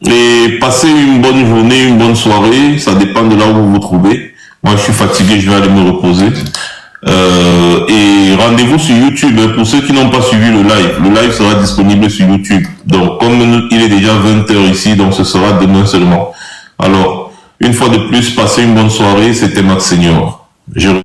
Et passez une bonne journée, une bonne soirée. Ça dépend de là où vous vous trouvez. Moi, je suis fatigué, je vais aller me reposer. Et rendez-vous sur YouTube. Pour ceux qui n'ont pas suivi le live sera disponible sur YouTube. Donc, comme il est déjà 20h ici, donc ce sera demain seulement. Alors, une fois de plus, passez une bonne soirée. C'était Max Senior.